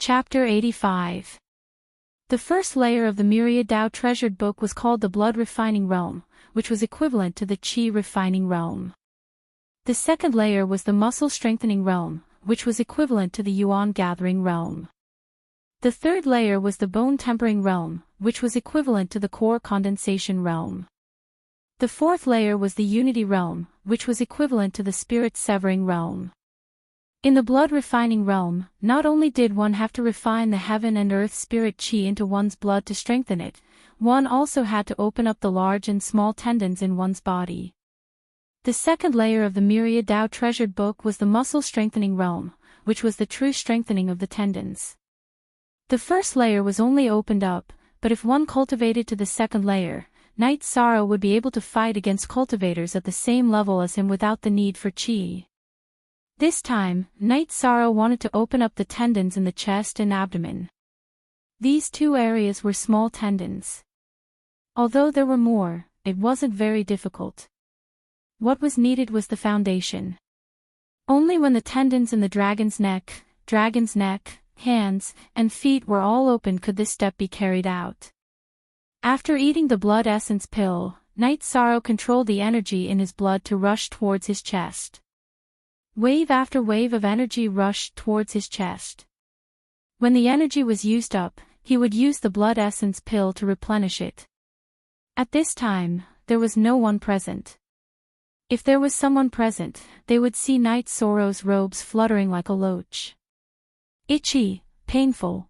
Chapter 85. The first layer of the myriad Tao treasured book was called the blood-refining realm, which was equivalent to the qi-refining realm. The second layer was the muscle-strengthening realm, which was equivalent to the yuan-gathering realm. The third layer was the bone-tempering realm, which was equivalent to the core-condensation realm. The fourth layer was the unity realm, which was equivalent to the spirit-severing realm. In the blood-refining realm, not only did one have to refine the heaven and earth spirit qi into one's blood to strengthen it, one also had to open up the large and small tendons in one's body. The second layer of the myriad Tao treasured book was the muscle-strengthening realm, which was the true strengthening of the tendons. The first layer was only opened up, but if one cultivated to the second layer, Night Sorrow would be able to fight against cultivators at the same level as him without the need for qi. This time, Night Sorrow wanted to open up the tendons in the chest and abdomen. These two areas were small tendons. Although there were more, it wasn't very difficult. What was needed was the foundation. Only when the tendons in the dragon's neck, hands, and feet were all open could this step be carried out. After eating the blood essence pill, Night Sorrow controlled the energy in his blood to rush towards his chest. Wave after wave of energy rushed towards his chest. When the energy was used up, he would use the blood essence pill to replenish it. At this time, there was no one present. If there was someone present, they would see Night Sorrow's robes fluttering like a loach. Itchy, painful.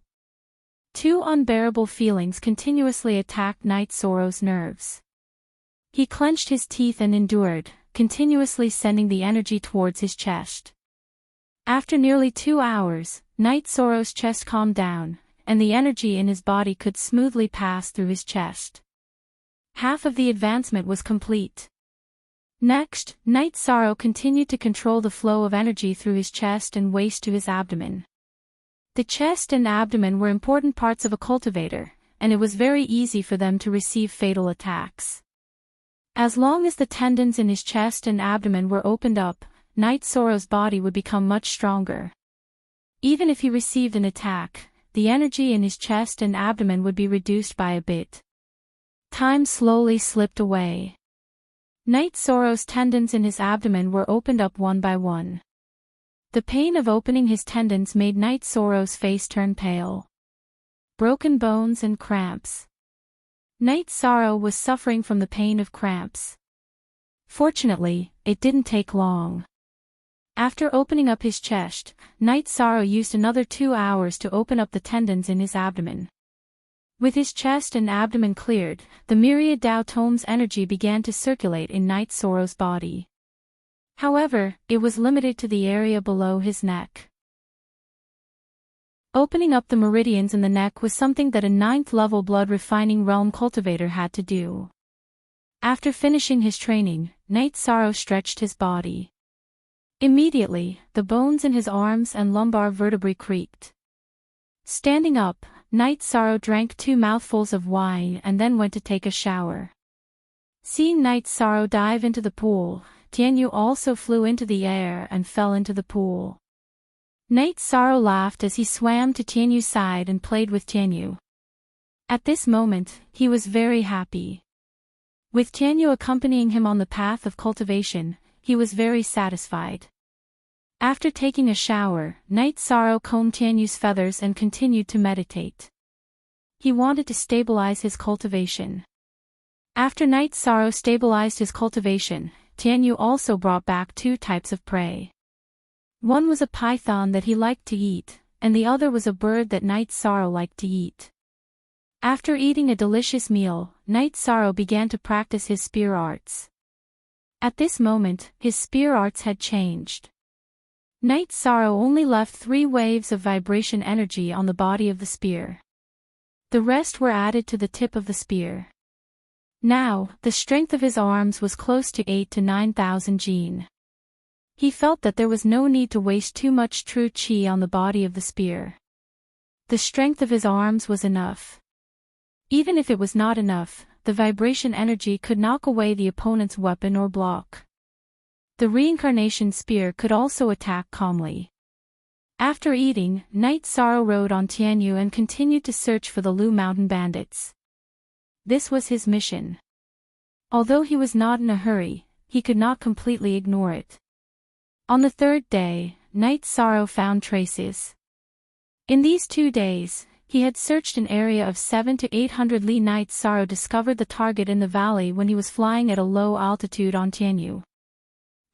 Two unbearable feelings continuously attacked Night Sorrow's nerves. He clenched his teeth and endured, continuously sending the energy towards his chest. After nearly 2 hours, Night Sorrow's chest calmed down, and the energy in his body could smoothly pass through his chest. Half of the advancement was complete. Next, Night Sorrow continued to control the flow of energy through his chest and waist to his abdomen. The chest and abdomen were important parts of a cultivator, and it was very easy for them to receive fatal attacks. As long as the tendons in his chest and abdomen were opened up, Night Sorrow's body would become much stronger. Even if he received an attack, the energy in his chest and abdomen would be reduced by a bit. Time slowly slipped away. Night Sorrow's tendons in his abdomen were opened up one by one. The pain of opening his tendons made Night Sorrow's face turn pale. Broken bones and cramps. Night Sorrow was suffering from the pain of cramps. Fortunately, it didn't take long. After opening up his chest, Night Sorrow used another 2 hours to open up the tendons in his abdomen. With his chest and abdomen cleared, the myriad Tao tome's energy began to circulate in Night Sorrow's body. However, it was limited to the area below his neck. Opening up the meridians in the neck was something that a 9th-level blood-refining realm cultivator had to do. After finishing his training, Night Sorrow stretched his body. Immediately, the bones in his arms and lumbar vertebrae creaked. Standing up, Night Sorrow drank 2 mouthfuls of wine and then went to take a shower. Seeing Night Sorrow dive into the pool, Tianyu also flew into the air and fell into the pool. Night Sorrow laughed as he swam to Tianyu's side and played with Tianyu. At this moment, he was very happy. With Tianyu accompanying him on the path of cultivation, he was very satisfied. After taking a shower, Night Sorrow combed Tianyu's feathers and continued to meditate. He wanted to stabilize his cultivation. After Night Sorrow stabilized his cultivation, Tianyu also brought back 2 types of prey. One was a python that he liked to eat, and the other was a bird that Night Sorrow liked to eat. After eating a delicious meal, Night Sorrow began to practice his spear arts. At this moment, his spear arts had changed. Night Sorrow only left 3 waves of vibration energy on the body of the spear. The rest were added to the tip of the spear. Now, the strength of his arms was close to 8,000 to 9,000 jin. He felt that there was no need to waste too much true qi on the body of the spear. The strength of his arms was enough. Even if it was not enough, the vibration energy could knock away the opponent's weapon or block. The reincarnation spear could also attack calmly. After eating, Night Sorrow rode on Tianyu and continued to search for the Lu Mountain bandits. This was his mission. Although he was not in a hurry, he could not completely ignore it. On the third day, Night Sorrow found traces. In these 2 days, he had searched an area of 700 to 800 li. Night Sorrow discovered the target in the valley when he was flying at a low altitude on Tianyu.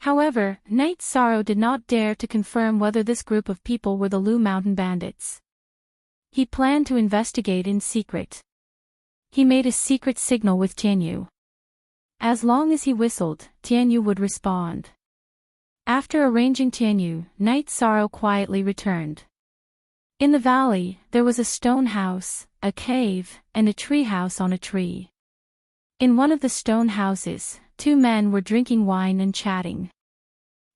However, Night Sorrow did not dare to confirm whether this group of people were the Lu Mountain bandits. He planned to investigate in secret. He made a secret signal with Tianyu. As long as he whistled, Tianyu would respond. After arranging Tianyu, Night Sorrow quietly returned. In the valley, there was a stone house, a cave, and a tree house on a tree. In one of the stone houses, 2 men were drinking wine and chatting.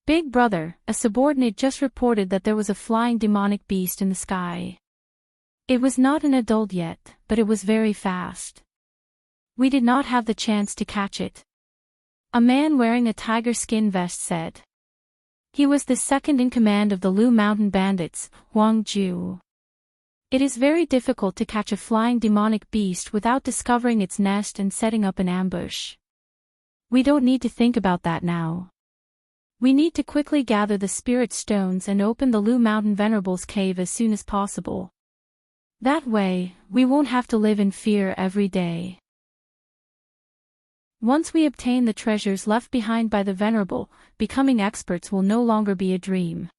Big Brother, a subordinate, just reported that there was a flying demonic beast in the sky. It was not an adult yet, but it was very fast. We did not have the chance to catch it. A man wearing a tiger skin vest said. He was the second in command of the Lu Mountain bandits, Huang Ju. It is very difficult to catch a flying demonic beast without discovering its nest and setting up an ambush. We don't need to think about that now. We need to quickly gather the spirit stones and open the Lu Mountain Venerable's cave as soon as possible. That way, we won't have to live in fear every day. Once we obtain the treasures left behind by the Venerable, becoming experts will no longer be a dream.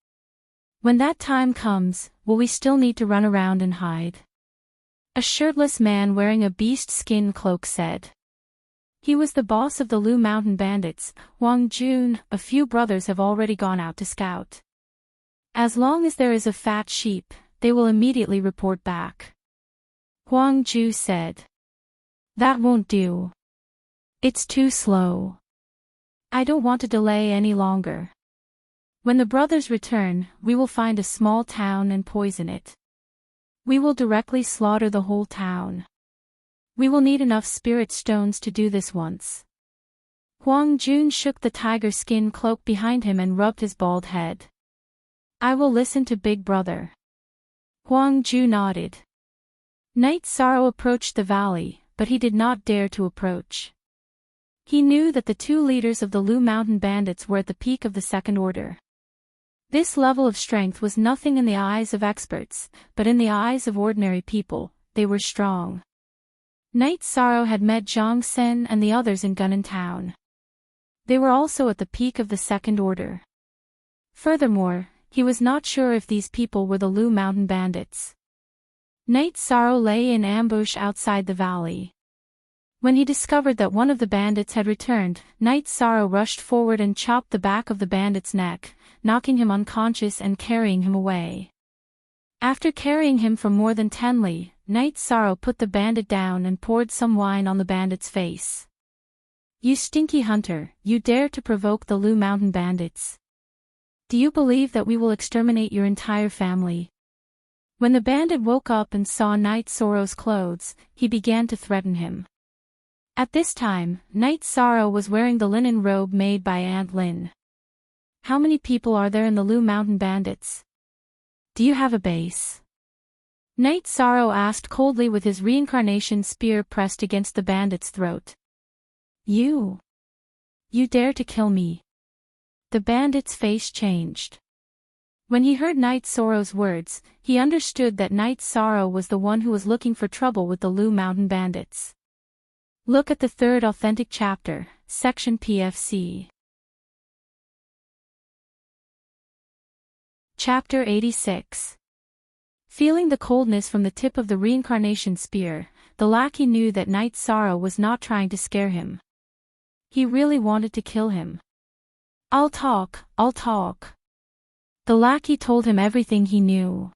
When that time comes, will we still need to run around and hide? A shirtless man wearing a beast skin cloak said. He was the boss of the Lu Mountain bandits, Wang Jun. A few brothers have already gone out to scout. As long as there is a fat sheep, they will immediately report back. Huang Ju said. That won't do. It's too slow. I don't want to delay any longer. When the brothers return, we will find a small town and poison it. We will directly slaughter the whole town. We will need enough spirit stones to do this once. Huang Jun shook the tiger skin cloak behind him and rubbed his bald head. I will listen to Big Brother. Huang Ju nodded. Night Sorrow approached the valley, but he did not dare to approach. He knew that the 2 leaders of the Lu Mountain bandits were at the peak of the second order. This level of strength was nothing in the eyes of experts, but in the eyes of ordinary people, they were strong. Night Sorrow had met Zhang Sen and the others in Gunnan Town. They were also at the peak of the second order. Furthermore, he was not sure if these people were the Lu Mountain bandits. Night Sorrow lay in ambush outside the valley. When he discovered that one of the bandits had returned, Night Sorrow rushed forward and chopped the back of the bandit's neck, knocking him unconscious and carrying him away. After carrying him for more than 10 li, Night Sorrow put the bandit down and poured some wine on the bandit's face. You stinky hunter, you dare to provoke the Lu Mountain bandits. Do you believe that we will exterminate your entire family? When the bandit woke up and saw Night Sorrow's clothes, he began to threaten him. At this time, Night Sorrow was wearing the linen robe made by Aunt Lin. How many people are there in the Lu Mountain bandits? Do you have a base? Night Sorrow asked coldly with his reincarnation spear pressed against the bandit's throat. You dare to kill me? The bandit's face changed. When he heard Night Sorrow's words, he understood that Night Sorrow was the one who was looking for trouble with the Lu Mountain bandits. Look at the 3rd authentic chapter, section PFC. Chapter 86. Feeling the coldness from the tip of the reincarnation spear, the lackey knew that Night Sorrow was not trying to scare him. He really wanted to kill him. I'll talk. The lackey told him everything he knew.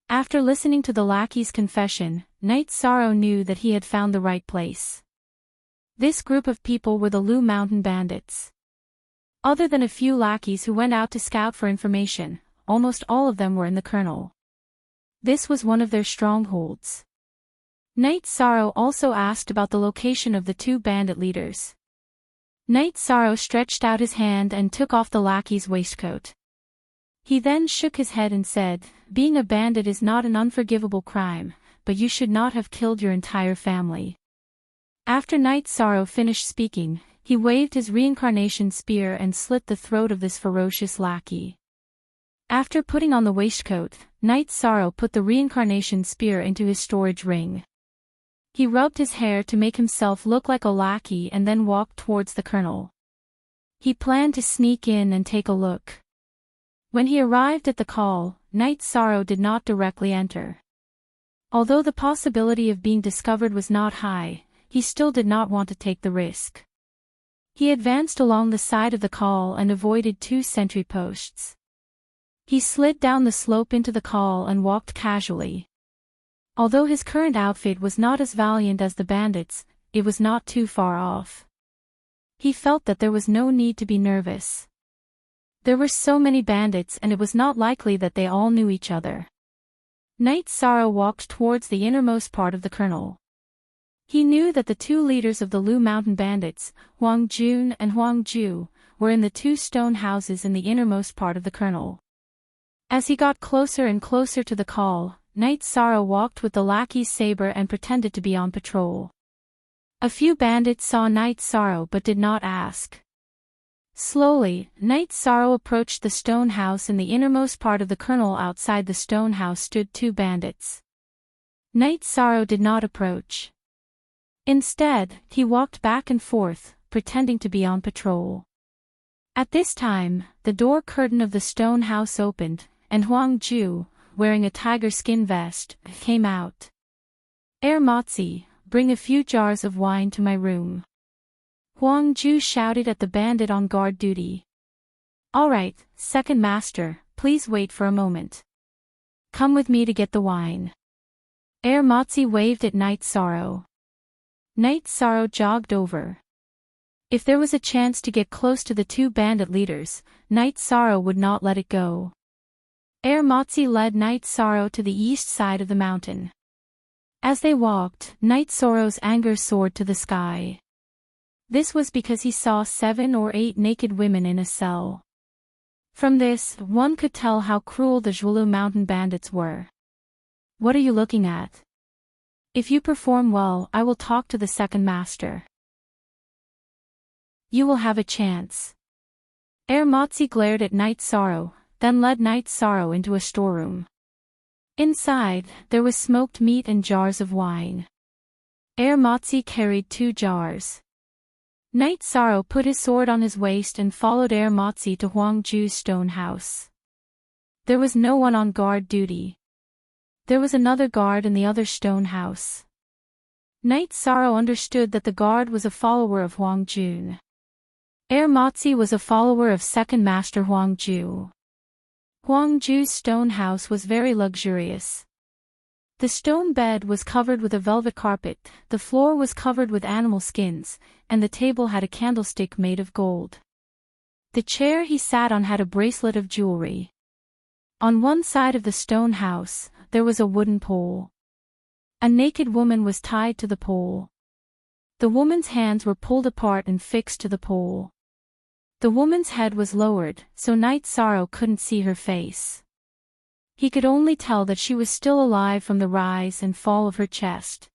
After listening to the lackey's confession, Night Sorrow knew that he had found the right place. This group of people were the Lu Mountain bandits. Other than a few lackeys who went out to scout for information, almost all of them were in the kernel. This was one of their strongholds. Night Sorrow also asked about the location of the 2 bandit leaders. Night Sorrow stretched out his hand and took off the lackey's waistcoat. He then shook his head and said, "Being a bandit is not an unforgivable crime, but you should not have killed your entire family." After Night Sorrow finished speaking, he waved his reincarnation spear and slit the throat of this ferocious lackey. After putting on the waistcoat, Night Sorrow put the reincarnation spear into his storage ring. He rubbed his hair to make himself look like a lackey and then walked towards the colonel. He planned to sneak in and take a look. When he arrived at the call, Night Sorrow did not directly enter. Although the possibility of being discovered was not high, he still did not want to take the risk. He advanced along the side of the call and avoided 2 sentry posts. He slid down the slope into the call and walked casually. Although his current outfit was not as valiant as the bandits, it was not too far off. He felt that there was no need to be nervous. There were so many bandits and it was not likely that they all knew each other. Night Sorrow walked towards the innermost part of the colonel. He knew that the 2 leaders of the Lu Mountain bandits, Huang Jun and Huang Ju, were in the 2 stone houses in the innermost part of the colonel. As he got closer and closer to the call, Night Sorrow walked with the lackey's saber and pretended to be on patrol. A few bandits saw Night Sorrow but did not ask. Slowly, Night Sorrow approached the stone house in the innermost part of the colonel. Outside the stone house stood 2 bandits. Night Sorrow did not approach. Instead, he walked back and forth, pretending to be on patrol. At this time, the door curtain of the stone house opened, and Huang Ju, wearing a tiger skin vest, came out. "Motzi, bring a few jars of wine to my room." Huang Ju shouted at the bandit on guard duty. "All right, second master, please wait for a moment. Come with me to get the wine." Motzi waved at Night Sorrow. Night Sorrow jogged over. If there was a chance to get close to the 2 bandit leaders, Night Sorrow would not let it go. Motzi led Night Sorrow to the east side of the mountain. As they walked, Night Sorrow's anger soared to the sky. This was because he saw 7 or 8 naked women in a cell. From this, one could tell how cruel the Zhuolu mountain bandits were. "What are you looking at? If you perform well, I will talk to the second master. You will have a chance." Motzi glared at Night Sorrow, then led Night Sorrow into a storeroom. Inside, there was smoked meat and jars of wine. Motzi carried 2 jars. Night Sorrow put his sword on his waist and followed Motzi to Huang Ju's stone house. There was no one on guard duty. There was another guard in the other stone house. Night Sorrow understood that the guard was a follower of Huang Jun. Motzi was a follower of second master Huang Ju. Huang Ju's stone house was very luxurious. The stone bed was covered with a velvet carpet, the floor was covered with animal skins, and the table had a candlestick made of gold. The chair he sat on had a bracelet of jewelry. On one side of the stone house, there was a wooden pole. A naked woman was tied to the pole. The woman's hands were pulled apart and fixed to the pole. The woman's head was lowered, so Night Sorrow couldn't see her face. He could only tell that she was still alive from the rise and fall of her chest.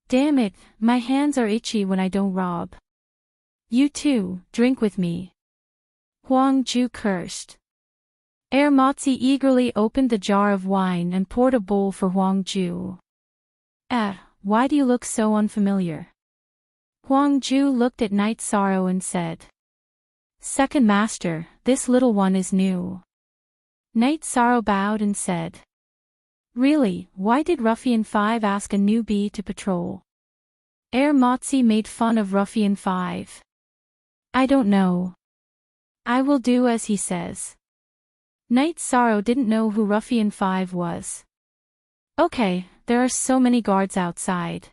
"Damn it, my hands are itchy when I don't rob. You too, drink with me." Huang Ju cursed. Motzi eagerly opened the jar of wine and poured a bowl for Huang Ju. Why do you look so unfamiliar?" Huang Ju looked at Night Sorrow and said. "Second master, this little one is new." Night Sorrow bowed and said. "Really, why did Ruffian 5 ask a newbie to patrol?" Motzi made fun of Ruffian 5. "I don't know. I will do as he says." Night Sorrow didn't know who Ruffian 5 was. "Okay, there are so many guards outside.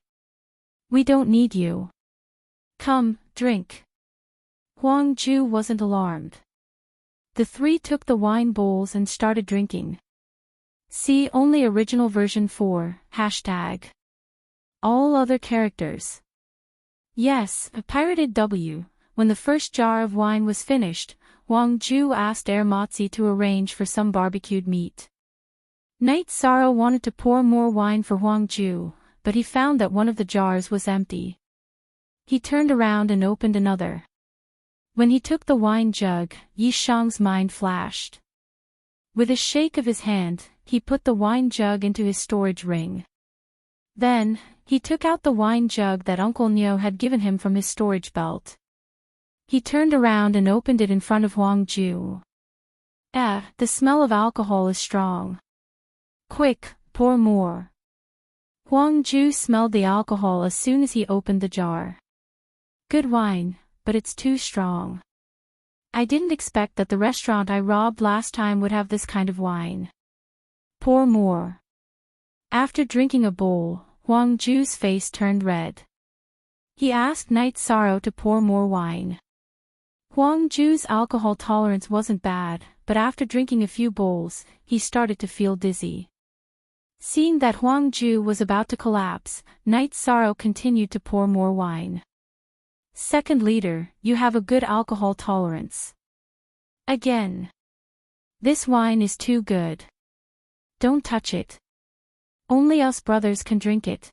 We don't need you. Come, drink." Huang Ju wasn't alarmed. The 3 took the wine bowls and started drinking. See only original version 4, #. All other characters. Yes, a pirated W. When the first jar of wine was finished, Huang Ju asked Motzi to arrange for some barbecued meat. Night Sorrow wanted to pour more wine for Huang Ju, but he found that one of the jars was empty. He turned around and opened another. When he took the wine jug, Yishang's mind flashed. With a shake of his hand, he put the wine jug into his storage ring. Then, he took out the wine jug that Uncle Nyo had given him from his storage belt. He turned around and opened it in front of Huang Ju. The smell of alcohol is strong. Quick, pour more. Huang Ju smelled the alcohol as soon as he opened the jar. Good wine, but it's too strong. I didn't expect that the restaurant I robbed last time would have this kind of wine. Pour more. After drinking a bowl, Huang Ju's face turned red. He asked Night Sorrow to pour more wine. Huang Ju's alcohol tolerance wasn't bad, but after drinking a few bowls, he started to feel dizzy. Seeing that Huang Ju was about to collapse, Night Sorrow continued to pour more wine. Second leader, you have a good alcohol tolerance. Again. This wine is too good. Don't touch it. Only us brothers can drink it.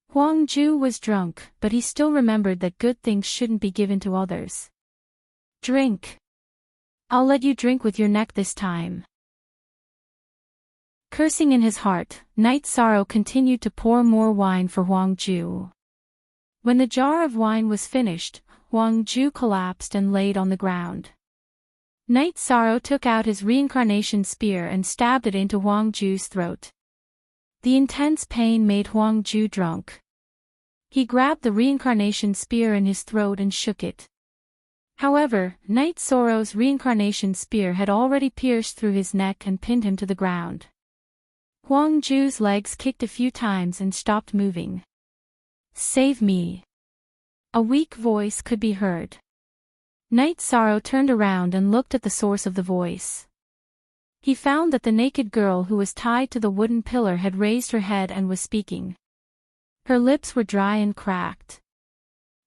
Huang Ju was drunk, but he still remembered that good things shouldn't be given to others. Drink. I'll let you drink with your neck this time. Cursing in his heart, Night Sorrow continued to pour more wine for Huang Ju. When the jar of wine was finished, Huang Ju collapsed and laid on the ground. Night Sorrow took out his reincarnation spear and stabbed it into Huang Ju's throat. The intense pain made Huang Ju drunk. He grabbed the reincarnation spear in his throat and shook it. However, Night Sorrow's reincarnation spear had already pierced through his neck and pinned him to the ground. Huang Ju's legs kicked a few times and stopped moving. Save me. A weak voice could be heard. Night Sorrow turned around and looked at the source of the voice. He found that the naked girl who was tied to the wooden pillar had raised her head and was speaking. Her lips were dry and cracked.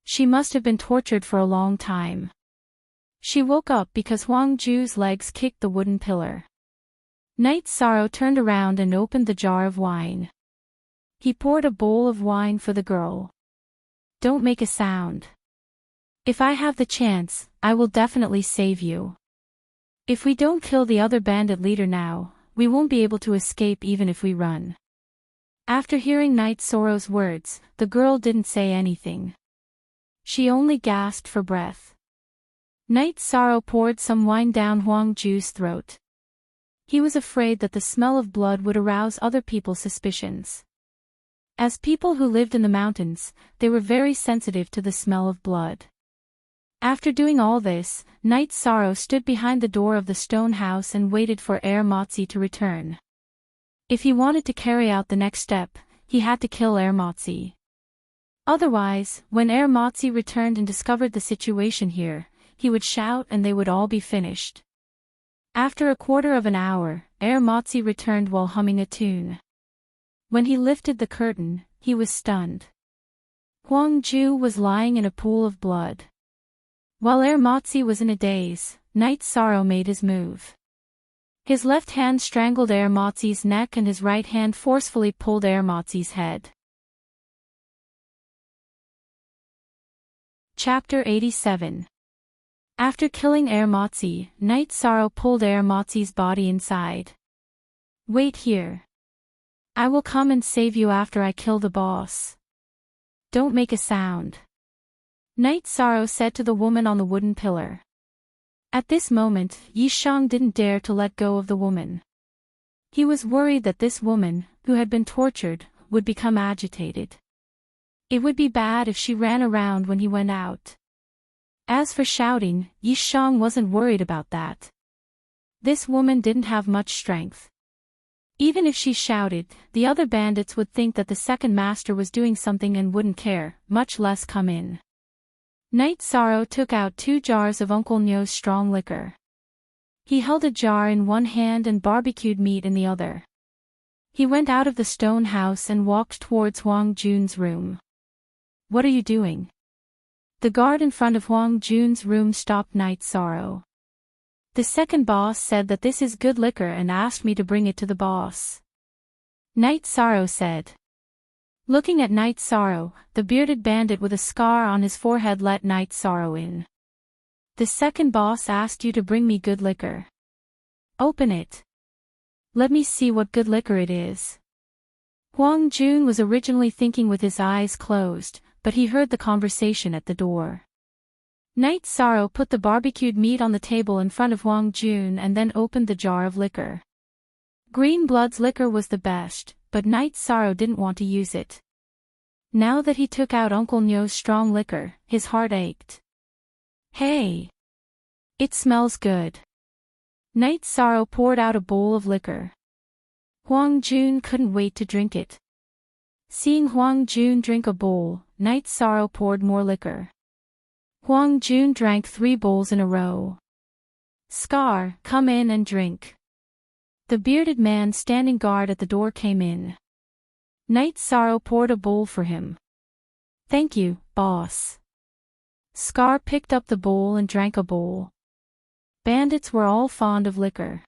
She must have been tortured for a long time. She woke up because Huang Ju's legs kicked the wooden pillar. Night Sorrow turned around and opened the jar of wine. He poured a bowl of wine for the girl. Don't make a sound. If I have the chance, I will definitely save you. If we don't kill the other bandit leader now, we won't be able to escape even if we run. After hearing Night Sorrow's words, the girl didn't say anything. She only gasped for breath. Night Sorrow poured some wine down Huang Ju's throat. He was afraid that the smell of blood would arouse other people's suspicions. As people who lived in the mountains, they were very sensitive to the smell of blood. After doing all this, Night Sorrow stood behind the door of the stone house and waited for Motzi to return. If he wanted to carry out the next step, he had to kill Motzi. Otherwise, when Motzi returned and discovered the situation here, he would shout and they would all be finished. After a quarter of an hour, Motzi returned while humming a tune. When he lifted the curtain, he was stunned. Huang Ju was lying in a pool of blood. While Motzi was in a daze, Night Sorrow made his move. His left hand strangled Motzi's neck and his right hand forcefully pulled Motzi's head. Chapter 87. After killing Motzi, Night Sorrow pulled Motzi's body inside. Wait here. I will come and save you after I kill the boss. Don't make a sound. Night Sorrow said to the woman on the wooden pillar. At this moment, Yishang didn't dare to let go of the woman. He was worried that this woman, who had been tortured, would become agitated. It would be bad if she ran around when he went out. As for shouting, Yishang wasn't worried about that. This woman didn't have much strength. Even if she shouted, the other bandits would think that the second master was doing something and wouldn't care, much less come in. Night Sorrow took out 2 jars of Uncle Nyo's strong liquor. He held a jar in one hand and barbecued meat in the other. He went out of the stone house and walked towards Huang Jun's room. What are you doing? The guard in front of Huang Jun's room stopped Night Sorrow. The second boss said that this is good liquor and asked me to bring it to the boss. Night Sorrow said. Looking at Night Sorrow, the bearded bandit with a scar on his forehead let Night Sorrow in. The second boss asked you to bring me good liquor. Open it. Let me see what good liquor it is. Huang Jun was originally thinking with his eyes closed, but he heard the conversation at the door. Night Sorrow put the barbecued meat on the table in front of Huang Jun and then opened the jar of liquor. Green Blood's liquor was the best, but Night Sorrow didn't want to use it. Now that he took out Uncle Nyo's strong liquor, his heart ached. Hey! It smells good. Night Sorrow poured out a bowl of liquor. Huang Jun couldn't wait to drink it. Seeing Huang Jun drink a bowl, Night Sorrow poured more liquor. Huang Jun drank 3 bowls in a row. Scar, come in and drink. The bearded man standing guard at the door came in. Night Sorrow poured a bowl for him. Thank you, boss. Scar picked up the bowl and drank a bowl. Bandits were all fond of liquor.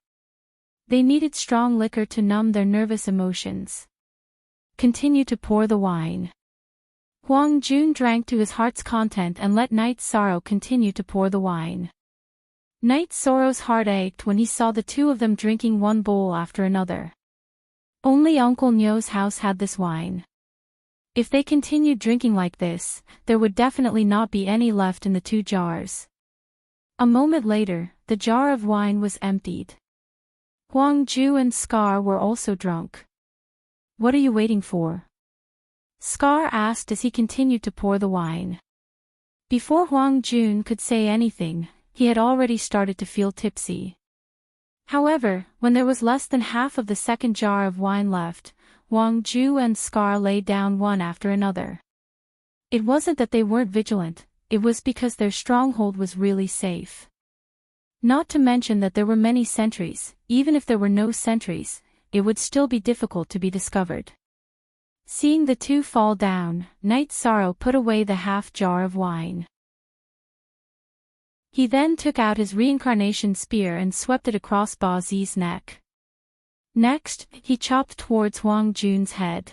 They needed strong liquor to numb their nervous emotions. Continue to pour the wine. Huang Jun drank to his heart's content and let Night Sorrow continue to pour the wine. Night Sorrow's heart ached when he saw the two of them drinking one bowl after another. Only Uncle Nyo's house had this wine. If they continued drinking like this, there would definitely not be any left in the 2 jars. A moment later, the jar of wine was emptied. Huang Ju and Scar were also drunk. What are you waiting for? Scar asked as he continued to pour the wine. Before Huang Jun could say anything, he had already started to feel tipsy. However, when there was less than half of the second jar of wine left, Huang Ju and Scar lay down one after another. It wasn't that they weren't vigilant, it was because their stronghold was really safe. Not to mention that there were many sentries. Even if there were no sentries, it would still be difficult to be discovered. Seeing the two fall down, Night Sorrow put away the half jar of wine. He then took out his reincarnation spear and swept it across Ba Zi's neck. Next, he chopped towards Huang Jun's head.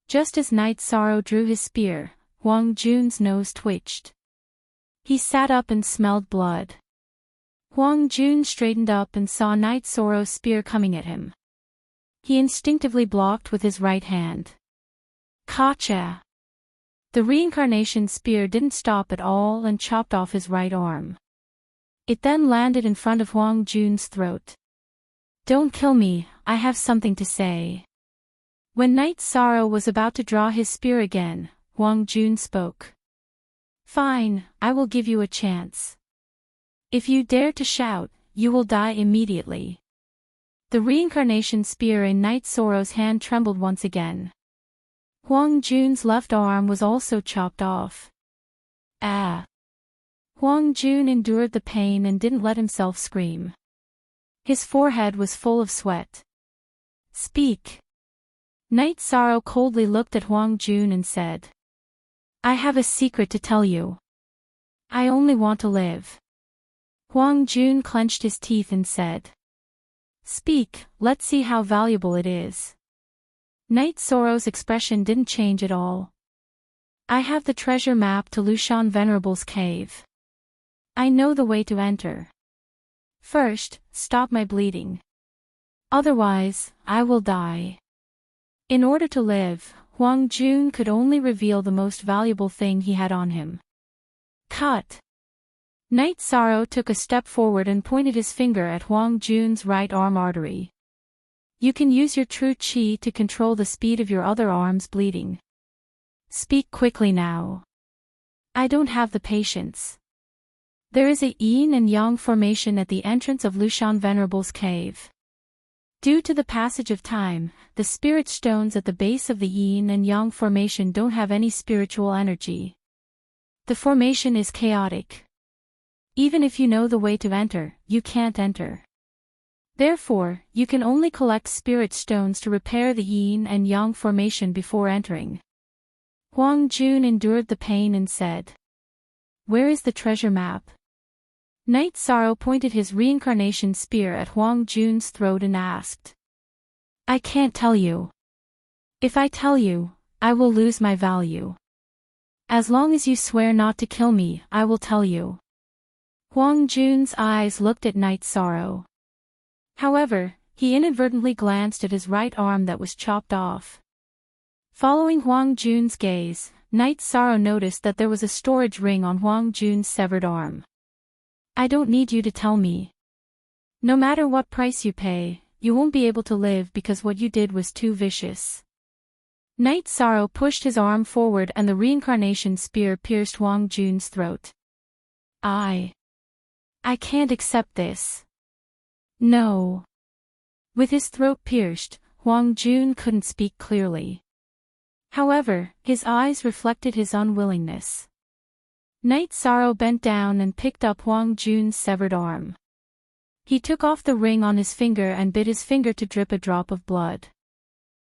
Just as Night Sorrow drew his spear, Huang Jun's nose twitched. He sat up and smelled blood. Huang Jun straightened up and saw Night Sorrow's spear coming at him. He instinctively blocked with his right hand. Gotcha! The reincarnation spear didn't stop at all and chopped off his right arm. It then landed in front of Huang Jun's throat. Don't kill me, I have something to say. When Night Sorrow was about to draw his spear again, Huang Jun spoke. Fine, I will give you a chance. If you dare to shout, you will die immediately. The reincarnation spear in Night Sorrow's hand trembled once again. Huang Jun's left arm was also chopped off. Ah! Huang Jun endured the pain and didn't let himself scream. His forehead was full of sweat. Speak! Night Sorrow coldly looked at Huang Jun and said. I have a secret to tell you. I only want to live. Huang Jun clenched his teeth and said. Speak, let's see how valuable it is. Night Sorrow's expression didn't change at all. I have the treasure map to Lushan Venerable's cave. I know the way to enter. First, stop my bleeding. Otherwise, I will die. In order to live, Huang Jun could only reveal the most valuable thing he had on him. Cut! Night Sorrow took a step forward and pointed his finger at Huang Jun's right arm artery. You can use your true qi to control the speed of your other arm's bleeding. Speak quickly now. I don't have the patience. There is a yin and yang formation at the entrance of Lushan Venerable's cave. Due to the passage of time, the spirit stones at the base of the yin and yang formation don't have any spiritual energy. The formation is chaotic. Even if you know the way to enter, you can't enter. Therefore, you can only collect spirit stones to repair the yin and yang formation before entering. Huang Jun endured the pain and said. Where is the treasure map? Night Sorrow pointed his reincarnation spear at Huang Jun's throat and asked. I can't tell you. If I tell you, I will lose my value. As long as you swear not to kill me, I will tell you. Huang Jun's eyes looked at Night Sorrow. However, he inadvertently glanced at his right arm that was chopped off. Following Huang Jun's gaze, Night Sorrow noticed that there was a storage ring on Huang Jun's severed arm. I don't need you to tell me. No matter what price you pay, you won't be able to live because what you did was too vicious. Night Sorrow pushed his arm forward and the reincarnation spear pierced Huang Jun's throat. I can't accept this. No. With his throat pierced, Huang Jun couldn't speak clearly. However, his eyes reflected his unwillingness. Night Sorrow bent down and picked up Huang Jun's severed arm. He took off the ring on his finger and bit his finger to drip a drop of blood.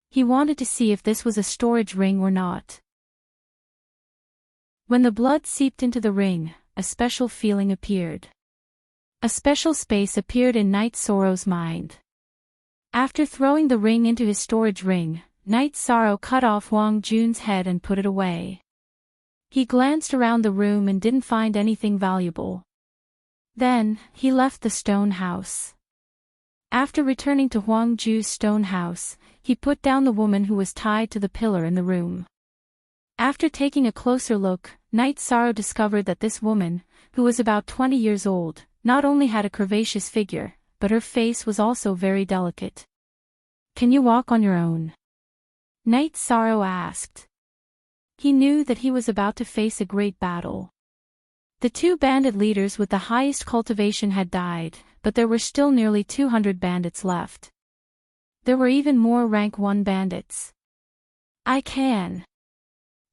He wanted to see if this was a storage ring or not. When the blood seeped into the ring, a special feeling appeared. A special space appeared in Night Sorrow's mind. After throwing the ring into his storage ring, Night Sorrow cut off Huang Jun's head and put it away. He glanced around the room and didn't find anything valuable. Then, he left the stone house. After returning to Huang Ju's stone house, he put down the woman who was tied to the pillar in the room. After taking a closer look, Night Sorrow discovered that this woman, who was about 20 years old, not only had a curvaceous figure, but her face was also very delicate. Can you walk on your own? Night Sorrow asked. He knew that he was about to face a great battle. The two bandit leaders with the highest cultivation had died, but there were still nearly 200 bandits left. There were even more rank 1 bandits. I can.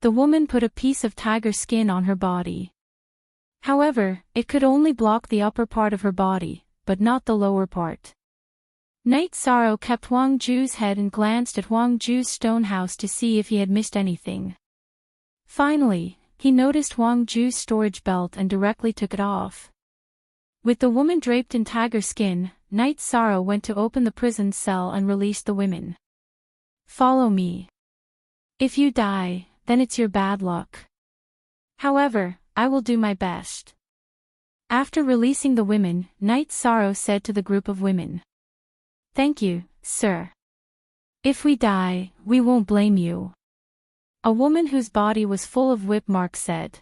The woman put a piece of tiger skin on her body. However, it could only block the upper part of her body, but not the lower part. Night Sorrow kept Huang Ju's head and glanced at Huang Ju's stone house to see if he had missed anything. Finally, he noticed Huang Ju's storage belt and directly took it off. With the woman draped in tiger skin, Night Sorrow went to open the prison cell and released the women. Follow me. If you die, then it's your bad luck. However, I will do my best. After releasing the women, Night Sorrow said to the group of women. Thank you, sir. If we die, we won't blame you. A woman whose body was full of whip marks said.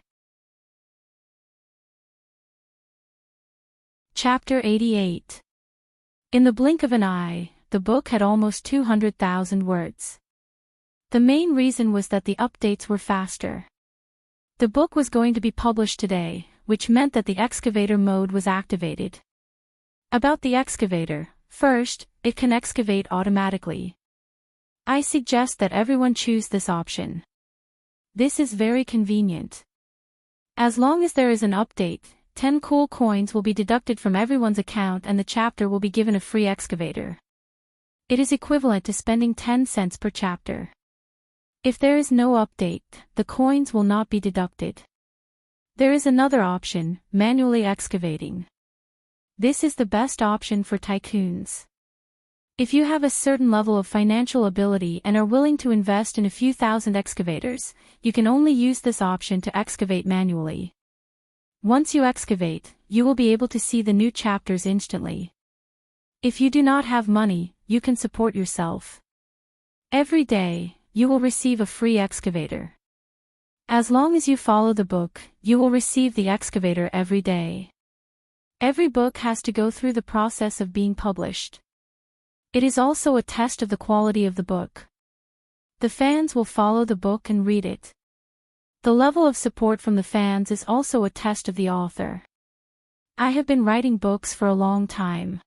Chapter 88. In the blink of an eye, the book had almost 200,000 words. The main reason was that the updates were faster. The book was going to be published today, which meant that the excavator mode was activated. About the excavator, first, it can excavate automatically. I suggest that everyone choose this option. This is very convenient. As long as there is an update, 10 cool coins will be deducted from everyone's account and the chapter will be given a free excavator. It is equivalent to spending 10 cents per chapter. If there is no update, the coins will not be deducted. There is another option, manually excavating. This is the best option for tycoons. If you have a certain level of financial ability and are willing to invest in a few thousand excavators, you can only use this option to excavate manually. Once you excavate, you will be able to see the new chapters instantly. If you do not have money, you can support yourself. Every day, you will receive a free excavator. As long as you follow the book, you will receive the excavator every day. Every book has to go through the process of being published. It is also a test of the quality of the book. The fans will follow the book and read it. The level of support from the fans is also a test of the author. I have been writing books for a long time.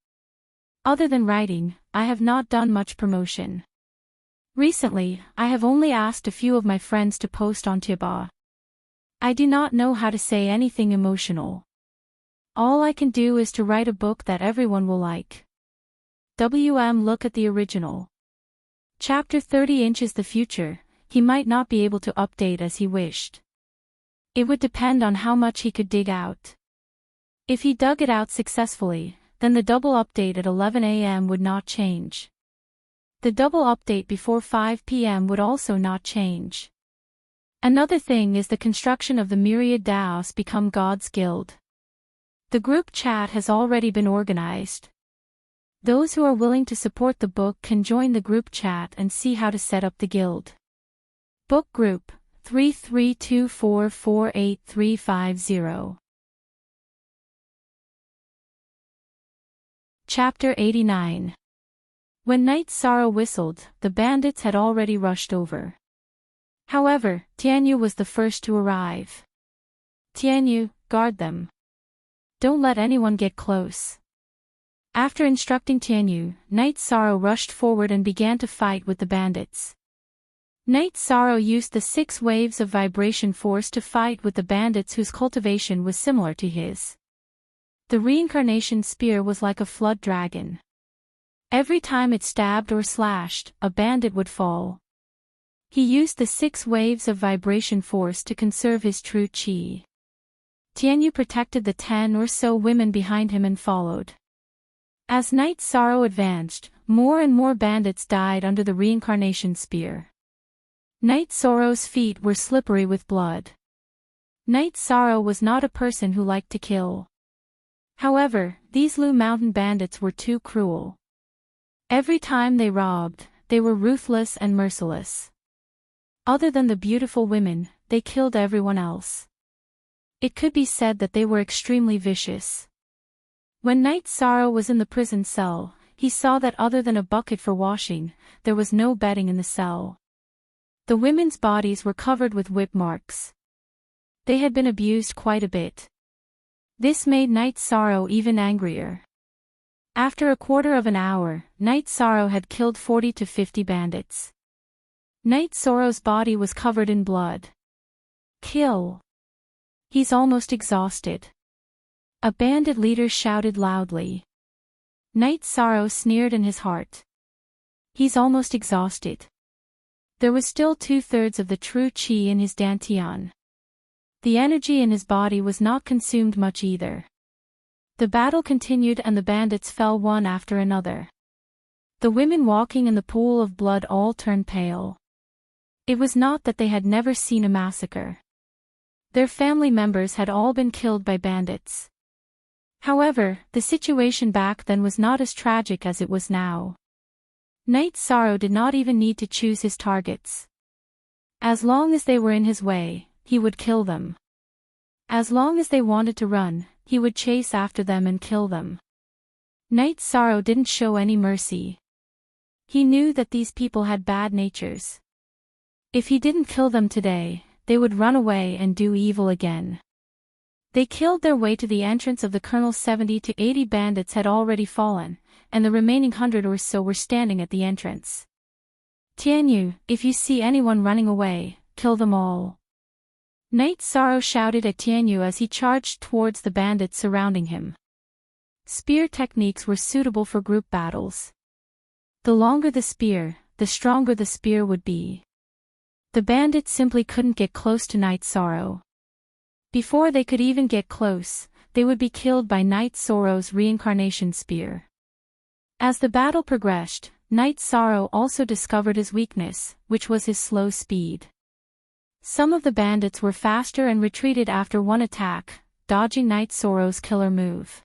Other than writing, I have not done much promotion. Recently, I have only asked a few of my friends to post on Tiba. I do not know how to say anything emotional. All I can do is to write a book that everyone will like. Look at the original. Chapter 30 inches the future, he might not be able to update as he wished. It would depend on how much he could dig out. If he dug it out successfully, then the double update at 11 a.m. would not change. The double update before 5 p.m. would also not change. Another thing is the construction of the myriad Daos become God's guild. The group chat has already been organized. Those who are willing to support the book can join the group chat and see how to set up the guild. Book Group 3324483350. Chapter 89. When Night Sorrow whistled, the bandits had already rushed over. However, Tianyu was the first to arrive. Tianyu, guard them. Don't let anyone get close. After instructing Tianyu, Night Sorrow rushed forward and began to fight with the bandits. Night Sorrow used the 6 waves of vibration force to fight with the bandits whose cultivation was similar to his. The reincarnation spear was like a flood dragon. Every time it stabbed or slashed, a bandit would fall. He used the 6 waves of vibration force to conserve his true chi. Tianyu protected the 10 or so women behind him and followed. As Night Sorrow advanced, more and more bandits died under the reincarnation spear. Night Sorrow's feet were slippery with blood. Night Sorrow was not a person who liked to kill. However, these Lu Mountain bandits were too cruel. Every time they robbed, they were ruthless and merciless. Other than the beautiful women, they killed everyone else. It could be said that they were extremely vicious. When Night Sorrow was in the prison cell, he saw that other than a bucket for washing, there was no bedding in the cell. The women's bodies were covered with whip marks. They had been abused quite a bit. This made Night Sorrow even angrier. After a quarter of an hour, Night Sorrow had killed 40 to 50 bandits. Night Sorrow's body was covered in blood. Kill. He's almost exhausted. A bandit leader shouted loudly. Night Sorrow sneered in his heart. He's almost exhausted. There was still 2/3 of the true chi in his dantian. The energy in his body was not consumed much either. The battle continued and the bandits fell one after another. The women walking in the pool of blood all turned pale. It was not that they had never seen a massacre. Their family members had all been killed by bandits. However, the situation back then was not as tragic as it was now. Night Sorrow did not even need to choose his targets. As long as they were in his way, he would kill them. As long as they wanted to run, he would chase after them and kill them. Night Sorrow didn't show any mercy. He knew that these people had bad natures. If he didn't kill them today, they would run away and do evil again. They killed their way to the entrance of the Colonel's 70 to 80 bandits had already fallen, and the remaining 100 or so were standing at the entrance. Tianyu, if you see anyone running away, kill them all. Night Sorrow shouted at Tianyu as he charged towards the bandits surrounding him. Spear techniques were suitable for group battles. The longer the spear, the stronger the spear would be. The bandits simply couldn't get close to Night Sorrow. Before they could even get close, they would be killed by Night Sorrow's reincarnation spear. As the battle progressed, Night Sorrow also discovered his weakness, which was his slow speed. Some of the bandits were faster and retreated after one attack, dodging Night Sorrow's killer move.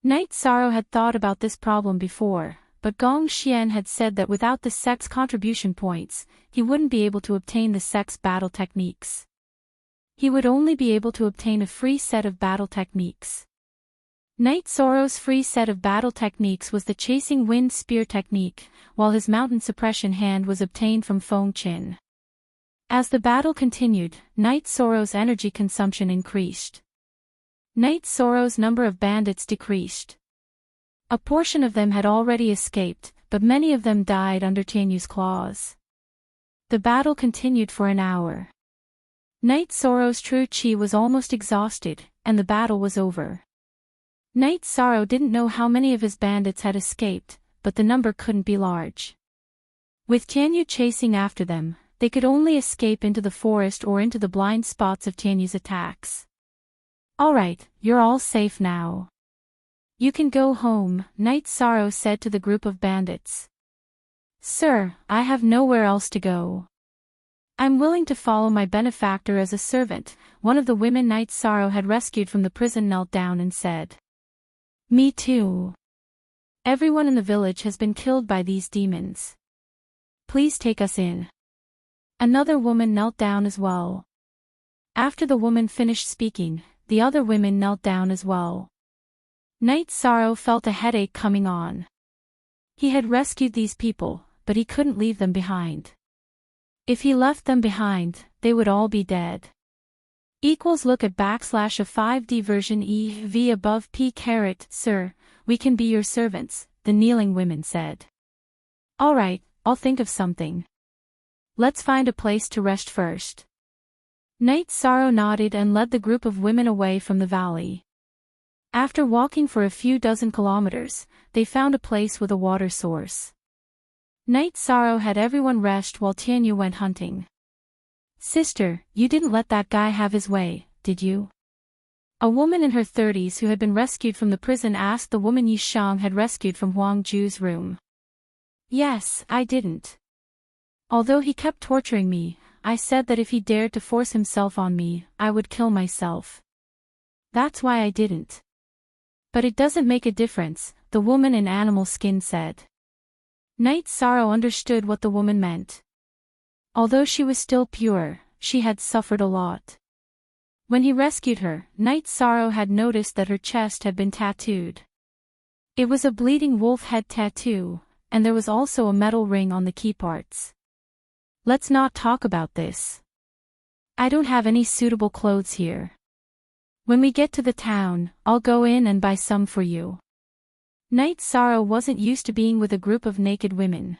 Night Sorrow had thought about this problem before, but Gong Xian had said that without the sect's contribution points, he wouldn't be able to obtain the sect's battle techniques. He would only be able to obtain a free set of battle techniques. Night Sorrow's free set of battle techniques was the Chasing Wind Spear technique, while his Mountain Suppression Hand was obtained from Feng Qin. As the battle continued, Night Sorrow's energy consumption increased. Night Sorrow's number of bandits decreased. A portion of them had already escaped, but many of them died under Tianyu's claws. The battle continued for an hour. Night Sorrow's true chi was almost exhausted, and the battle was over. Night Sorrow didn't know how many of his bandits had escaped, but the number couldn't be large. With Tianyu chasing after them, they could only escape into the forest or into the blind spots of Tianyu's attacks. Alright, you're all safe now. You can go home, Night Sorrow said to the group of bandits. Sir, I have nowhere else to go. I'm willing to follow my benefactor as a servant. One of the women Night Sorrow had rescued from the prison knelt down and said. Me too. Everyone in the village has been killed by these demons. Please take us in. Another woman knelt down as well. After the woman finished speaking, the other women knelt down as well. Night Sorrow felt a headache coming on. He had rescued these people, but he couldn't leave them behind. If he left them behind, they would all be dead. Look at / of 5D version EV above P caret. Sir, we can be your servants, the kneeling women said. Alright, I'll think of something. Let's find a place to rest first. Night Sorrow nodded and led the group of women away from the valley. After walking for a few dozen kilometers, they found a place with a water source. Night Sorrow had everyone rest while Tianyu went hunting. Sister, you didn't let that guy have his way, did you? A woman in her 30s who had been rescued from the prison asked the woman Yishang had rescued from Huang Ju's room. Yes, I didn't. Although he kept torturing me, I said that if he dared to force himself on me, I would kill myself. That's why I didn't. But it doesn't make a difference, the woman in animal skin said. Night Sorrow understood what the woman meant. Although she was still pure, she had suffered a lot. When he rescued her, Night Sorrow had noticed that her chest had been tattooed. It was a bleeding wolf head tattoo, and there was also a metal ring on the key parts. Let's not talk about this. I don't have any suitable clothes here. When we get to the town, I'll go in and buy some for you. Night Sorrow wasn't used to being with a group of naked women.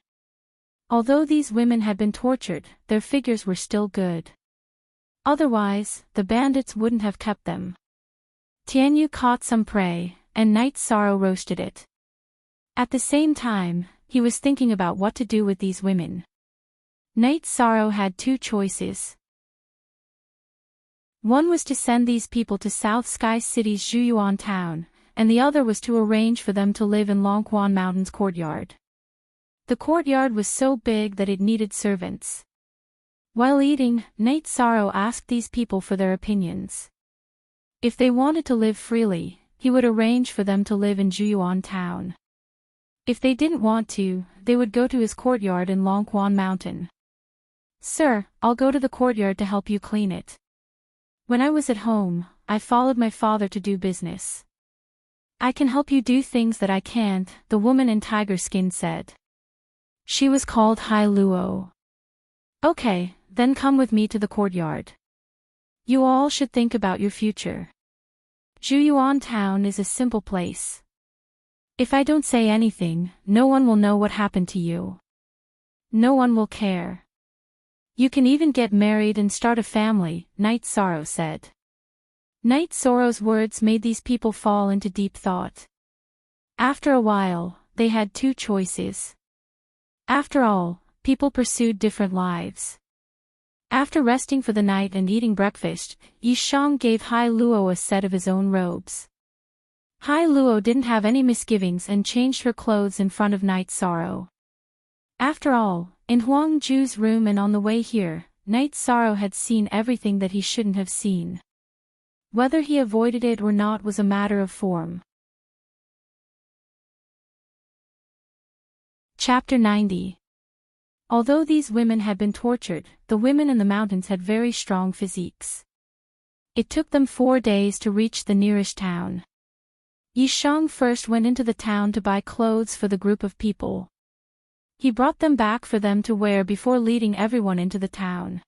Although these women had been tortured, their figures were still good. Otherwise, the bandits wouldn't have kept them. Tianyu caught some prey, and Night Sorrow roasted it. At the same time, he was thinking about what to do with these women. Night Sorrow had two choices. One was to send these people to South Sky City's Zhuyuan town, and the other was to arrange for them to live in Longquan Mountain's courtyard. The courtyard was so big that it needed servants. While eating, Night Sorrow asked these people for their opinions. If they wanted to live freely, he would arrange for them to live in Zhuyuan town. If they didn't want to, they would go to his courtyard in Longquan Mountain. Sir, I'll go to the courtyard to help you clean it. When I was at home, I followed my father to do business. I can help you do things that I can't, the woman in tiger skin said. She was called Hai Luo. Okay, then come with me to the courtyard. You all should think about your future. Zhuyuan town is a simple place. If I don't say anything, no one will know what happened to you. No one will care. You can even get married and start a family, Night Sorrow said. Night Sorrow's words made these people fall into deep thought. After a while, they had two choices. After all, people pursued different lives. After resting for the night and eating breakfast, Yishang gave Hai Luo a set of his own robes. Hai Luo didn't have any misgivings and changed her clothes in front of Night Sorrow. After all, in Huang Ju's room and on the way here, Night Sorrow had seen everything that he shouldn't have seen. Whether he avoided it or not was a matter of form. Chapter 90. Although these women had been tortured, the women in the mountains had very strong physiques. It took them 4 days to reach the nearest town. Yishang first went into the town to buy clothes for the group of people. He brought them back for them to wear before leading everyone into the town.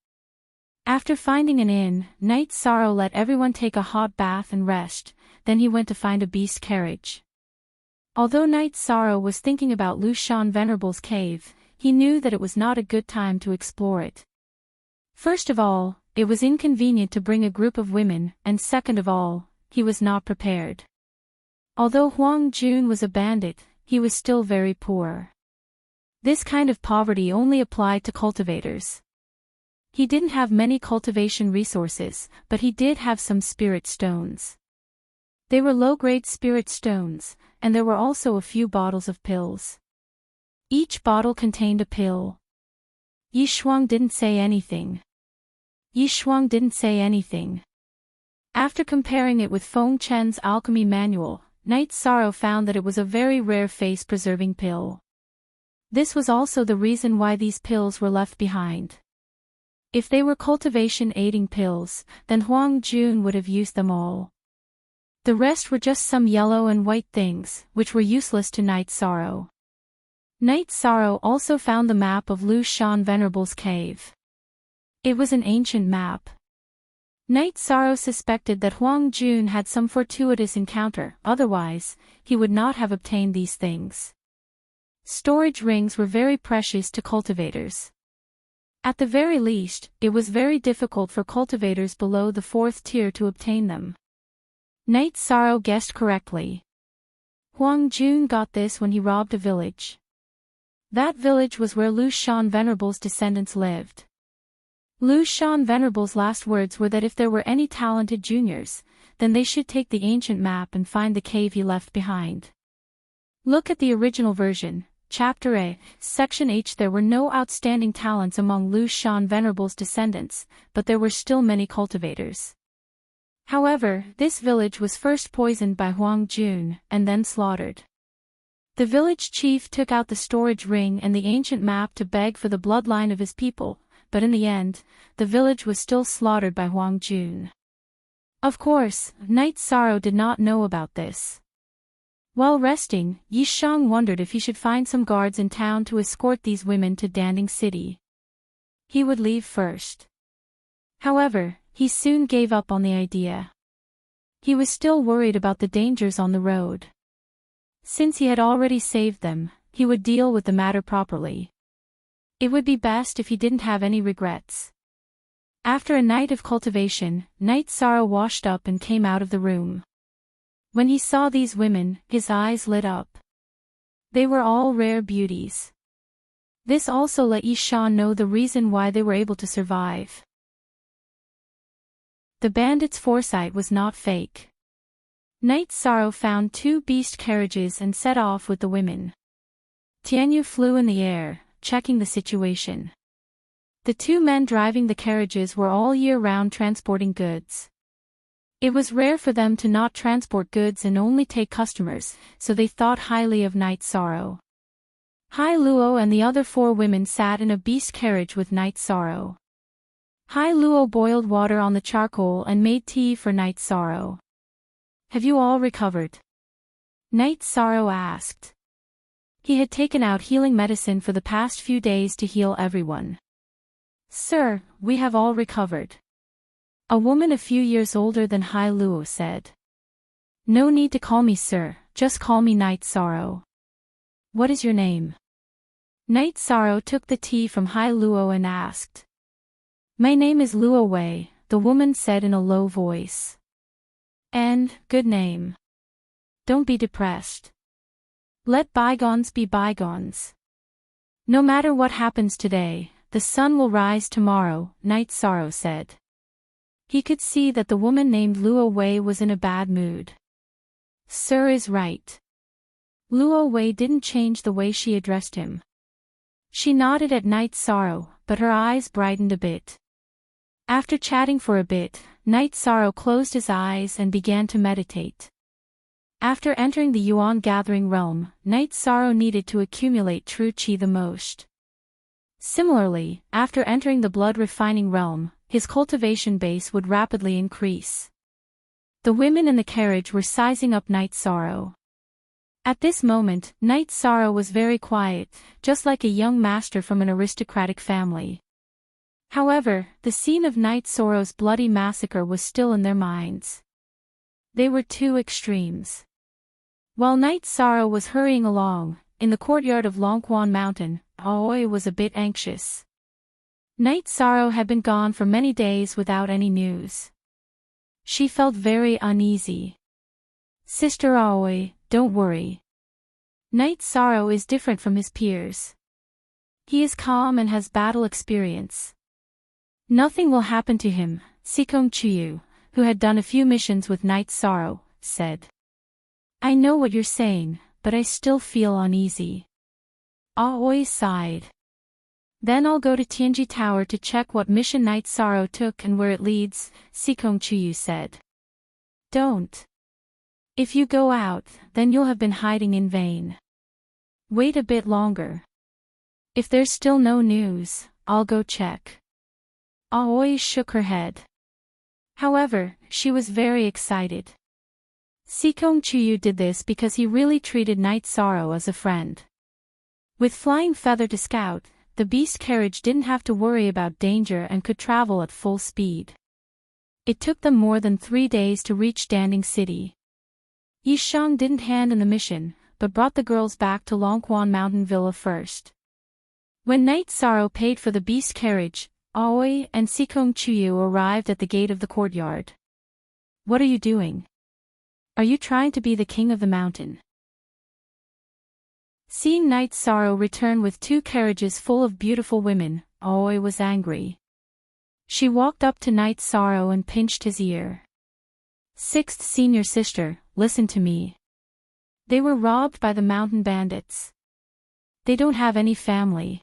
After finding an inn, Night Sorrow let everyone take a hot bath and rest, then he went to find a beast carriage. Although Night Sorrow was thinking about Lu Shan Venerable's cave, he knew that it was not a good time to explore it. First of all, it was inconvenient to bring a group of women, and second of all, he was not prepared. Although Huang Jun was a bandit, he was still very poor. This kind of poverty only applied to cultivators. He didn't have many cultivation resources, but he did have some spirit stones. They were low-grade spirit stones, and there were also a few bottles of pills. Each bottle contained a pill. Yi Shuang didn't say anything. Yi Shuang didn't say anything. After comparing it with Feng Chen's alchemy manual, Night Sorrow found that it was a very rare face-preserving pill. This was also the reason why these pills were left behind. If they were cultivation-aiding pills, then Huang Jun would have used them all. The rest were just some yellow and white things, which were useless to Night Sorrow. Night Sorrow also found the map of Lu Shan Venerable's cave. It was an ancient map. Night Sorrow suspected that Huang Jun had some fortuitous encounter, otherwise, he would not have obtained these things. Storage rings were very precious to cultivators. At the very least, it was very difficult for cultivators below the 4th tier to obtain them. Night Sorrow guessed correctly. Huang Jun got this when he robbed a village. That village was where Lu Shan Venerable's descendants lived. Lu Shan Venerable's last words were that if there were any talented juniors, then they should take the ancient map and find the cave he left behind. Look at the original version, Chapter A, Section H. There were no outstanding talents among Lu Shan Venerable's descendants, but there were still many cultivators. However, this village was first poisoned by Huang Jun, and then slaughtered. The village chief took out the storage ring and the ancient map to beg for the bloodline of his people, but in the end, the village was still slaughtered by Huang Jun. Of course, Night Sorrow did not know about this. While resting, Yi Shang wondered if he should find some guards in town to escort these women to Danding City. He would leave first. However, he soon gave up on the idea. He was still worried about the dangers on the road. Since he had already saved them, he would deal with the matter properly. It would be best if he didn't have any regrets. After a night of cultivation, Night Sorrow washed up and came out of the room. When he saw these women, his eyes lit up. They were all rare beauties. This also let Yi Shan know the reason why they were able to survive. The bandits' foresight was not fake. Night Sorrow found 2 beast carriages and set off with the women. Tianyu flew in the air, checking the situation. The 2 men driving the carriages were all year round transporting goods. It was rare for them to not transport goods and only take customers, so they thought highly of Night Sorrow. Hai Luo and the other 4 women sat in a beast carriage with Night Sorrow. Hai Luo boiled water on the charcoal and made tea for Night Sorrow. "Have you all recovered?" Night Sorrow asked. He had taken out healing medicine for the past few days to heal everyone. "Sir, we have all recovered." A woman a few years older than Hai Luo said. "No need to call me sir, just call me Night Sorrow." "What is your name?" Night Sorrow took the tea from Hai Luo and asked. "My name is Luo Wei," the woman said in a low voice. "And, good name. Don't be depressed. Let bygones be bygones. No matter what happens today, the sun will rise tomorrow," Night Sorrow said. He could see that the woman named Luo Wei was in a bad mood. "Sir is right." Luo Wei didn't change the way she addressed him. She nodded at Night Sorrow, but her eyes brightened a bit. After chatting for a bit, Night Sorrow closed his eyes and began to meditate. After entering the Yuan gathering realm, Night Sorrow needed to accumulate true qi the most. Similarly, after entering the blood refining realm, his cultivation base would rapidly increase. The women in the carriage were sizing up Night Sorrow. At this moment, Night Sorrow was very quiet, just like a young master from an aristocratic family. However, the scene of Night Sorrow's bloody massacre was still in their minds. They were 2 extremes. While Night Sorrow was hurrying along, in the courtyard of Longquan Mountain, Aoi was a bit anxious. Night Sorrow had been gone for many days without any news. She felt very uneasy. "Sister Aoi, don't worry. Night Sorrow is different from his peers. He is calm and has battle experience. Nothing will happen to him," Sikong Chuyu, who had done a few missions with Night Sorrow, said. I know what you're saying, but I still feel uneasy. Aoi sighed. Then I'll go to Tianji Tower to check what mission Night Sorrow took and where it leads, Sikong Chuyu said. Don't. If you go out, then you'll have been hiding in vain. Wait a bit longer. If there's still no news, I'll go check. Aoi shook her head. However, she was very excited. Sikong Chuyu did this because he really treated Night Sorrow as a friend. With Flying Feather to scout, the beast carriage didn't have to worry about danger and could travel at full speed. It took them more than 3 days to reach Danding City. Yishang didn't hand in the mission, but brought the girls back to Longquan Mountain Villa first. When Night Sorrow paid for the beast carriage, Aoi and Sikong Chuyu arrived at the gate of the courtyard. What are you doing? Are you trying to be the king of the mountain? Seeing Night Sorrow return with 2 carriages full of beautiful women, Aoi was angry. She walked up to Night Sorrow and pinched his ear. Sixth senior sister, listen to me. They were robbed by the mountain bandits. They don't have any family.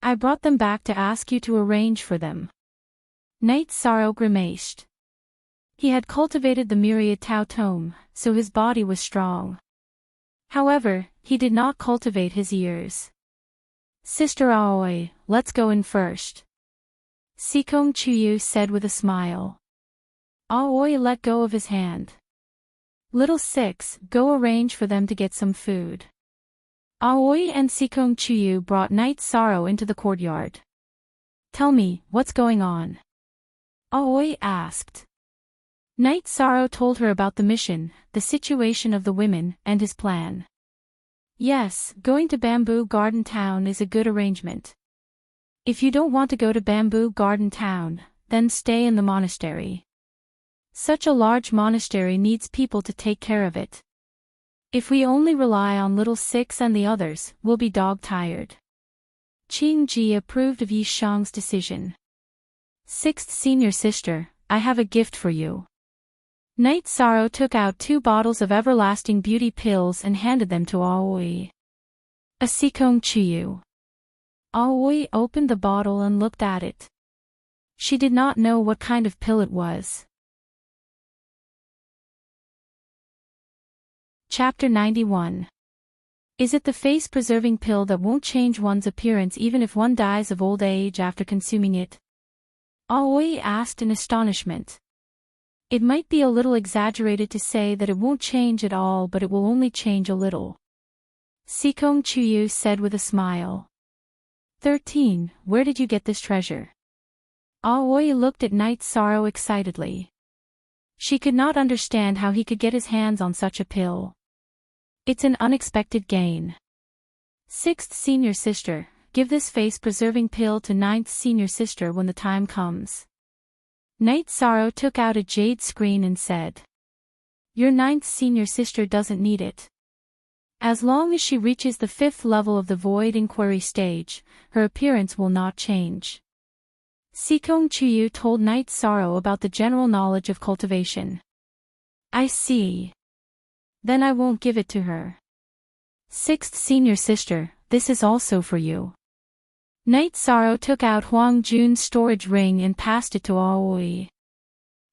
I brought them back to ask you to arrange for them. Night Sorrow grimaced. He had cultivated the myriad Tao Tome, so his body was strong. However, he did not cultivate his ears. Sister Aoi, let's go in first. Sikong Chuyu said with a smile. Aoi let go of his hand. Little Six, go arrange for them to get some food. Aoi and Sikong Chuyu brought Night Sorrow into the courtyard. Tell me, what's going on? Aoi asked. Night Sorrow told her about the mission, the situation of the women, and his plan. Yes, going to Bamboo Garden Town is a good arrangement. If you don't want to go to Bamboo Garden Town, then stay in the monastery. Such a large monastery needs people to take care of it. If we only rely on Little Six and the others, we'll be dog-tired. Qing Ji approved of Yishang's decision. Sixth senior sister, I have a gift for you. Night Sorrow took out 2 bottles of everlasting beauty pills and handed them to Aoi. A Sikong Chuyu. Aoi opened the bottle and looked at it. She did not know what kind of pill it was. Chapter 91. Is it the face-preserving pill that won't change one's appearance even if one dies of old age after consuming it? Aoi asked in astonishment. It might be a little exaggerated to say that it won't change at all, but it will only change a little. Sikong Chuyu said with a smile. 13. Where did you get this treasure? Aoi looked at Night Sorrow excitedly. She could not understand how he could get his hands on such a pill. It's an unexpected gain. Sixth senior sister, give this face-preserving pill to ninth senior sister when the time comes. Night Sorrow took out a jade screen and said. Your ninth senior sister doesn't need it. As long as she reaches the 5th level of the void inquiry stage, her appearance will not change. Sikong Chuyu told Night Sorrow about the general knowledge of cultivation. I see. Then I won't give it to her. Sixth senior sister, this is also for you. Night Sorrow took out Huang Jun's storage ring and passed it to Aoi.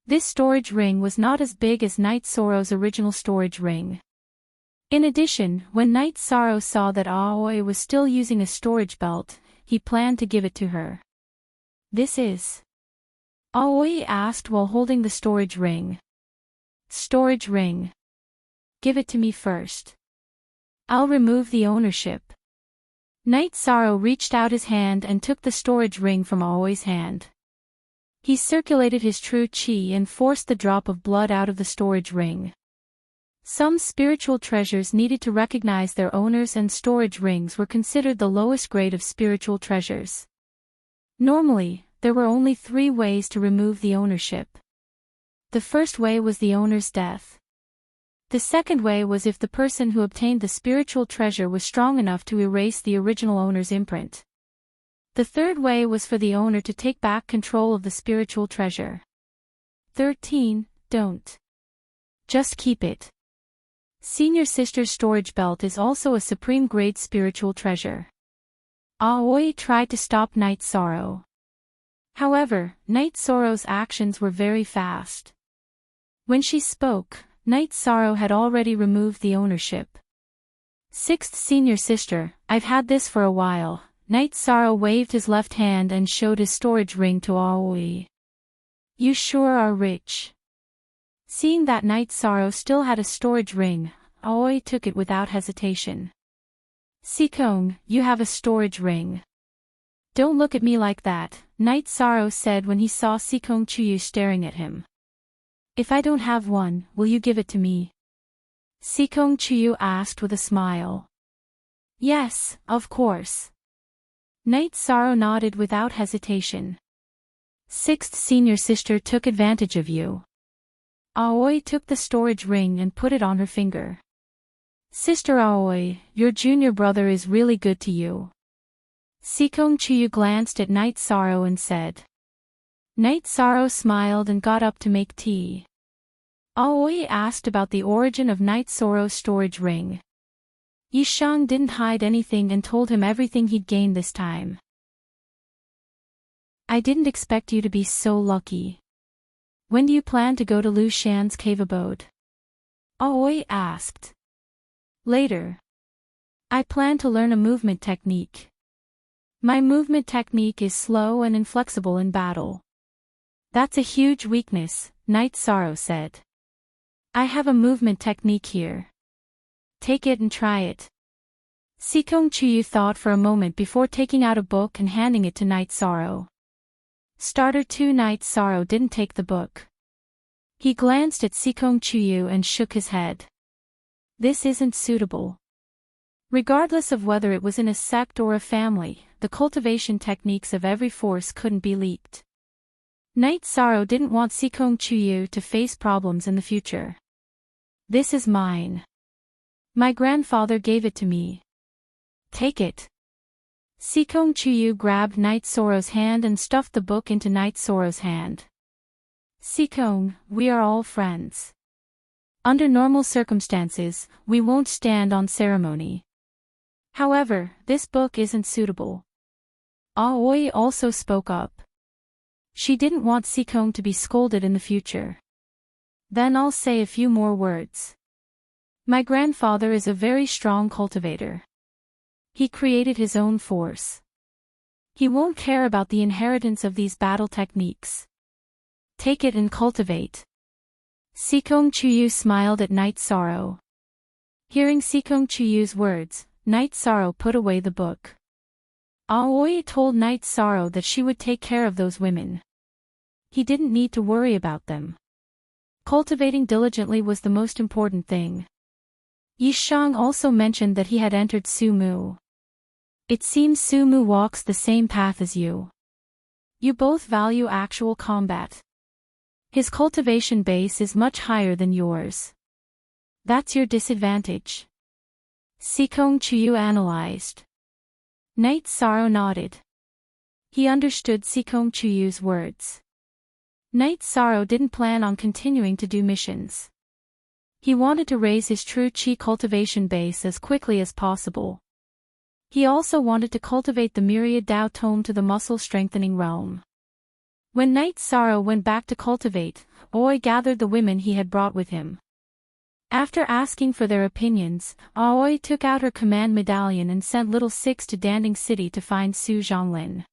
This storage ring was not as big as Night Sorrow's original storage ring. In addition, when Night Sorrow saw that Aoi was still using a storage belt, he planned to give it to her. This is? Aoi asked while holding the storage ring. Storage ring. Give it to me first. I'll remove the ownership. Night Sorrow reached out his hand and took the storage ring from Aoi's hand. He circulated his true qi and forced the drop of blood out of the storage ring. Some spiritual treasures needed to recognize their owners, and storage rings were considered the lowest grade of spiritual treasures. Normally, there were only 3 ways to remove the ownership. The first way was the owner's death. The second way was if the person who obtained the spiritual treasure was strong enough to erase the original owner's imprint. The third way was for the owner to take back control of the spiritual treasure. 13. Don't. Just keep it. Senior sister's storage belt is also a supreme grade spiritual treasure. Aoi tried to stop Night Sorrow. However, Night Sorrow's actions were very fast. When she spoke, Night Sorrow had already removed the ownership. Sixth senior sister, I've had this for a while. Night Sorrow waved his left hand and showed his storage ring to Aoi. You sure are rich. Seeing that Night Sorrow still had a storage ring, Aoi took it without hesitation. Sikong, you have a storage ring. Don't look at me like that, Night Sorrow said when he saw Sikong Chuyu staring at him. If I don't have one, will you give it to me? Sikong Chuyu asked with a smile. Yes, of course. Night Sorrow nodded without hesitation. Sixth senior sister took advantage of you. Aoi took the storage ring and put it on her finger. Sister Aoi, your junior brother is really good to you. Sikong Chuyu glanced at Night Sorrow and said. Night Sorrow smiled and got up to make tea. Aoi asked about the origin of Night Sorrow's storage ring. Yishang didn't hide anything and told him everything he'd gained this time. I didn't expect you to be so lucky. When do you plan to go to Lu Shan's cave abode? Aoi asked. Later. I plan to learn a movement technique. My movement technique is slow and inflexible in battle. That's a huge weakness, Night Sorrow said. I have a movement technique here. Take it and try it. Sikong Chuyu thought for a moment before taking out a book and handing it to Night Sorrow. Starter 2. Night Sorrow didn't take the book. He glanced at Sikong Chuyu and shook his head. This isn't suitable. Regardless of whether it was in a sect or a family, the cultivation techniques of every force couldn't be leaked. Night Sorrow didn't want Sikong Chuyu to face problems in the future. This is mine. My grandfather gave it to me. Take it. Sikong Chuyu grabbed Night Sorrow's hand and stuffed the book into Night Sorrow's hand. Sikong, we are all friends. Under normal circumstances, we won't stand on ceremony. However, this book isn't suitable. Aoi also spoke up. She didn't want Sikong to be scolded in the future. Then I'll say a few more words. My grandfather is a very strong cultivator. He created his own force. He won't care about the inheritance of these battle techniques. Take it and cultivate. Sikong Chuyu smiled at Night Sorrow. Hearing Sikong Chuyu's words, Night Sorrow put away the book. Aoi told Night Sorrow that she would take care of those women. He didn't need to worry about them. Cultivating diligently was the most important thing. Yishang also mentioned that he had entered Sumu. It seems Sumu walks the same path as you. You both value actual combat. His cultivation base is much higher than yours. That's your disadvantage. Sikong Chuyu analyzed. Night Sorrow nodded. He understood Sikong Chuyu's words. Night Sorrow didn't plan on continuing to do missions. He wanted to raise his true chi cultivation base as quickly as possible. He also wanted to cultivate the myriad Dao tome to the muscle-strengthening realm. When Night Sorrow went back to cultivate, Aoi gathered the women he had brought with him. After asking for their opinions, Aoi took out her command medallion and sent Little Six to Danding City to find Su Zhonglin.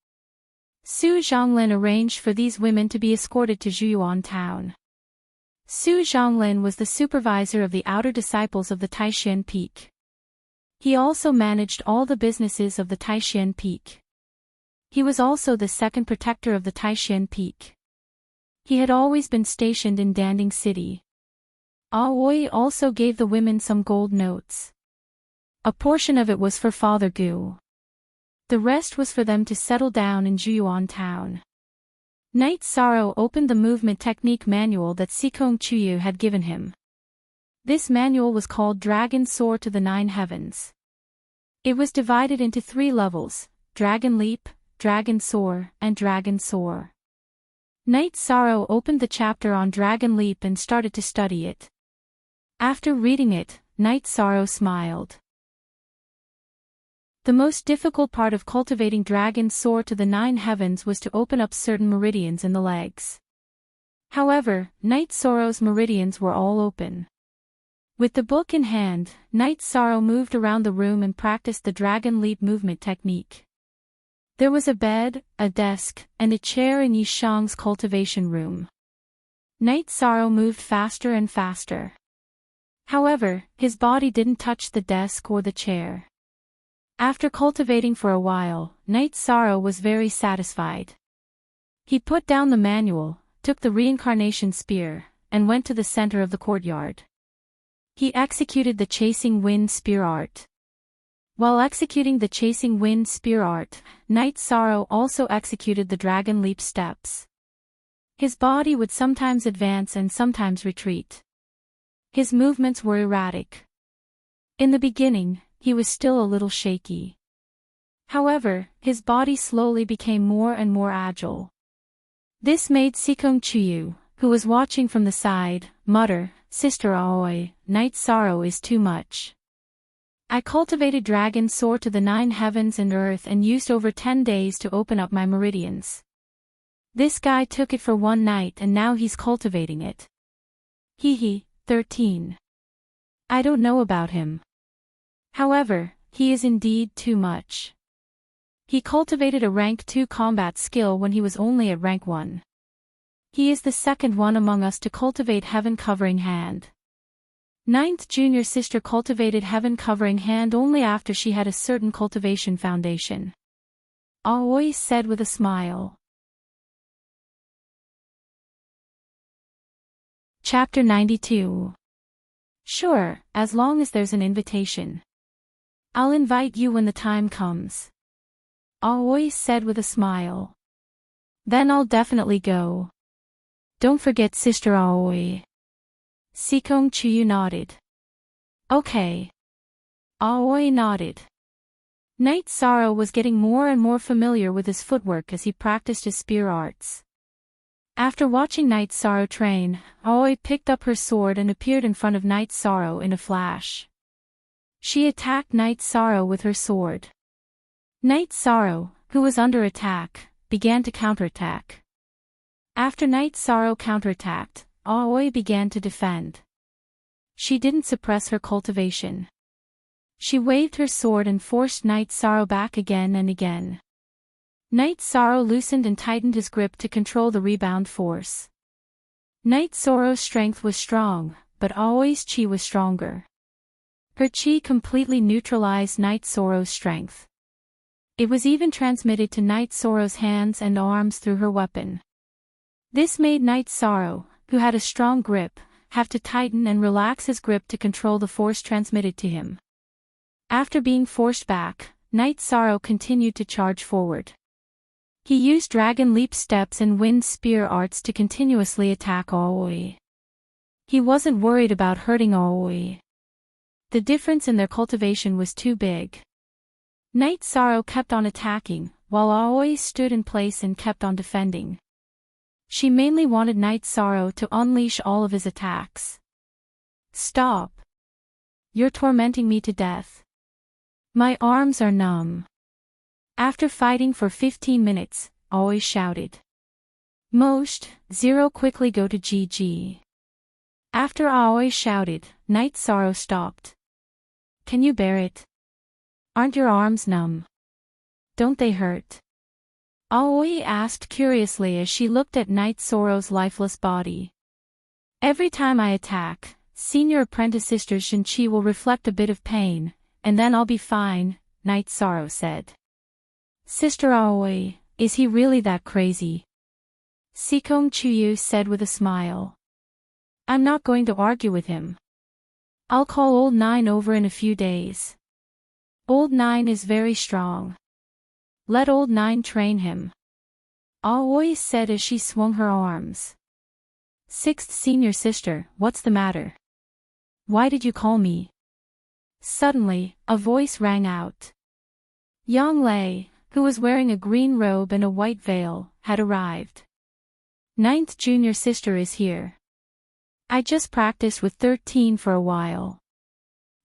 Su Zhonglin arranged for these women to be escorted to Zhuyuan town. Su Zhonglin was the supervisor of the outer disciples of the Taishan Peak. He also managed all the businesses of the Taishan Peak. He was also the second protector of the Taishan Peak. He had always been stationed in Danding City. Aoi also gave the women some gold notes. A portion of it was for Father Gu. The rest was for them to settle down in Zhuyuan town. Night Sorrow opened the movement technique manual that Sikong Chuyu had given him. This manual was called Dragon Soar to the Nine Heavens. It was divided into 3 levels, Dragon Leap, Dragon Soar, and Dragon Soar. Night Sorrow opened the chapter on Dragon Leap and started to study it. After reading it, Night Sorrow smiled. The most difficult part of cultivating Dragon Soar to the 9 heavens was to open up certain meridians in the legs. However, Night Sorrow's meridians were all open. With the book in hand, Night Sorrow moved around the room and practiced the dragon leap movement technique. There was a bed, a desk, and a chair in Yishang's cultivation room. Night Sorrow moved faster and faster. However, his body didn't touch the desk or the chair. After cultivating for a while, Night Sorrow was very satisfied. He put down the manual, took the reincarnation spear, and went to the center of the courtyard. He executed the chasing wind spear art. While executing the chasing wind spear art, Night Sorrow also executed the dragon leap steps. His body would sometimes advance and sometimes retreat. His movements were erratic. In the beginning, he was still a little shaky. However, his body slowly became more and more agile. This made Sikong Chuyu, who was watching from the side, mutter, "Sister Aoi, Night Sorrow is too much. I cultivated Dragon Soar to the 9 heavens and earth and used over 10 days to open up my meridians. This guy took it for one night and now he's cultivating it. Hee 13. I don't know about him. However, he is indeed too much. He cultivated a rank 2 combat skill when he was only at rank 1. He is the second one among us to cultivate Heaven Covering Hand. 9th junior sister cultivated Heaven Covering Hand only after she had a certain cultivation foundation. Aoi said with a smile. Chapter 92. Sure, as long as there's an invitation. I'll invite you when the time comes. Aoi said with a smile. Then I'll definitely go. Don't forget Sister Aoi. Sikong Chuyu nodded. Okay. Aoi nodded. Night Sorrow was getting more and more familiar with his footwork as he practiced his spear arts. After watching Night Sorrow train, Aoi picked up her sword and appeared in front of Night Sorrow in a flash. She attacked Night Sorrow with her sword. Night Sorrow, who was under attack, began to counterattack. After Night Sorrow counterattacked, Aoi began to defend. She didn't suppress her cultivation. She waved her sword and forced Night Sorrow back again and again. Night Sorrow loosened and tightened his grip to control the rebound force. Night Sorrow's strength was strong, but Aoi's chi was stronger. Her chi completely neutralized Night Sorrow's strength. It was even transmitted to Night Sorrow's hands and arms through her weapon. This made Night Sorrow, who had a strong grip, have to tighten and relax his grip to control the force transmitted to him. After being forced back, Night Sorrow continued to charge forward. He used dragon leap steps and wind spear arts to continuously attack Aoi. He wasn't worried about hurting Aoi. The difference in their cultivation was too big. Night Sorrow kept on attacking, while Aoi stood in place and kept on defending. She mainly wanted Night Sorrow to unleash all of his attacks. Stop. You're tormenting me to death. My arms are numb. After fighting for 15 minutes, Aoi shouted. Most, 0 quickly go to GG. After Aoi shouted, Night Sorrow stopped. Can you bear it? Aren't your arms numb? Don't they hurt? Aoi asked curiously as she looked at Night Sorrow's lifeless body. Every time I attack, senior apprentice sister Shinchi will reflect a bit of pain, and then I'll be fine, Night Sorrow said. Sister Aoi, is he really that crazy? Sikong Chuyu said with a smile. I'm not going to argue with him. I'll call Old 9 over in a few days. Old 9 is very strong. Let Old 9 train him. Aoi said as she swung her arms. 6th senior sister, what's the matter? Why did you call me? Suddenly, a voice rang out. Yang Lei, who was wearing a green robe and a white veil, had arrived. 9th junior sister is here. I just practiced with 13 for a while.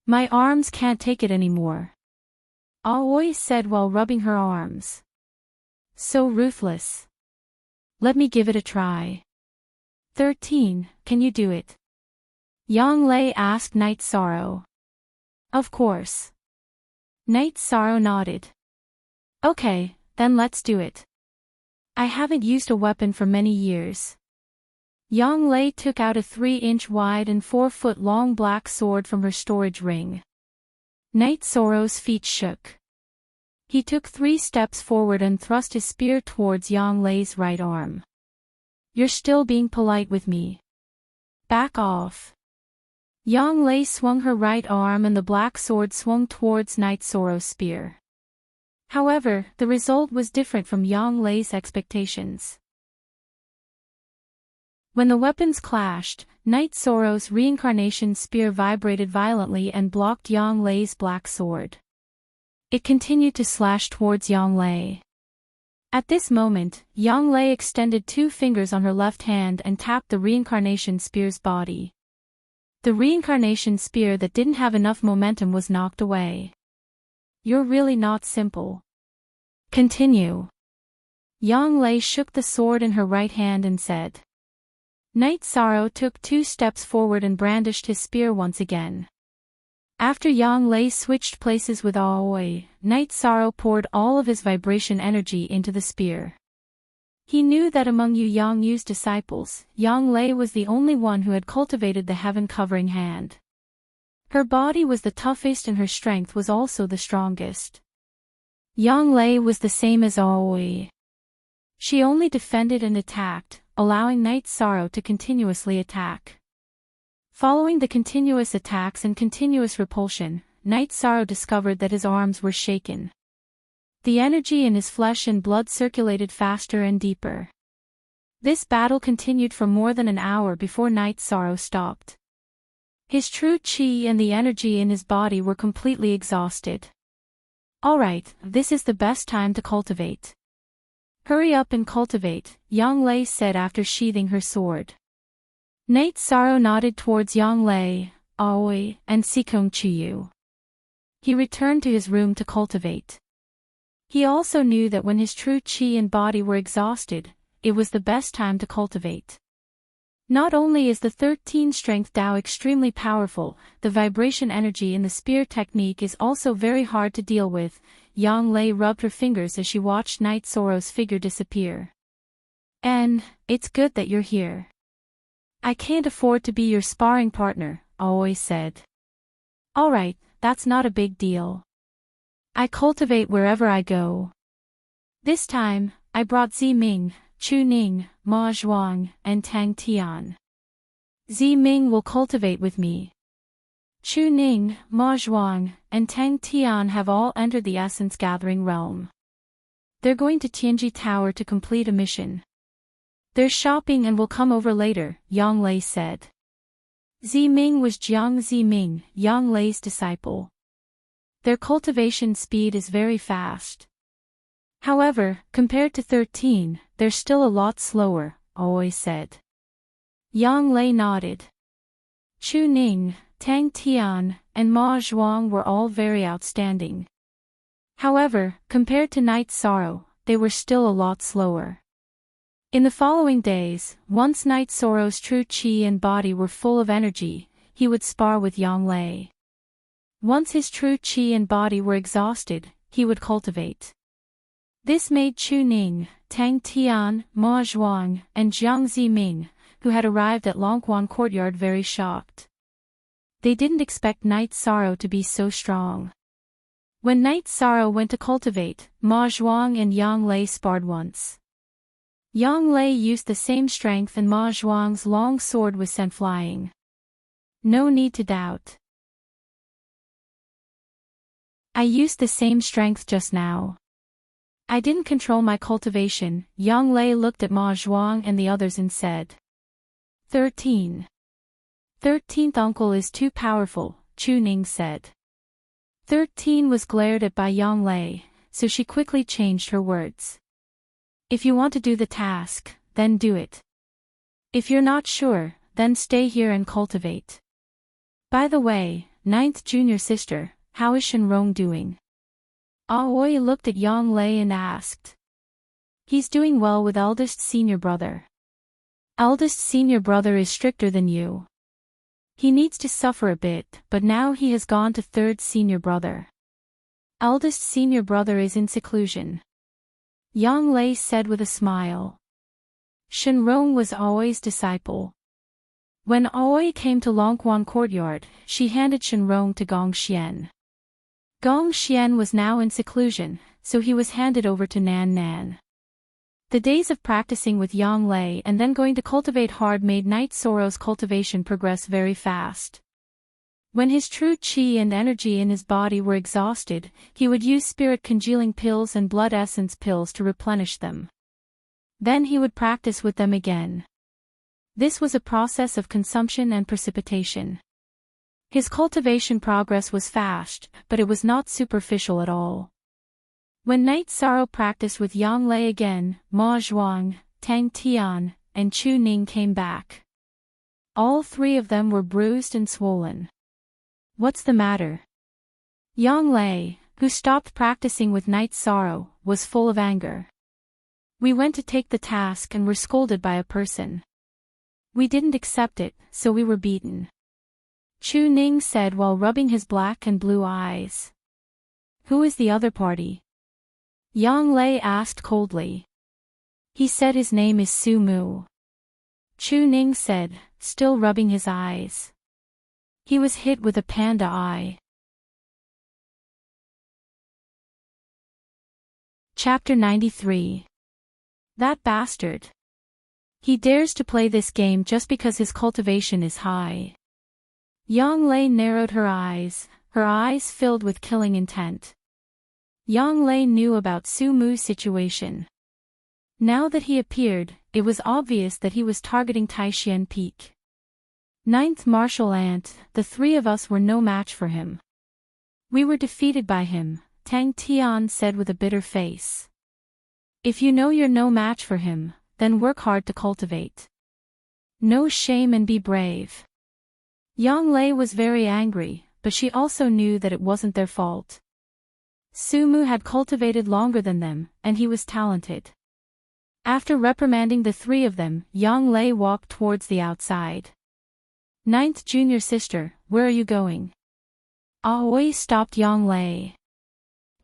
My arms can't take it anymore. Aoi said while rubbing her arms. So ruthless. Let me give it a try. 13, can you do it? Yang Lei asked Night Sorrow. Of course. Night Sorrow nodded. Okay, then let's do it. I haven't used a weapon for many years. Yang Lei took out a 3-inch wide and 4-foot long black sword from her storage ring. Night Sorrow's feet shook. He took 3 steps forward and thrust his spear towards Yang Lei's right arm. You're still being polite with me. Back off. Yang Lei swung her right arm and the black sword swung towards Night Sorrow's spear. However, the result was different from Yang Lei's expectations. When the weapons clashed, Night Sorrow's reincarnation spear vibrated violently and blocked Yang Lei's black sword. It continued to slash towards Yang Lei. At this moment, Yang Lei extended 2 fingers on her left hand and tapped the reincarnation spear's body. The reincarnation spear that didn't have enough momentum was knocked away. You're really not simple. Continue. Yang Lei shook the sword in her right hand and said. Night Sorrow took 2 steps forward and brandished his spear once again. After Yang Lei switched places with Aoi, Night Sorrow poured all of his vibration energy into the spear. He knew that among Yang Yu's disciples, Yang Lei was the only one who had cultivated the heaven-covering hand. Her body was the toughest and her strength was also the strongest. Yang Lei was the same as Aoi. She only defended and attacked, allowing Night Sorrow to continuously attack. Following the continuous attacks and continuous repulsion, Night Sorrow discovered that his arms were shaken. The energy in his flesh and blood circulated faster and deeper. This battle continued for more than an hour before Night Sorrow stopped. His true chi and the energy in his body were completely exhausted. Alright, this is the best time to cultivate. Hurry up and cultivate, Yang Lei said after sheathing her sword. Night Sorrow nodded towards Yang Lei, Aoi, and Sikong Chiyu. He returned to his room to cultivate. He also knew that when his true chi and body were exhausted, it was the best time to cultivate. Not only is the 13 strength Tao extremely powerful, the vibration energy in the spear technique is also very hard to deal with. Yang Lei rubbed her fingers as she watched Night Sorrow's figure disappear. And, it's good that you're here. I can't afford to be your sparring partner, Aoi said. Alright, that's not a big deal. I cultivate wherever I go. This time, I brought Ziming, Chu Ning, Ma Zhuang, and Tang Tian. Ziming will cultivate with me. Chu Ning, Ma Zhuang, and Tang Tian have all entered the essence gathering realm. They're going to Tianji Tower to complete a mission. They're shopping and will come over later, Yang Lei said. Ziming was Jiang Ziming, Yang Lei's disciple. Their cultivation speed is very fast. However, compared to 13, they're still a lot slower, Aoi said. Yang Lei nodded. Chu Ning, Tang Tian, and Ma Zhuang were all very outstanding. However, compared to Night Sorrow, they were still a lot slower. In the following days, once Night Sorrow's true chi and body were full of energy, he would spar with Yang Lei. Once his true chi and body were exhausted, he would cultivate. This made Chu Ning, Tang Tian, Ma Zhuang, and Jiang Ziming, who had arrived at Longquan Courtyard, very shocked. They didn't expect Night Sorrow to be so strong. When Night Sorrow went to cultivate, Ma Zhuang and Yang Lei sparred once. Yang Lei used the same strength and Ma Zhuang's long sword was sent flying. No need to doubt. I used the same strength just now. I didn't control my cultivation. Yang Lei looked at Ma Zhuang and the others and said. 13. 13th uncle is too powerful, Chu Ning said. 13 was glared at by Yang Lei, so she quickly changed her words. If you want to do the task, then do it. If you're not sure, then stay here and cultivate. By the way, ninth junior sister, how is Shenrong doing? Aoi looked at Yang Lei and asked. He's doing well with eldest senior brother. Eldest senior brother is stricter than you. He needs to suffer a bit, but now he has gone to third senior brother. Eldest senior brother is in seclusion. Yang Lei said with a smile. Shenrong was Aoi's disciple. When Aoi came to Longquan courtyard, she handed Shenrong to Gong Xian. Gong Xian was now in seclusion, so he was handed over to Nan Nan. The days of practicing with Yang Lei and then going to cultivate hard made Night Sorrow's cultivation progress very fast. When his true qi and energy in his body were exhausted, he would use spirit congealing pills and blood essence pills to replenish them. Then he would practice with them again. This was a process of consumption and precipitation. His cultivation progress was fast, but it was not superficial at all. When Night Sorrow practiced with Yang Lei again, Ma Zhuang, Tang Tian, and Chu Ning came back. All three of them were bruised and swollen. What's the matter? Yang Lei, who stopped practicing with Night Sorrow, was full of anger. We went to take the task and were scolded by a person. We didn't accept it, so we were beaten. Chu Ning said while rubbing his black and blue eyes. Who is the other party? Yang Lei asked coldly. He said his name is Su Mu. Chu Ning said, still rubbing his eyes. He was hit with a panda eye. Chapter 93. That bastard. He dares to play this game just because his cultivation is high. Yang Lei narrowed her eyes filled with killing intent. Yang Lei knew about Su Mu's situation. Now that he appeared, it was obvious that he was targeting Taishan Peak. Ninth martial ant, the three of us were no match for him. We were defeated by him, Tang Tian said with a bitter face. If you know you're no match for him, then work hard to cultivate. No shame and be brave. Yang Lei was very angry, but she also knew that it wasn't their fault. Su Mu had cultivated longer than them, and he was talented. After reprimanding the three of them, Yang Lei walked towards the outside. Ninth junior sister, where are you going? Aoi stopped Yang Lei.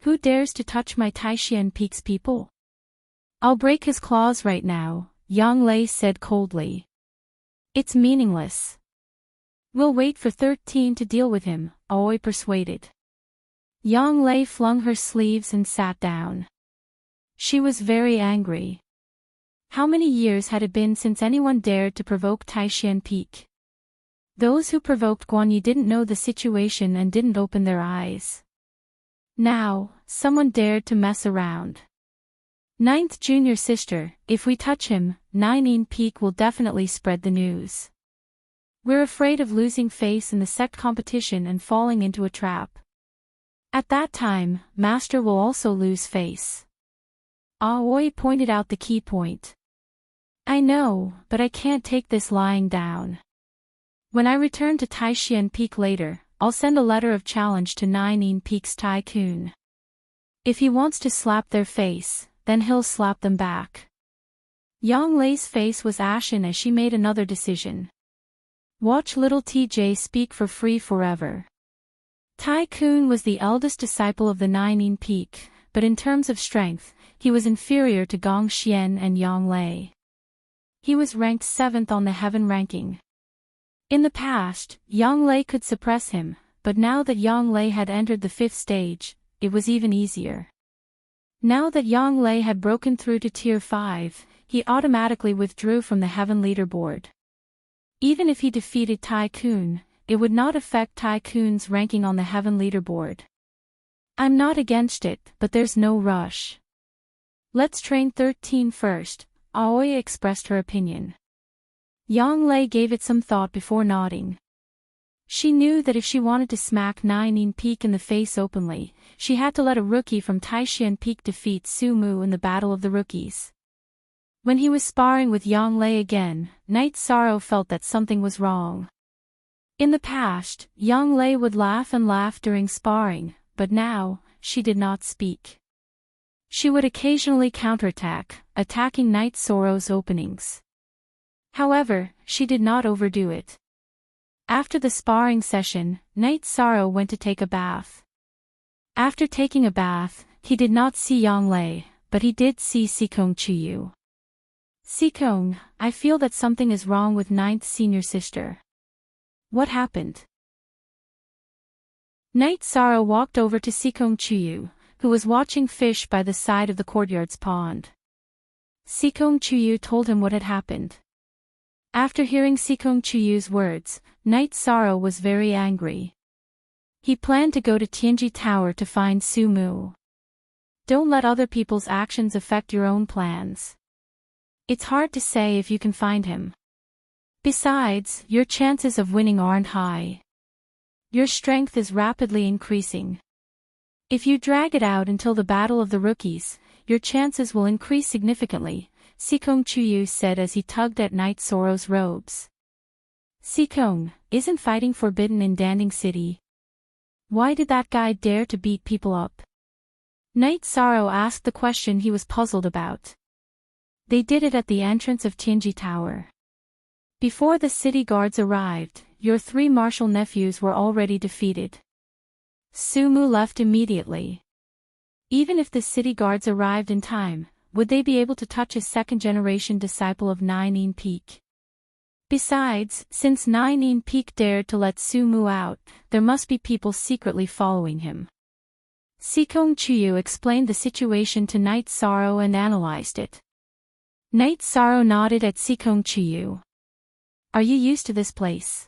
Who dares to touch my Taishan Peak's people? I'll break his claws right now, Yang Lei said coldly. It's meaningless. We'll wait for 13 to deal with him, Aoi persuaded. Yang Lei flung her sleeves and sat down. She was very angry. How many years had it been since anyone dared to provoke Taishan Peak? Those who provoked Guanyi didn't know the situation and didn't open their eyes. Now, someone dared to mess around. Ninth junior sister, if we touch him, Nine Peak will definitely spread the news. We're afraid of losing face in the sect competition and falling into a trap. At that time, Master will also lose face. Aoi pointed out the key point. I know, but I can't take this lying down. When I return to Taishan Peak later, I'll send a letter of challenge to Nine Peak's tycoon. If he wants to slap their face, then he'll slap them back. Yang Lei's face was ashen as she made another decision. Watch little TJ speak for free forever. Tycoon was the eldest disciple of the Nine Peak, but in terms of strength, he was inferior to Gong Xian and Yang Lei. He was ranked 7th on the heaven ranking. In the past, Yang Lei could suppress him, but now that Yang Lei had entered the 5th stage, it was even easier. Now that Yang Lei had broken through to Tier 5, he automatically withdrew from the heaven leaderboard. Even if he defeated Tycoon, it would not affect Tycoon's ranking on the heaven leaderboard. I'm not against it, but there's no rush. Let's train 13 first, Aoi expressed her opinion. Yang Lei gave it some thought before nodding. She knew that if she wanted to smack Nine Peak in the face openly, she had to let a rookie from Taishan Peak defeat Su Mu in the Battle of the Rookies. When he was sparring with Yang Lei again, Night Sorrow felt that something was wrong. In the past, Yang Lei would laugh and laugh during sparring, but now, she did not speak. She would occasionally counterattack, attacking Night Sorrow's openings. However, she did not overdo it. After the sparring session, Night Sorrow went to take a bath. After taking a bath, he did not see Yang Lei, but he did see Sikong Chuyu. Sikong, I feel that something is wrong with ninth senior sister. What happened? Night Sorrow walked over to Sikong Chuyu, who was watching fish by the side of the courtyard's pond. Sikong Chuyu told him what had happened. After hearing Sikong Chuyu's words, Night Sorrow was very angry. He planned to go to Tianji Tower to find Su Mu. Don't let other people's actions affect your own plans. It's hard to say if you can find him. Besides, your chances of winning aren't high. Your strength is rapidly increasing. If you drag it out until the Battle of the Rookies, your chances will increase significantly, Sikong Chuyu said as he tugged at Night Sorrow's robes. Sikong, isn't fighting forbidden in Danding City? Why did that guy dare to beat people up? Night Sorrow asked the question he was puzzled about. They did it at the entrance of Tianji Tower. Before the city guards arrived, your 3 martial nephews were already defeated. Su Mu left immediately. Even if the city guards arrived in time, would they be able to touch a second-generation disciple of Nine Peak? Besides, since Nine Peak dared to let Su Mu out, there must be people secretly following him. Sikong Chuyu explained the situation to Night Sorrow and analyzed it. Night Sorrow nodded at Sikong Chuyu. Are you used to this place?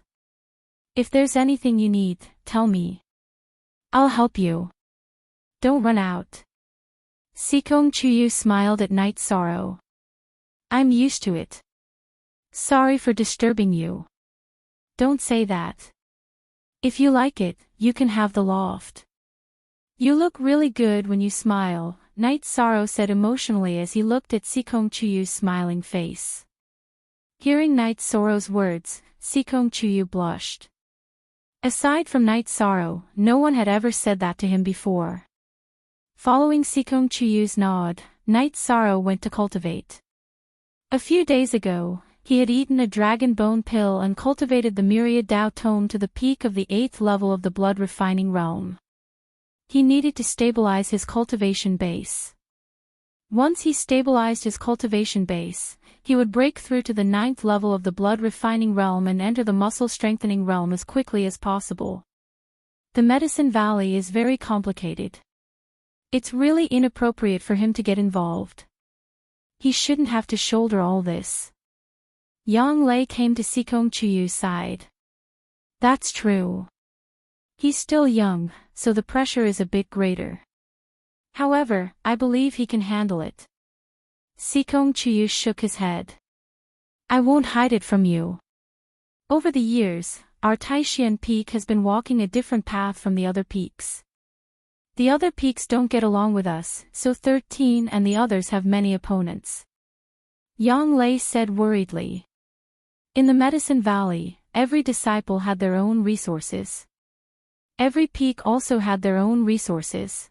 If there's anything you need, tell me. I'll help you. Don't run out. Sikong Chuyu smiled at Night Sorrow. I'm used to it. Sorry for disturbing you. Don't say that. If you like it, you can have the loft. You look really good when you smile, Night Sorrow said emotionally as he looked at Sikong Chuyu's smiling face. Hearing Night Sorrow's words, Sikong Chuyu blushed. Aside from Night Sorrow, no one had ever said that to him before. Following Sikong Chuyu's nod, Night Sorrow went to cultivate. A few days ago, he had eaten a dragon bone pill and cultivated the myriad Dao tome to the peak of the 8th level of the blood refining realm. He needed to stabilize his cultivation base. Once he stabilized his cultivation base, he would break through to the 9th level of the blood refining realm and enter the muscle strengthening realm as quickly as possible. The Medicine Valley is very complicated. It's really inappropriate for him to get involved. He shouldn't have to shoulder all this. Yang Lei came to Sikong Chuyu's side. That's true. He's still young, so the pressure is a bit greater. However, I believe he can handle it. Sikong Chuyu shook his head. I won't hide it from you. Over the years, our Taishan peak has been walking a different path from the other peaks. The other peaks don't get along with us, so 13 and the others have many opponents. Yang Lei said worriedly. In the Medicine Valley, every disciple had their own resources. Every peak also had their own resources.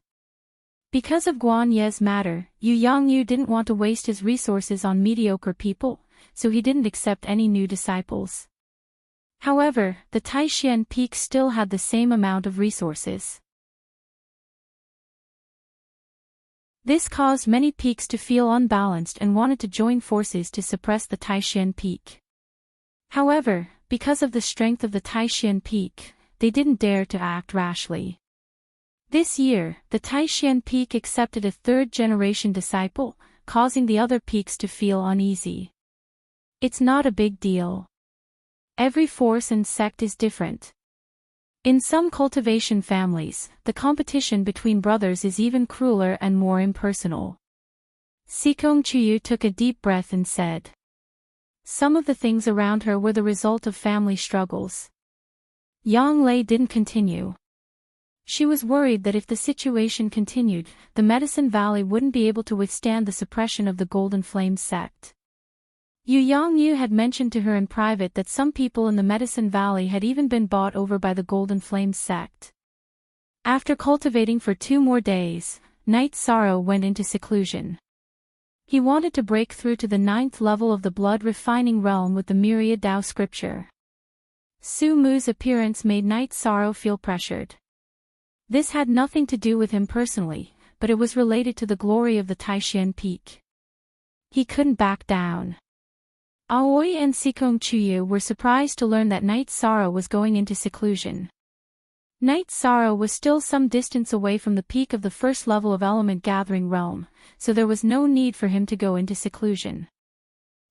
Because of Guan Ye's matter, Yu Yangyu didn't want to waste his resources on mediocre people, so he didn't accept any new disciples. However, the Taishan peak still had the same amount of resources. This caused many peaks to feel unbalanced and wanted to join forces to suppress the Taishan peak. However, because of the strength of the Taishan peak, they didn't dare to act rashly. This year, the Taishan peak accepted a 3rd-generation disciple, causing the other peaks to feel uneasy. It's not a big deal. Every force and sect is different. In some cultivation families, the competition between brothers is even crueler and more impersonal. Sikong Chuyu took a deep breath and said. Some of the things around her were the result of family struggles. Yang Lei didn't continue. She was worried that if the situation continued, the Medicine Valley wouldn't be able to withstand the suppression of the Golden Flame sect. Yu Yongyu had mentioned to her in private that some people in the Medicine Valley had even been bought over by the Golden Flames sect. After cultivating for 2 more days, Night Sorrow went into seclusion. He wanted to break through to the 9th level of the blood-refining realm with the Myriad Tao scripture. Su Mu's appearance made Night Sorrow feel pressured. This had nothing to do with him personally, but it was related to the glory of the Taishan Peak. He couldn't back down. Aoi and Sikong Chuyu were surprised to learn that Night Sorrow was going into seclusion. Night Sorrow was still some distance away from the peak of the first level of element gathering realm, so there was no need for him to go into seclusion.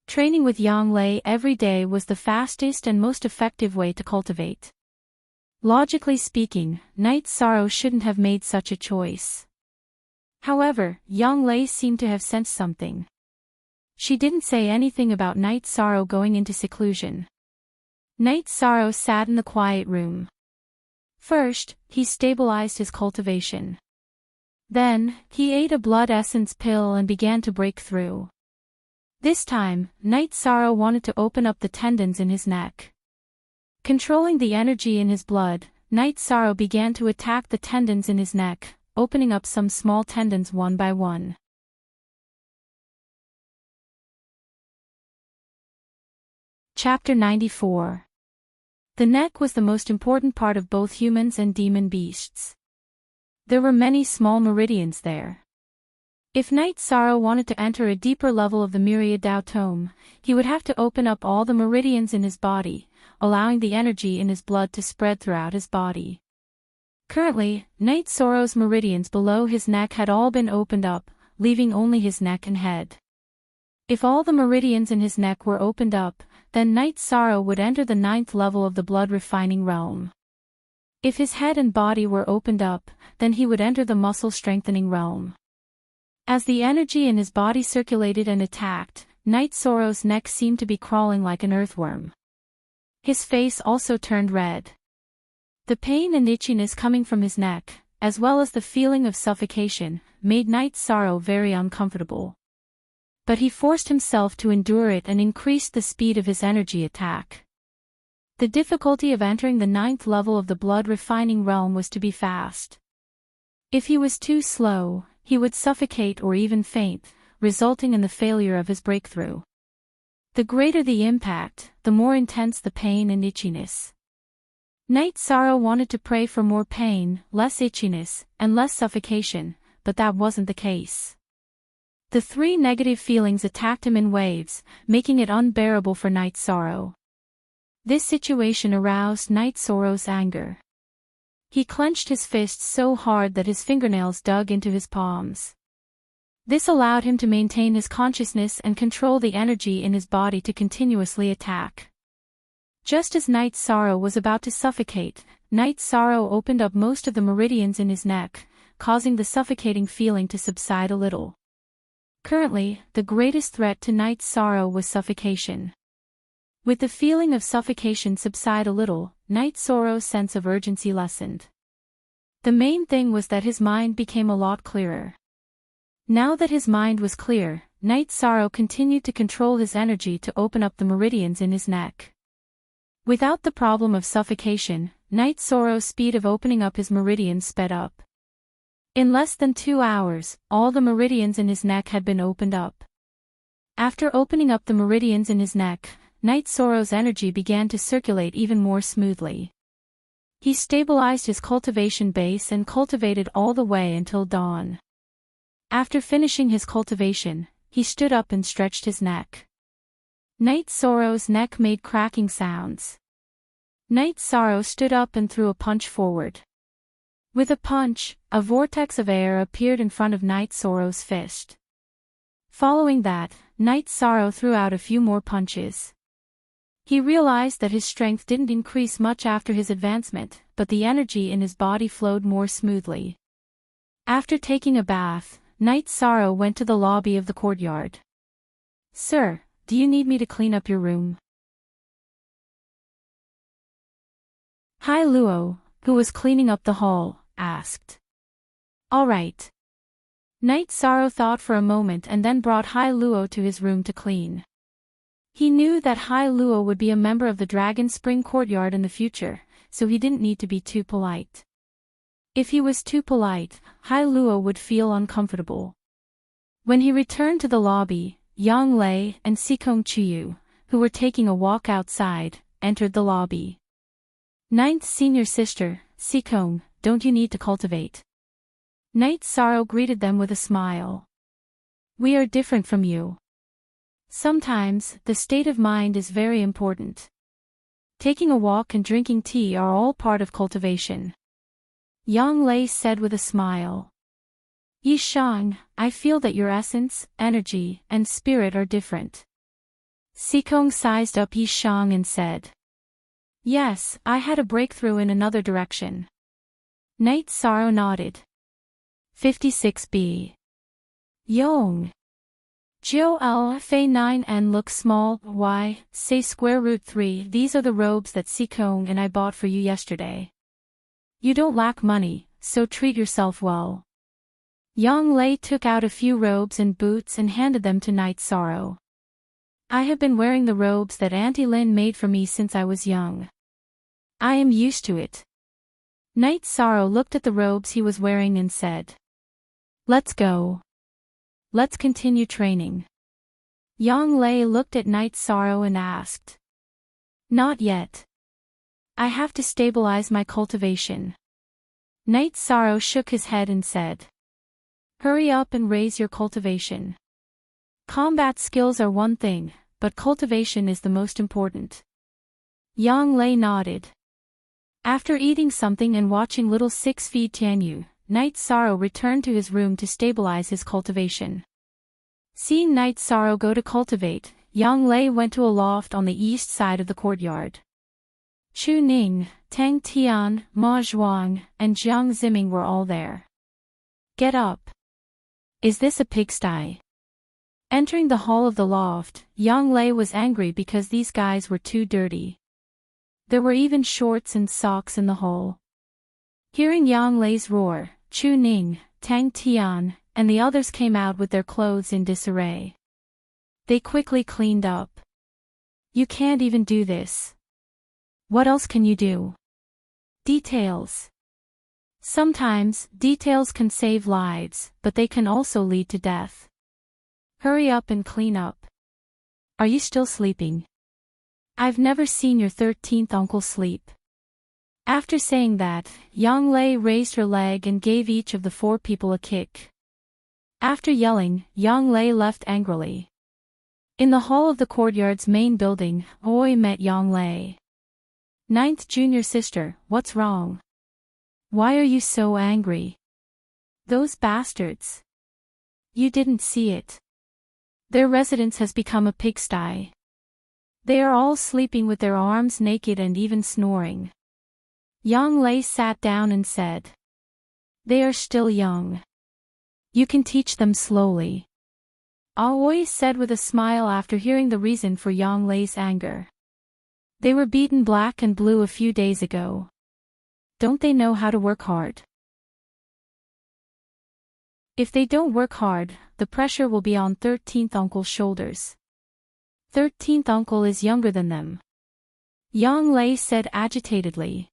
Training with Yang Lei every day was the fastest and most effective way to cultivate. Logically speaking, Night Sorrow shouldn't have made such a choice. However, Yang Lei seemed to have sensed something. She didn't say anything about Night Sorrow going into seclusion. Night Sorrow sat in the quiet room. First, he stabilized his cultivation. Then, he ate a blood essence pill and began to break through. This time, Night Sorrow wanted to open up the tendons in his neck. Controlling the energy in his blood, Night Sorrow began to attack the tendons in his neck, opening up some small tendons one by one. Chapter 94. The neck was the most important part of both humans and demon beasts. There were many small meridians there. If Night Sorrow wanted to enter a deeper level of the Myriad Tao Tome, he would have to open up all the meridians in his body, allowing the energy in his blood to spread throughout his body. Currently, Night Sorrow's meridians below his neck had all been opened up, leaving only his neck and head. If all the meridians in his neck were opened up, then Night Sorrow would enter the 9th level of the blood-refining realm. If his head and body were opened up, then he would enter the muscle-strengthening realm. As the energy in his body circulated and attacked, Night Sorrow's neck seemed to be crawling like an earthworm. His face also turned red. The pain and itchiness coming from his neck, as well as the feeling of suffocation, made Night Sorrow very uncomfortable. But he forced himself to endure it and increased the speed of his energy attack. The difficulty of entering the 9th level of the blood-refining realm was to be fast. If he was too slow, he would suffocate or even faint, resulting in the failure of his breakthrough. The greater the impact, the more intense the pain and itchiness. Night Sorrow wanted to pray for more pain, less itchiness, and less suffocation, but that wasn't the case. The 3 negative feelings attacked him in waves, making it unbearable for Night Sorrow. This situation aroused Night Sorrow's anger. He clenched his fists so hard that his fingernails dug into his palms. This allowed him to maintain his consciousness and control the energy in his body to continuously attack. Just as Night Sorrow was about to suffocate, Night Sorrow opened up most of the meridians in his neck, causing the suffocating feeling to subside a little. Currently, the greatest threat to Night Sorrow was suffocation. With the feeling of suffocation subside a little, Night Sorrow's sense of urgency lessened. The main thing was that his mind became a lot clearer. Now that his mind was clear, Night Sorrow continued to control his energy to open up the meridians in his neck. Without the problem of suffocation, Night Sorrow's speed of opening up his meridians sped up. In less than 2 hours, all the meridians in his neck had been opened up. After opening up the meridians in his neck, Night Sorrow's energy began to circulate even more smoothly. He stabilized his cultivation base and cultivated all the way until dawn. After finishing his cultivation, he stood up and stretched his neck. Night Sorrow's neck made cracking sounds. Night Sorrow stood up and threw a punch forward. With a punch, a vortex of air appeared in front of Night Sorrow's fist. Following that, Night Sorrow threw out a few more punches. He realized that his strength didn't increase much after his advancement, but the energy in his body flowed more smoothly. After taking a bath, Night Sorrow went to the lobby of the courtyard. "Sir, do you need me to clean up your room?" Hai Luo, who was cleaning up the hall, asked. "All right." Night Sorrow thought for a moment and then brought Hai Luo to his room to clean. He knew that Hai Luo would be a member of the Dragon Spring Courtyard in the future, so he didn't need to be too polite. If he was too polite, Hai Luo would feel uncomfortable. When he returned to the lobby, Yang Lei and Sikong Chuyu, who were taking a walk outside, entered the lobby. Ninth senior sister, Sikong, don't you need to cultivate? Night Sorrow greeted them with a smile. We are different from you. Sometimes, the state of mind is very important. Taking a walk and drinking tea are all part of cultivation. Yang Lei said with a smile. Yishang, I feel that your essence, energy, and spirit are different. Sikong sized up Yishang and said. Yes, I had a breakthrough in another direction. Night Sorrow nodded. 56b. Yong. Jiu L Fa 9N look small, y, say square root 3. These are the robes that Sikong and I bought for you yesterday. You don't lack money, so treat yourself well. Yang Lei took out a few robes and boots and handed them to Night Sorrow. I have been wearing the robes that Auntie Lin made for me since I was young. I am used to it. Night Sorrow looked at the robes he was wearing and said. Let's go. Let's continue training. Yang Lei looked at Night Sorrow and asked. Not yet. I have to stabilize my cultivation. Night Sorrow shook his head and said. Hurry up and raise your cultivation. Combat skills are one thing, but cultivation is the most important. Yang Lei nodded. After eating something and watching little Six feed Tianyu, Night Sorrow returned to his room to stabilize his cultivation. Seeing Night Sorrow go to cultivate, Yang Lei went to a loft on the east side of the courtyard. Chu Ning, Tang Tian, Ma Zhuang, and Jiang Ziming were all there. Get up. Is this a pigsty? Entering the hall of the loft, Yang Lei was angry because these guys were too dirty. There were even shorts and socks in the hall. Hearing Yang Lei's roar, Chu Ning, Tang Tian, and the others came out with their clothes in disarray. They quickly cleaned up. You can't even do this. What else can you do? Details. Sometimes, details can save lives, but they can also lead to death. Hurry up and clean up. Are you still sleeping? I've never seen your 13th uncle sleep. After saying that, Yang Lei raised her leg and gave each of the 4 people a kick. After yelling, Yang Lei left angrily. In the hall of the courtyard's main building, Oi met Yang Lei. Ninth junior sister, what's wrong? Why are you so angry? Those bastards. You didn't see it. Their residence has become a pigsty. They are all sleeping with their arms naked and even snoring. Yang Lei sat down and said. They are still young. You can teach them slowly. Aoi said with a smile after hearing the reason for Yang Lei's anger. They were beaten black and blue a few days ago. Don't they know how to work hard? If they don't work hard, the pressure will be on 13th uncle's shoulders. 13th uncle is younger than them. Yang Lei said agitatedly.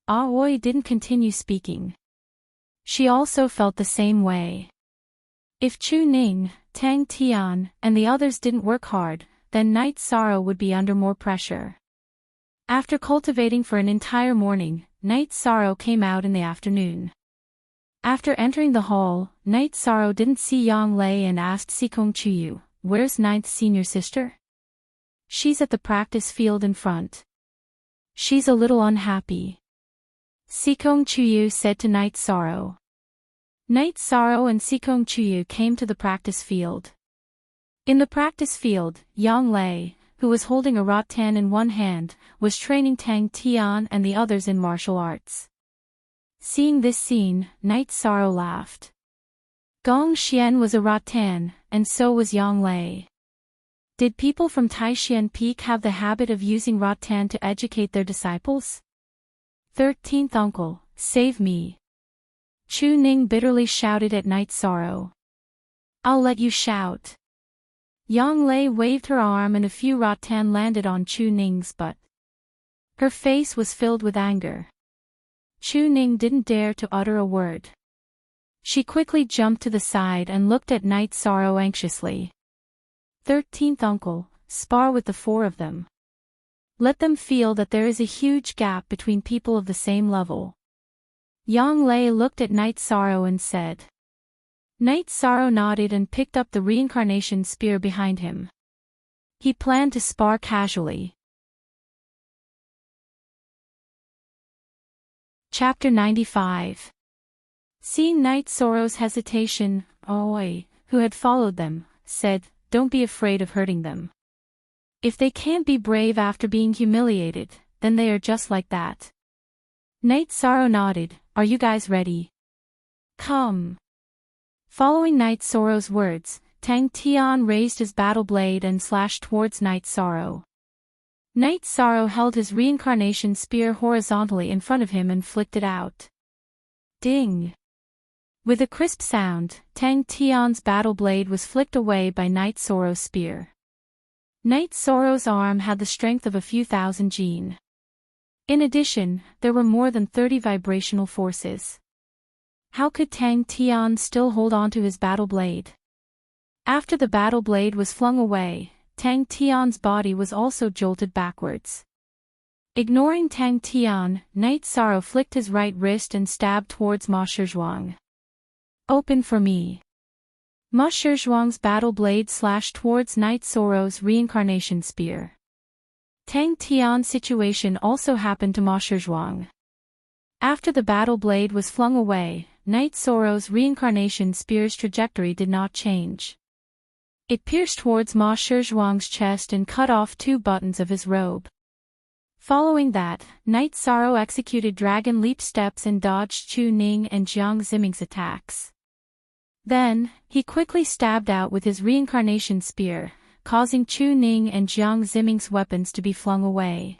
Aoi didn't continue speaking. She also felt the same way. If Chu Ning, Tang Tian, and the others didn't work hard, then Night Sorrow would be under more pressure. After cultivating for an entire morning, Night Sorrow came out in the afternoon. After entering the hall, Night Sorrow didn't see Yang Lei and asked Sikong Chuyu, where's ninth senior sister? She's at the practice field in front. She's a little unhappy. Sikong Chuyu said to Night Sorrow. Night Sorrow and Sikong Chuyu came to the practice field. In the practice field, Yang Lei, who was holding a rattan in one hand, was training Tang Tian and the others in martial arts. Seeing this scene, Night Sorrow laughed. Gong Xian was a rattan, and so was Yang Lei. Did people from Taishan Peak have the habit of using rattan to educate their disciples? 13th uncle, save me. Chu Ning bitterly shouted at Night Sorrow. I'll let you shout. Yang Lei waved her arm and a few rattan landed on Chu Ning's butt. Her face was filled with anger. Chu Ning didn't dare to utter a word. She quickly jumped to the side and looked at Night Sorrow anxiously. 13th uncle, spar with the four of them. Let them feel that there is a huge gap between people of the same level. Yang Lei looked at Night Sorrow and said. Night Sorrow nodded and picked up the reincarnation spear behind him. He planned to spar casually. Chapter 95. Seeing Night Sorrow's hesitation, Aoi, who had followed them, said, Don't be afraid of hurting them. If they can't be brave after being humiliated, then they are just like that. Night Sorrow nodded, Are you guys ready? Come. Following Night Sorrow's words, Tang Tian raised his battle blade and slashed towards Night Sorrow. Night Sorrow held his reincarnation spear horizontally in front of him and flicked it out. Ding! With a crisp sound, Tang Tian's battle blade was flicked away by Night Sorrow's spear. Night Sorrow's arm had the strength of a few thousand jin. In addition, there were more than 30 vibrational forces. How could Tang Tian still hold on to his battle blade? After the battle blade was flung away, Tang Tian's body was also jolted backwards. Ignoring Tang Tian, Night Sorrow flicked his right wrist and stabbed towards Ma Shizhuang. Open for me. Ma Shizhuang's battle blade slashed towards Night Sorrow's reincarnation spear. Tang Tian's situation also happened to Ma Shizhuang. After the battle blade was flung away, Night Sorrow's reincarnation spear's trajectory did not change. It pierced towards Ma Shizhuang's chest and cut off 2 buttons of his robe. Following that, Night Sorrow executed dragon leap steps and dodged Chu Ning and Jiang Ziming's attacks. Then, he quickly stabbed out with his reincarnation spear, causing Chu Ning and Jiang Ziming's weapons to be flung away.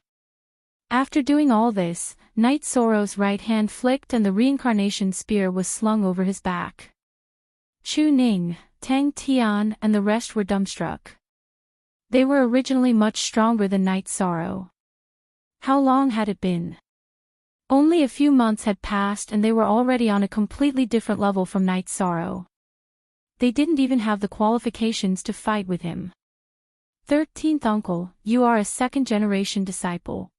After doing all this, Night Sorrow's right hand flicked and the reincarnation spear was slung over his back. Chu Ning, Tang Tian and the rest were dumbstruck. They were originally much stronger than Night Sorrow. How long had it been? Only a few months had passed and they were already on a completely different level from Night Sorrow. They didn't even have the qualifications to fight with him. 13th uncle, you are a second-generation disciple.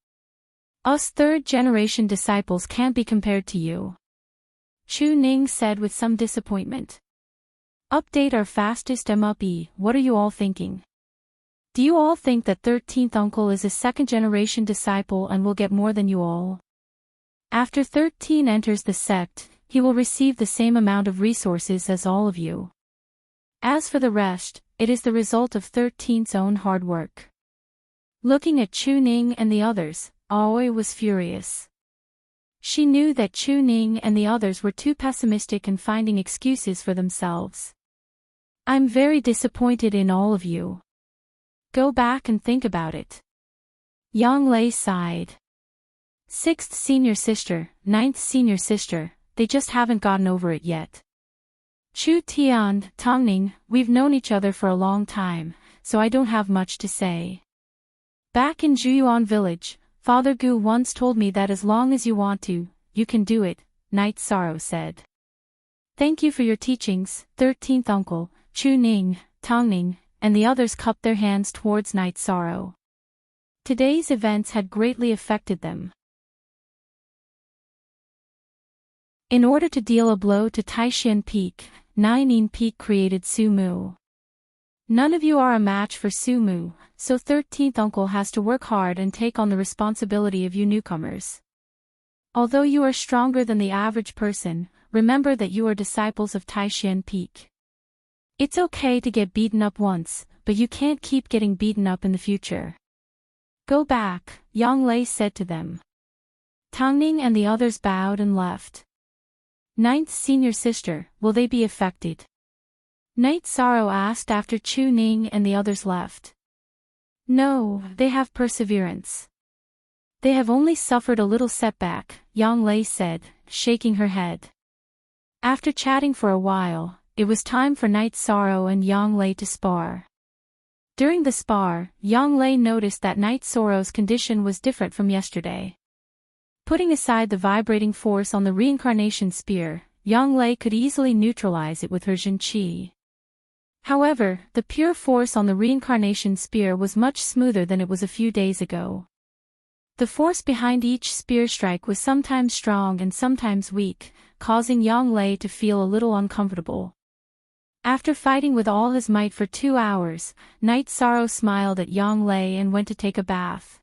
Us third-generation disciples can't be compared to you. Chu Ning said with some disappointment. Update our fastest MUP, what are you all thinking? Do you all think that 13th uncle is a second-generation disciple and will get more than you all? After 13 enters the sect, he will receive the same amount of resources as all of you. As for the rest, it is the result of 13's own hard work. Looking at Chu Ning and the others, Aoi was furious. She knew that Chu Ning and the others were too pessimistic and finding excuses for themselves. I'm very disappointed in all of you. Go back and think about it. Yang Lei sighed. 6th senior sister, 9th senior sister, they just haven't gotten over it yet. Chu Tian, Tongning, we've known each other for a long time, so I don't have much to say. Back in Juyuan village, Father Gu once told me that as long as you want to, you can do it, Night Sorrow said. Thank you for your teachings, 13th uncle, Chu Ning, Tongning, and the others cupped their hands towards Night Sorrow. Today's events had greatly affected them. In order to deal a blow to Taishan Peak, Nainin Peak created Su Mu. None of you are a match for Su Mu, so 13th uncle has to work hard and take on the responsibility of you newcomers. Although you are stronger than the average person, remember that you are disciples of Taishan Peak. It's okay to get beaten up once, but you can't keep getting beaten up in the future. Go back, Yang Lei said to them. Tongning and the others bowed and left. 9th senior sister, will they be affected? Night Sorrow asked after Chu Ning and the others left. No, they have perseverance. They have only suffered a little setback, Yang Lei said, shaking her head. After chatting for a while, it was time for Night Sorrow and Yang Lei to spar. During the spar, Yang Lei noticed that Night Sorrow's condition was different from yesterday. Putting aside the vibrating force on the reincarnation spear, Yang Lei could easily neutralize it with her Jin Qi. However, the pure force on the reincarnation spear was much smoother than it was a few days ago. The force behind each spear strike was sometimes strong and sometimes weak, causing Yang Lei to feel a little uncomfortable. After fighting with all his might for 2 hours, Night Sorrow smiled at Yang Lei and went to take a bath.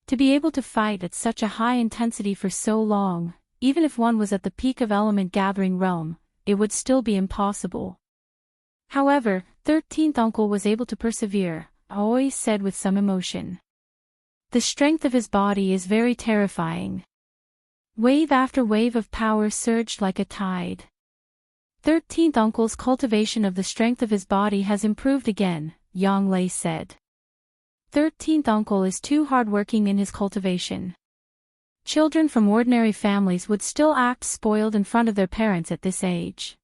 To be able to fight at such a high intensity for so long, even if one was at the peak of element gathering realm, it would still be impossible. However, 13th uncle was able to persevere, Aoi said with some emotion. The strength of his body is very terrifying. Wave after wave of power surged like a tide. 13th uncle's cultivation of the strength of his body has improved again, Yang Lei said. 13th uncle is too hardworking in his cultivation. Children from ordinary families would still act spoiled in front of their parents at this age.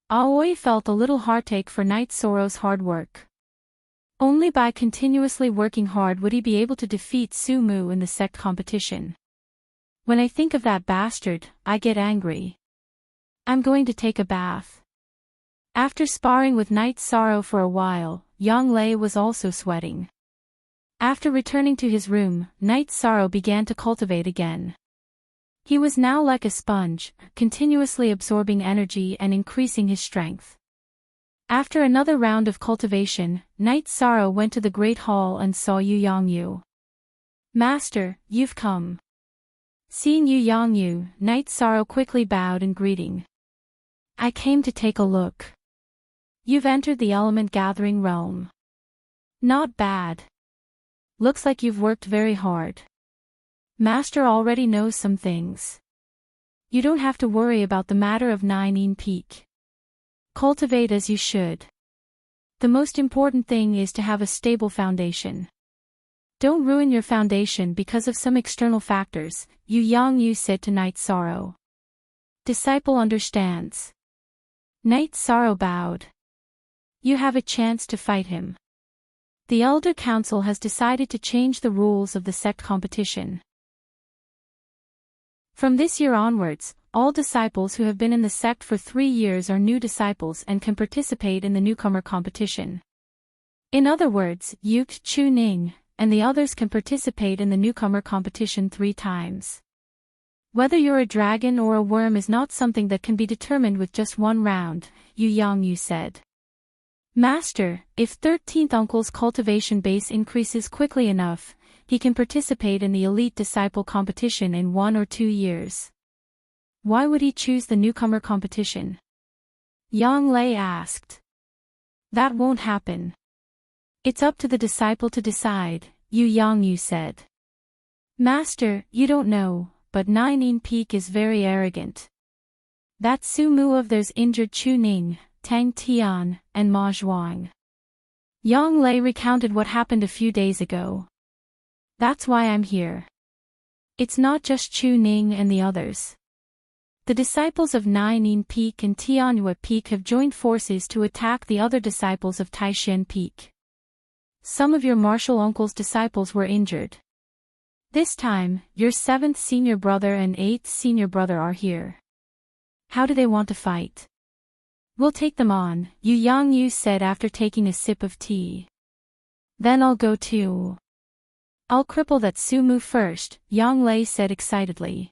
Aoi felt a little heartache for Night Sorrow's hard work. Only by continuously working hard would he be able to defeat Su Mu in the sect competition. When I think of that bastard, I get angry. I'm going to take a bath. After sparring with Night Sorrow for a while, Yang Lei was also sweating. After returning to his room, Night Sorrow began to cultivate again. He was now like a sponge, continuously absorbing energy and increasing his strength. After another round of cultivation, Night Sorrow went to the Great Hall and saw Yu Yangyu. Master, you've come. Seeing Yu Yangyu, Night Sorrow quickly bowed in greeting. I came to take a look. You've entered the element gathering realm. Not bad. Looks like you've worked very hard. Master already knows some things. You don't have to worry about the matter of Nine Peak. Cultivate as you should. The most important thing is to have a stable foundation. Don't ruin your foundation because of some external factors, Yu Yangyu said to Night Sorrow. Disciple understands. Night Sorrow bowed. You have a chance to fight him. The Elder Council has decided to change the rules of the sect competition. From this year onwards, all disciples who have been in the sect for 3 years are new disciples and can participate in the newcomer competition. In other words, Yuk Chu Ning and the others can participate in the newcomer competition 3 times. Whether you're a dragon or a worm is not something that can be determined with just one round, Yu Yangyu said. Master, if 13th uncle's cultivation base increases quickly enough, he can participate in the elite disciple competition in 1 or 2 years. Why would he choose the newcomer competition? Yang Lei asked. That won't happen. It's up to the disciple to decide, Yu Yangyu said. Master, you don't know, but Nine Peak is very arrogant. That Su Mu of theirs injured Chu Ning, Tang Tian, and Ma Zhuang. Yang Lei recounted what happened a few days ago. That's why I'm here. It's not just Chu Ning and the others. The disciples of Nine Peak and Tianhua Peak have joined forces to attack the other disciples of Taishan Peak. Some of your martial uncle's disciples were injured. This time, your 7th senior brother and 8th senior brother are here. How do they want to fight? We'll take them on, Yu Yangyu said after taking a sip of tea. Then I'll go too. I'll cripple that Su Mu first, Yang Lei said excitedly.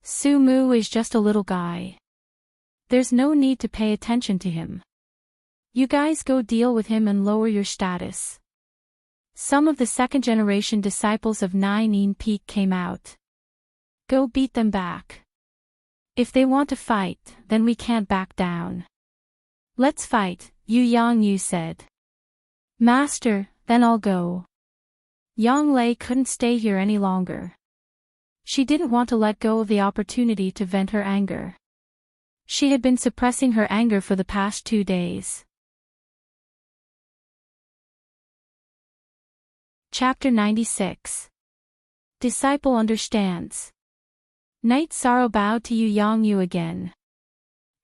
Su Mu is just a little guy. There's no need to pay attention to him. You guys go deal with him and lower your status. Some of the second-generation disciples of Nine Peak came out. Go beat them back. If they want to fight, then we can't back down. Let's fight, Yu Yangyu said. Master, then I'll go. Yang Lei couldn't stay here any longer. She didn't want to let go of the opportunity to vent her anger. She had been suppressing her anger for the past 2 days. Chapter 96. Disciple understands. Night Sorrow bowed to Yu Yangyu again.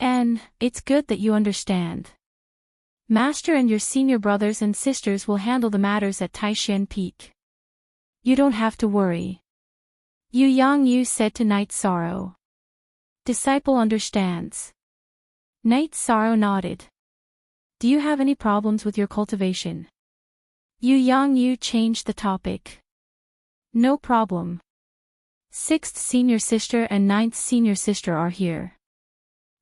And, it's good that you understand. Master and your senior brothers and sisters will handle the matters at Taishan Peak. You don't have to worry. Yu Yangyu said to Night Sorrow. Disciple understands. Night Sorrow nodded. Do you have any problems with your cultivation? Yu Yangyu changed the topic. No problem. 6th senior sister and 9th senior sister are here.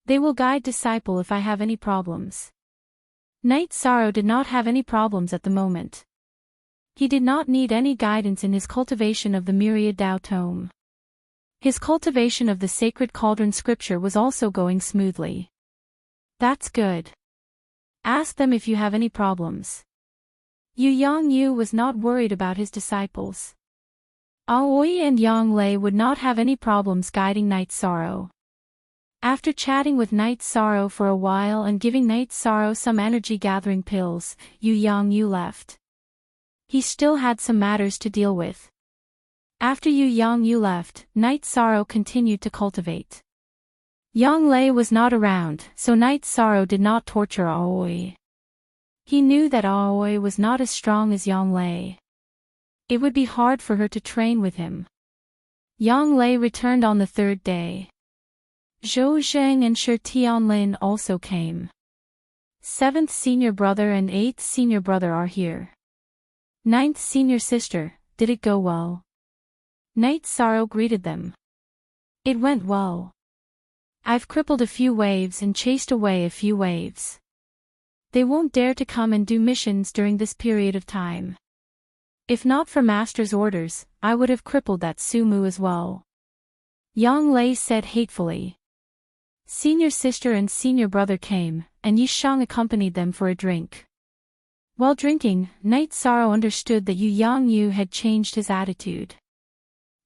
They will guide disciple if I have any problems. Night Sorrow did not have any problems at the moment. He did not need any guidance in his cultivation of the myriad Tao tome. His cultivation of the sacred cauldron scripture was also going smoothly. That's good. Ask them if you have any problems. Yu Yangyu was not worried about his disciples. Aoi and Yang Lei would not have any problems guiding Night Sorrow. After chatting with Night Sorrow for a while and giving Night Sorrow some energy-gathering pills, Yu Yangyu left. He still had some matters to deal with. After Yu Yangyu left, Night Sorrow continued to cultivate. Yang Lei was not around, so Night Sorrow did not torture Aoi. He knew that Aoi was not as strong as Yang Lei. It would be hard for her to train with him. Yang Lei returned on the 3rd day. Zhou Zheng and Shi Tianlin also came. 7th senior brother and 8th senior brother are here. 9th senior sister, did it go well? Night Sorrow greeted them. It went well. I've crippled a few waves and chased away a few waves. They won't dare to come and do missions during this period of time. If not for Master's orders, I would have crippled that Sumu as well. Yang Lei said hatefully. Senior sister and senior brother came, and Yishang accompanied them for a drink. While drinking, Night Sorrow understood that Yu Yangyu had changed his attitude.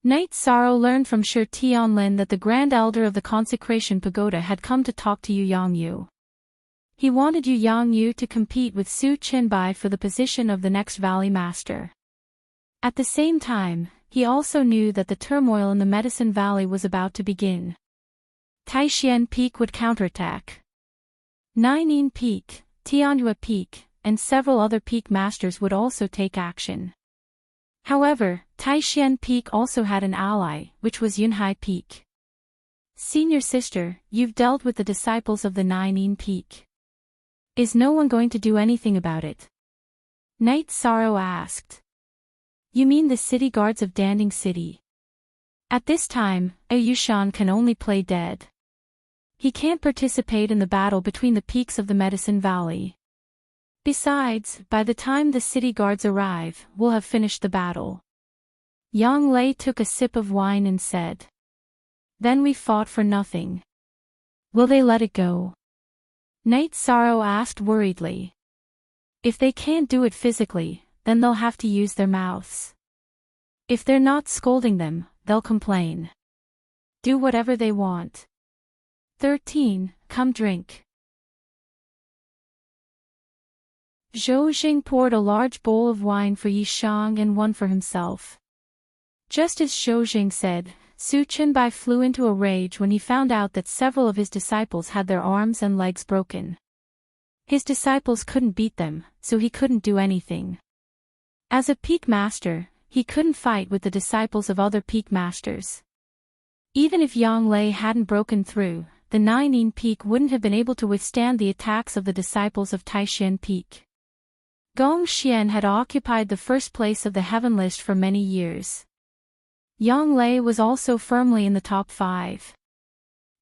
Night Sorrow learned from Shi Tianlin that the Grand Elder of the Consecration Pagoda had come to talk to Yu Yangyu. He wanted Yu Yangyu to compete with Su Qinbai for the position of the next Valley Master. At the same time, he also knew that the turmoil in the Medicine Valley was about to begin. Taishan Peak would counterattack. Naining Peak, Tianyue Peak, and several other peak masters would also take action. However, Taishan Peak also had an ally, which was Yunhai Peak. Senior sister, you've dealt with the disciples of the Naining Peak. Is no one going to do anything about it? Night Sorrow asked. You mean the city guards of Danding City? At this time, Ayushan can only play dead. He can't participate in the battle between the peaks of the Medicine Valley. Besides, by the time the city guards arrive, we'll have finished the battle. Yang Lei took a sip of wine and said. Then we fought for nothing. Will they let it go? Night Sorrow asked worriedly. If they can't do it physically, then they'll have to use their mouths. If they're not scolding them, they'll complain. Do whatever they want. 13. Come drink. Zhou Jing poured a large bowl of wine for Yishang and one for himself. Just as Zhou Jing said, Su Qinbai flew into a rage when he found out that several of his disciples had their arms and legs broken. His disciples couldn't beat them, so he couldn't do anything. As a peak master, he couldn't fight with the disciples of other peak masters. Even if Yang Lei hadn't broken through, the Naining Peak wouldn't have been able to withstand the attacks of the disciples of Taishan Peak. Gong Xian had occupied the first place of the heaven list for many years. Yang Lei was also firmly in the top 5.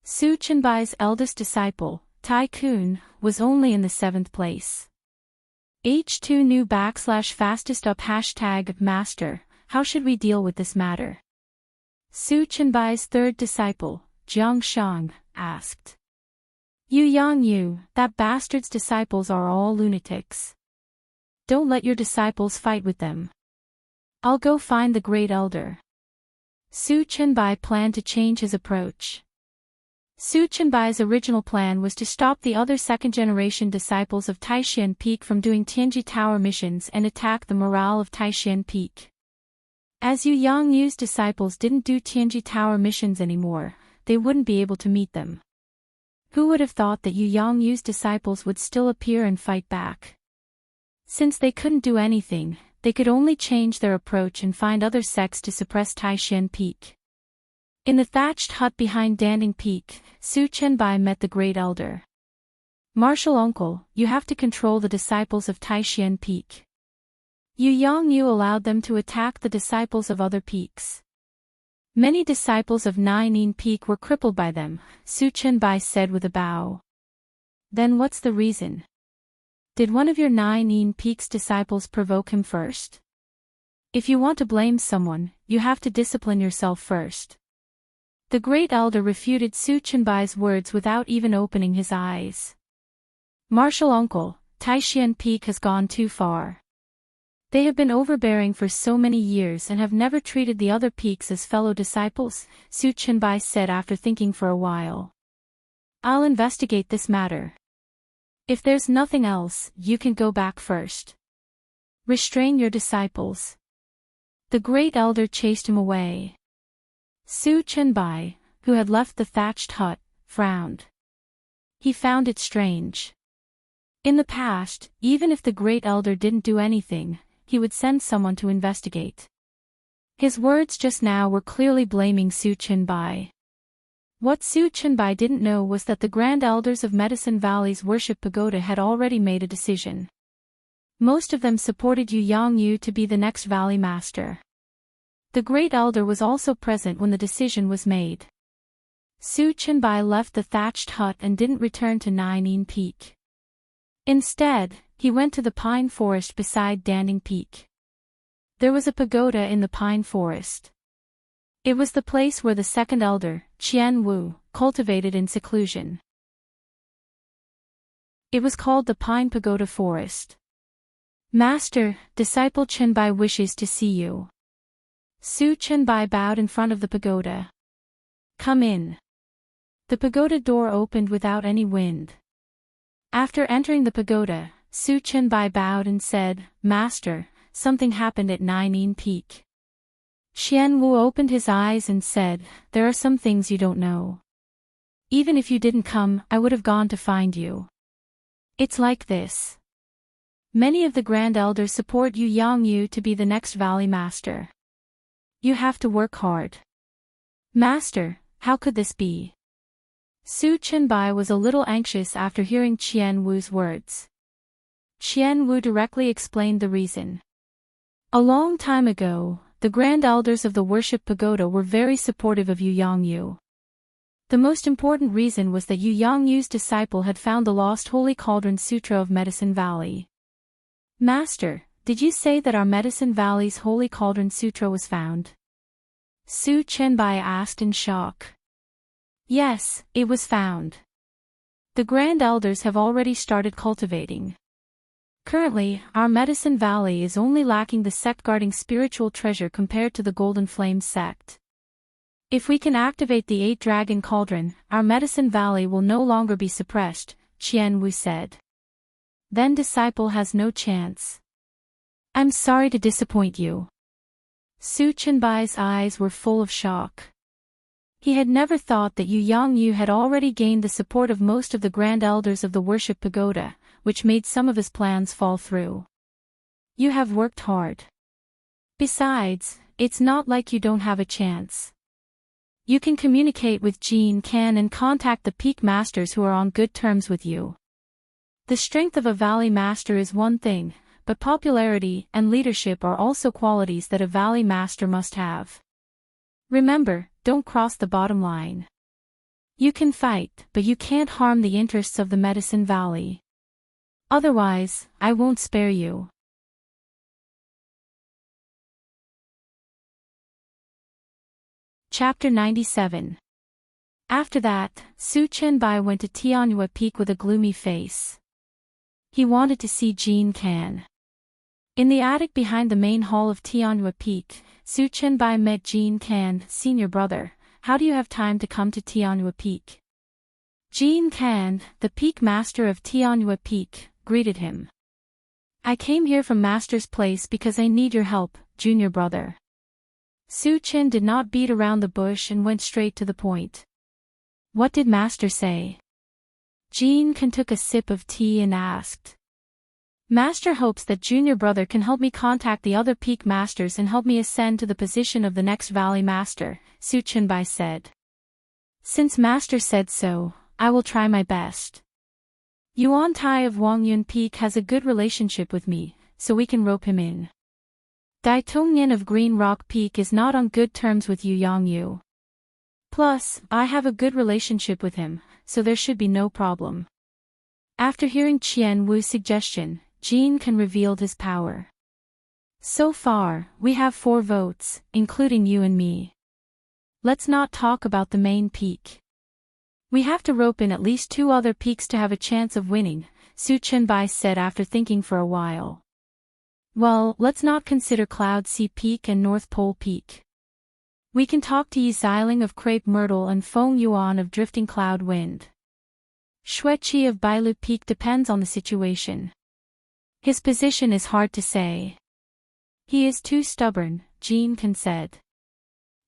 Su Qinbai's eldest disciple, Tai Kun, was only in the 7th place. H2 new /fastest up #master, how should we deal with this matter? Su Qinbai's 3rd disciple, Jiang Shang, asked. Yu Yangyu, that bastard's disciples are all lunatics. Don't let your disciples fight with them. I'll go find the great elder. Su Qinbai planned to change his approach. Su Qinbai's original plan was to stop the other second-generation disciples of Taishan Peak from doing Tianji Tower missions and attack the morale of Taishan Peak. As Yu Yangyu's disciples didn't do Tianji Tower missions anymore, they wouldn't be able to meet them. Who would have thought that Yu Yongyu's disciples would still appear and fight back? Since they couldn't do anything, they could only change their approach and find other sects to suppress Taishan Peak. In the thatched hut behind Danding Peak, Su Chenbai met the Great Elder. Martial Uncle, you have to control the disciples of Taishan Peak. Yu Yongyu allowed them to attack the disciples of other peaks. Many disciples of Naining Peak were crippled by them, Su Chenbai said with a bow. Then what's the reason? Did one of your Naining Peak's disciples provoke him first? If you want to blame someone, you have to discipline yourself first. The Great Elder refuted Su Chenbai's words without even opening his eyes. Martial Uncle, Taishan Peak has gone too far. They have been overbearing for so many years and have never treated the other peaks as fellow disciples, Su Chenbai said after thinking for a while. I'll investigate this matter. If there's nothing else, you can go back first. Restrain your disciples. The Great Elder chased him away. Su Chenbai, who had left the thatched hut, frowned. He found it strange. In the past, even if the Great Elder didn't do anything, he would send someone to investigate. His words just now were clearly blaming Su Chenbai. What Su Chenbai didn't know was that the Grand Elders of Medicine Valley's worship pagoda had already made a decision. Most of them supported Yu Yongyu to be the next Valley Master. The Great Elder was also present when the decision was made. Su Chenbai left the thatched hut and didn't return to Naining Peak. Instead, he went to the pine forest beside Danding Peak. There was a pagoda in the pine forest. It was the place where the second elder, Qian Wu, cultivated in seclusion. It was called the Pine Pagoda Forest. Master, disciple Chenbai wishes to see you. Su Chenbai bowed in front of the pagoda. Come in. The pagoda door opened without any wind. After entering the pagoda, Su Chenbai bowed and said, Master, something happened at Naining Peak. Qian Wu opened his eyes and said, there are some things you don't know. Even if you didn't come, I would have gone to find you. It's like this. Many of the Grand Elders support Yu Yongyu to be the next Valley Master. You have to work hard. Master, how could this be? Su Chenbai was a little anxious after hearing Qian Wu's words. Qian Wu directly explained the reason. A long time ago, the Grand Elders of the Worship Pagoda were very supportive of Yu Yongyu. The most important reason was that Yu Yongyu's disciple had found the lost Holy Cauldron Sutra of Medicine Valley. Master, did you say that our Medicine Valley's Holy Cauldron Sutra was found? Su Chenbai asked in shock. Yes, it was found. The Grand Elders have already started cultivating. Currently, our Medicine Valley is only lacking the sect guarding spiritual treasure compared to the Golden Flame sect. If we can activate the 8-Dragon Cauldron, our Medicine Valley will no longer be suppressed, Qian Wu said. Then disciple has no chance. I'm sorry to disappoint you. Su Chenbai's eyes were full of shock. He had never thought that Yu Yongyu had already gained the support of most of the Grand Elders of the Worship Pagoda, which made some of his plans fall through. You have worked hard. Besides, it's not like you don't have a chance. You can communicate with Jean Can and contact the Peak Masters who are on good terms with you. The strength of a Valley Master is one thing, but popularity and leadership are also qualities that a Valley Master must have. Remember, don't cross the bottom line. You can fight, but you can't harm the interests of the Medicine Valley. Otherwise, I won't spare you. Chapter 97. After that, Su Chenbai went to Tianyue Peak with a gloomy face. He wanted to see Jean Can. In the attic behind the main hall of Tianyue Peak, Su Chenbai met Jean Can, senior brother. How do you have time to come to Tianyue Peak? Jean Can, the Peak Master of Tianyue Peak, greeted him. I came here from Master's place because I need your help, junior brother. Su Chen did not beat around the bush and went straight to the point. What did Master say? Jean took a sip of tea and asked. Master hopes that junior brother can help me contact the other peak masters and help me ascend to the position of the next valley master, Su Chenbai said. Since master said so, I will try my best. Yuan Tai of Wangyun Peak has a good relationship with me, so we can rope him in. Dai Tongyan of Green Rock Peak is not on good terms with Yu Yangyu. Plus, I have a good relationship with him, so there should be no problem. After hearing Qian Wu's suggestion, Jean revealed his power. So far, we have 4 votes, including you and me. Let's not talk about the main peak. We have to rope in at least 2 other peaks to have a chance of winning, Su Chenbai said after thinking for a while. Well, let's not consider Cloud Sea Peak and North Pole Peak. We can talk to Yi Xiling of Crepe Myrtle and Feng Yuan of Drifting Cloud Wind. Xueqi of Bailu Peak depends on the situation. His position is hard to say. He is too stubborn, Jean said.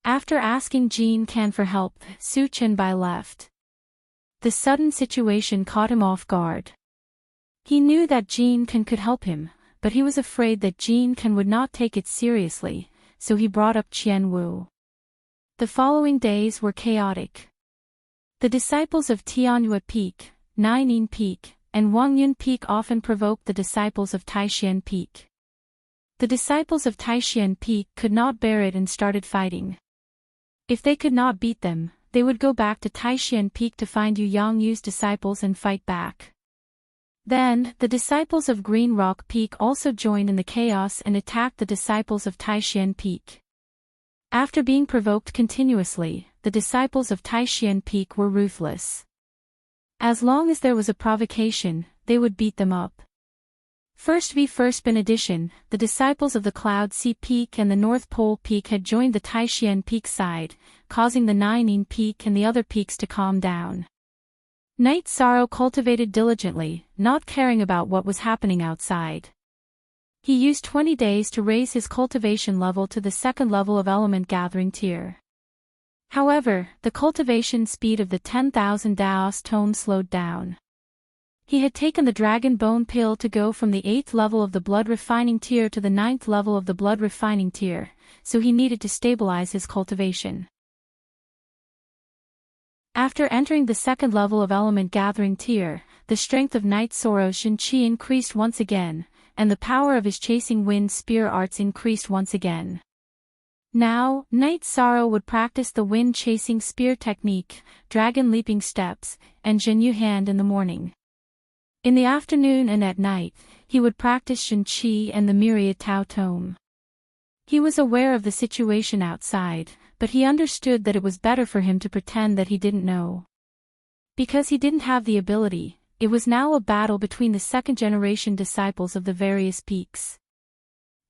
After asking Jean for help, Su Chenbai left. The sudden situation caught him off guard. He knew that Jean could help him, but he was afraid that Jean would not take it seriously, so he brought up Qian Wu. The following days were chaotic. The disciples of Tianyue Peak, Naining Peak, and Wangyun Peak often provoked the disciples of Taishan Peak. The disciples of Taishan Peak could not bear it and started fighting. If they could not beat them, they would go back to Taishan Peak to find Yu Yangyu's disciples and fight back. Then, the disciples of Green Rock Peak also joined in the chaos and attacked the disciples of Taishan Peak. After being provoked continuously, the disciples of Taishan Peak were ruthless. As long as there was a provocation, they would beat them up. First in addition, the disciples of the Cloud Sea Peak and the North Pole Peak had joined the Taishan Peak side, causing the Naining Peak and the other peaks to calm down. Night Sorrow cultivated diligently, not caring about what was happening outside. He used 20 days to raise his cultivation level to the 2nd level of element gathering tier. However, the cultivation speed of the 10,000 Daos tone slowed down. He had taken the Dragon Bone Pill to go from the 8th level of the Blood Refining tier to the 9th level of the Blood Refining tier, so he needed to stabilize his cultivation. After entering the 2nd level of element gathering tier, the strength of Night Sorrow's Shinqi increased once again, and the power of his chasing wind spear arts increased once again. Now, Night Sorrow would practice the wind-chasing spear technique, dragon leaping steps, and Zhenyu hand in the morning. In the afternoon and at night, he would practice Shinqi and the myriad Tao Tome. He was aware of the situation outside, but he understood that it was better for him to pretend that he didn't know. Because he didn't have the ability, it was now a battle between the 2nd-generation disciples of the various peaks.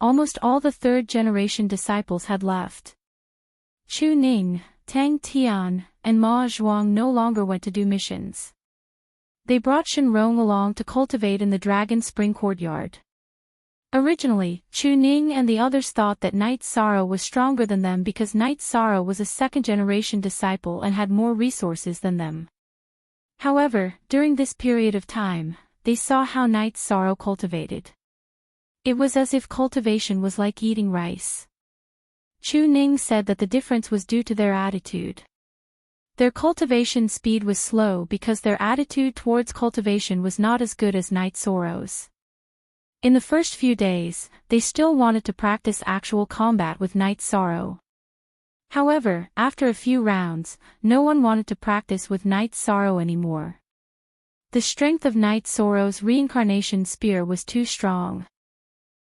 Almost all the 3rd-generation disciples had left. Chu Ning, Tang Tian, and Ma Zhuang no longer went to do missions. They brought Shen Rong along to cultivate in the Dragon Spring Courtyard. Originally, Chu Ning and the others thought that Night Sorrow was stronger than them because Night Sorrow was a 2nd-generation disciple and had more resources than them. However, during this period of time, they saw how Night Sorrow cultivated. It was as if cultivation was like eating rice. Chu Ning said that the difference was due to their attitude. Their cultivation speed was slow because their attitude towards cultivation was not as good as Night Sorrow's. In the first few days, they still wanted to practice actual combat with Night Sorrow. However, after a few rounds, no one wanted to practice with Night Sorrow anymore. The strength of Night Sorrow's reincarnation spear was too strong.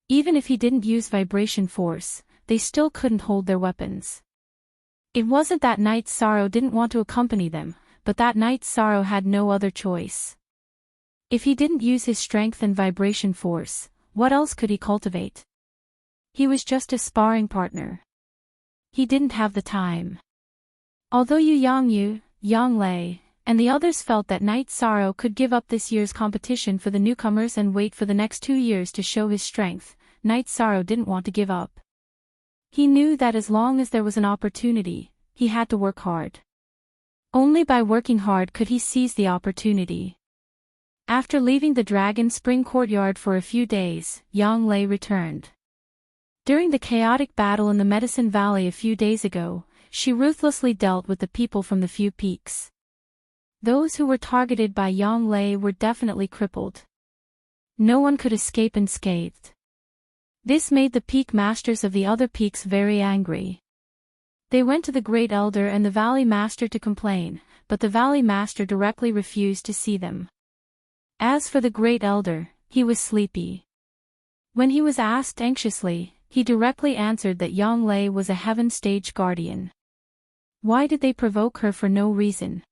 Even if he didn't use vibration force, they still couldn't hold their weapons. It wasn't that Night Sorrow didn't want to accompany them, but that Night Sorrow had no other choice. If he didn't use his strength and vibration force, what else could he cultivate? He was just a sparring partner. He didn't have the time. Although Yu Yangyu, Yang Lei, and the others felt that Night Sorrow could give up this year's competition for the newcomers and wait for the next 2 years to show his strength, Night Sorrow didn't want to give up. He knew that as long as there was an opportunity, he had to work hard. Only by working hard could he seize the opportunity. After leaving the Dragon Spring courtyard for a few days, Yang Lei returned. During the chaotic battle in the Medicine Valley a few days ago, she ruthlessly dealt with the people from the few peaks. Those who were targeted by Yang Lei were definitely crippled. No one could escape unscathed. This made the peak masters of the other peaks very angry. They went to the Great Elder and the Valley Master to complain, but the Valley Master directly refused to see them. As for the Great Elder, he was sleepy. When he was asked anxiously, he directly answered that Yang Lei was a heaven stage guardian. Why did they provoke her for no reason?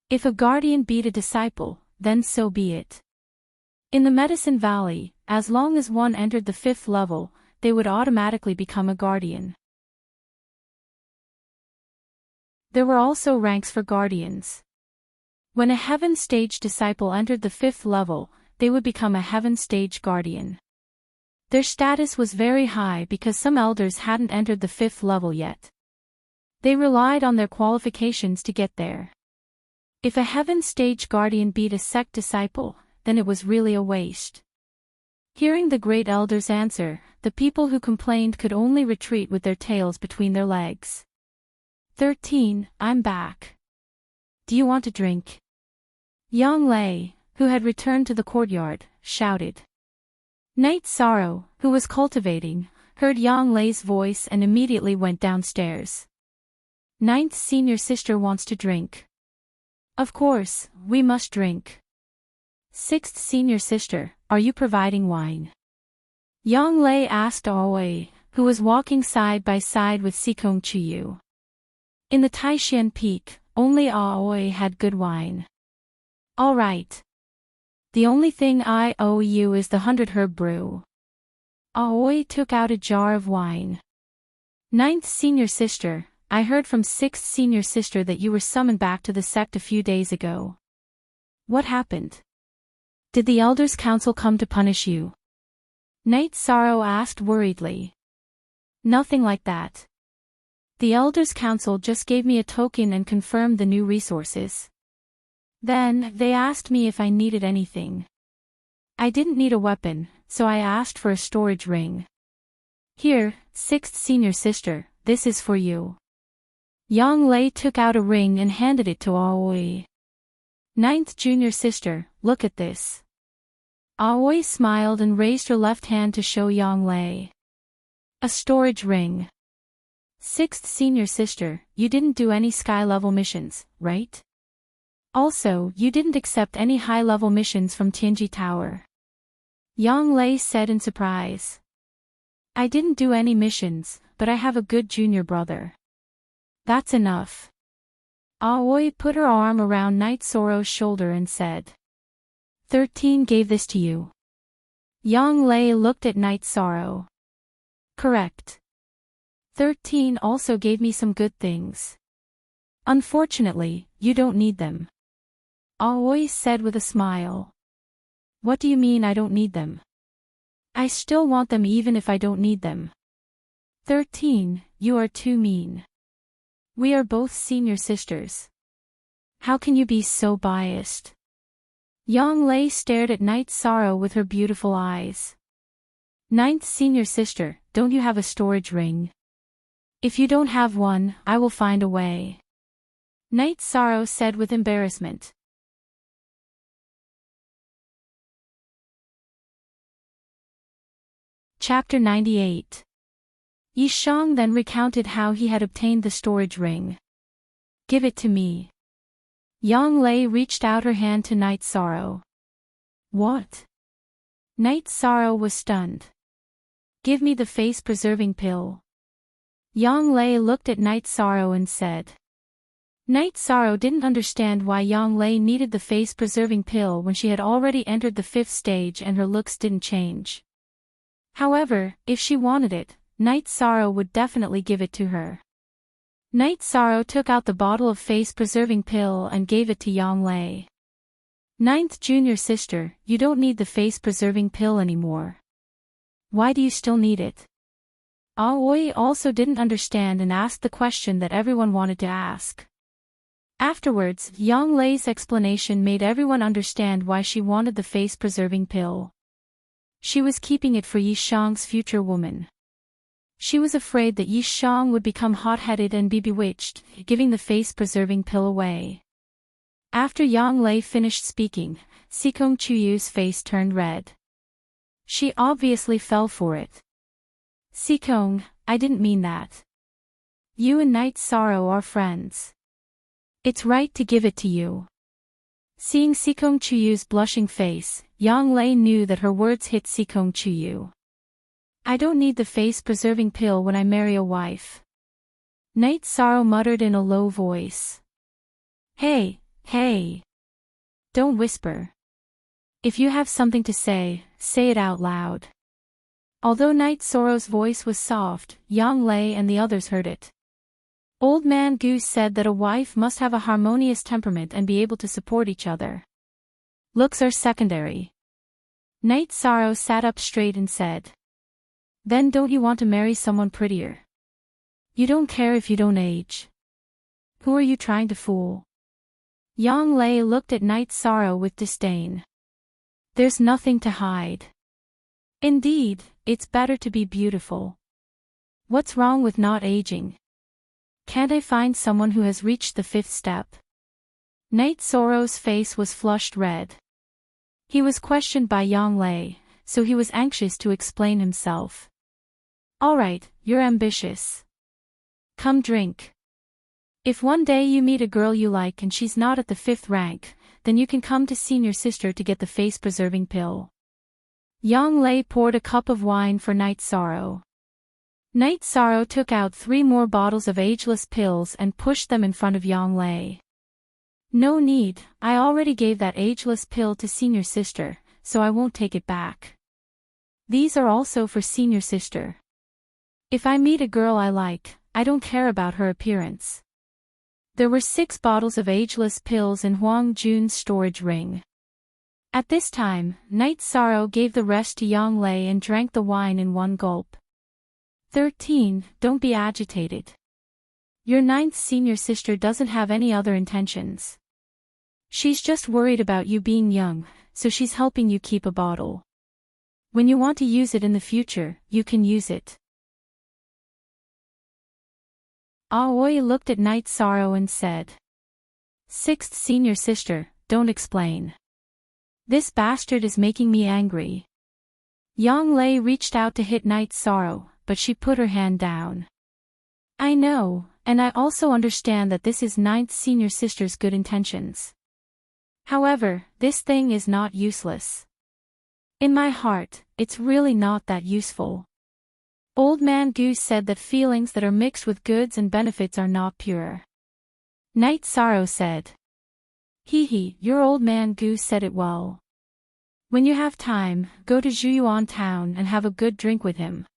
If a guardian beat a disciple, then so be it. In the Medicine Valley, as long as one entered the 5th level, they would automatically become a guardian. There were also ranks for guardians. When a heaven stage disciple entered the 5th level, they would become a heaven stage guardian. Their status was very high because some elders hadn't entered the 5th level yet. They relied on their qualifications to get there. If a heaven stage guardian beat a sect disciple, then it was really a waste. Hearing the Great Elder's answer, the people who complained could only retreat with their tails between their legs. 13, I'm back. Do you want a drink? Yang Lei, who had returned to the courtyard, shouted. Night Sorrow, who was cultivating, heard Yang Lei's voice and immediately went downstairs. 9th senior sister wants to drink. Of course, we must drink. 6th senior sister, are you providing wine? Yang Lei asked Aoi, who was walking side by side with Sikong Chiyu. In the Taishan Peak, only Aoi had good wine. All right. The only thing I owe you is the 100-herb brew. Aoi took out a jar of wine. 9th senior sister, I heard from 6th senior sister that you were summoned back to the sect a few days ago. What happened? Did the Elders' Council come to punish you? Night Sorrow asked worriedly. Nothing like that. The Elders' Council just gave me a token and confirmed the new resources. Then, they asked me if I needed anything. I didn't need a weapon, so I asked for a storage ring. Here, 6th senior sister, this is for you. Yang Lei took out a ring and handed it to Aoi. 9th junior sister, look at this. Aoi smiled and raised her left hand to show Yang Lei. A storage ring. 6th senior sister, you didn't do any sky-level missions, right? Also, you didn't accept any high-level missions from Tianji Tower. Yang Lei said in surprise. I didn't do any missions, but I have a good junior brother. That's enough. Aoi put her arm around Night Sorrow's shoulder and said. 13 gave this to you. Yang Lei looked at Night Sorrow. Correct. 13 also gave me some good things. Unfortunately, you don't need them. Aoi said with a smile. What do you mean I don't need them? I still want them even if I don't need them. 13, you are too mean. We are both senior sisters. How can you be so biased? Yang Lei stared at Night Sorrow with her beautiful eyes. 9th senior sister, don't you have a storage ring? If you don't have one, I will find a way. Night Sorrow said with embarrassment. Chapter 98. Yishang then recounted how he had obtained the storage ring. Give it to me. Yang Lei reached out her hand to Night Sorrow. What? Night Sorrow was stunned. Give me the face-preserving pill. Yang Lei looked at Night Sorrow and said. Night Sorrow didn't understand why Yang Lei needed the face-preserving pill when she had already entered the 5th stage and her looks didn't change. However, if she wanted it, Night Sorrow would definitely give it to her. Night Sorrow took out the bottle of face-preserving pill and gave it to Yang Lei. 9th junior sister, you don't need the face-preserving pill anymore. Why do you still need it? Aoi also didn't understand and asked the question that everyone wanted to ask. Afterwards, Yang Lei's explanation made everyone understand why she wanted the face-preserving pill. She was keeping it for Yi Shang's future woman. She was afraid that Yi Shang would become hot-headed and be bewitched, giving the face-preserving pill away. After Yang Lei finished speaking, Sikong Chuyu's face turned red. She obviously fell for it. Sikong, I didn't mean that. You and Night Sorrow are friends. It's right to give it to you. Seeing Sikong Chuyu's blushing face, Yang Lei knew that her words hit Sikong Chuyu. I don't need the face-preserving pill when I marry a wife. Night Sorrow muttered in a low voice. Hey, hey. Don't whisper. If you have something to say, say it out loud. Although Night Sorrow's voice was soft, Yang Lei and the others heard it. Old Man Goose said that a wife must have a harmonious temperament and be able to support each other. Looks are secondary. Night Sorrow sat up straight and said. Then don't you want to marry someone prettier? You don't care if you don't age. Who are you trying to fool? Yang Lei looked at Night Sorrow with disdain. There's nothing to hide. Indeed, it's better to be beautiful. What's wrong with not aging? Can't I find someone who has reached the 5th step? Night Sorrow's face was flushed red. He was questioned by Yang Lei, so he was anxious to explain himself. Alright, you're ambitious. Come drink. If one day you meet a girl you like and she's not at the 5th rank, then you can come to senior sister to get the face-preserving pill. Yang Lei poured a cup of wine for Night Sorrow. Night Sorrow took out 3 more bottles of ageless pills and pushed them in front of Yang Lei. No need, I already gave that ageless pill to senior sister, so I won't take it back. These are also for senior sister. If I meet a girl I like, I don't care about her appearance. There were 6 bottles of ageless pills in Huang Jun's storage ring. At this time, Night Sorrow gave the rest to Yang Lei and drank the wine in one gulp. 13. Don't be agitated. Your 9th senior sister doesn't have any other intentions. She's just worried about you being young, so she's helping you keep a bottle. When you want to use it in the future, you can use it. Aoi looked at Night Sorrow and said. 6th senior sister, don't explain. This bastard is making me angry. Yang Lei reached out to hit Night Sorrow, but she put her hand down. I know, and I also understand that this is 9th senior sister's good intentions. However, this thing is not useless. In my heart, it's really not that useful. Old Man Goose said that feelings that are mixed with goods and benefits are not pure. Night Sorrow said. Hee, your Old Man Goose said it well. When you have time, go to Zhuyuan town and have a good drink with him.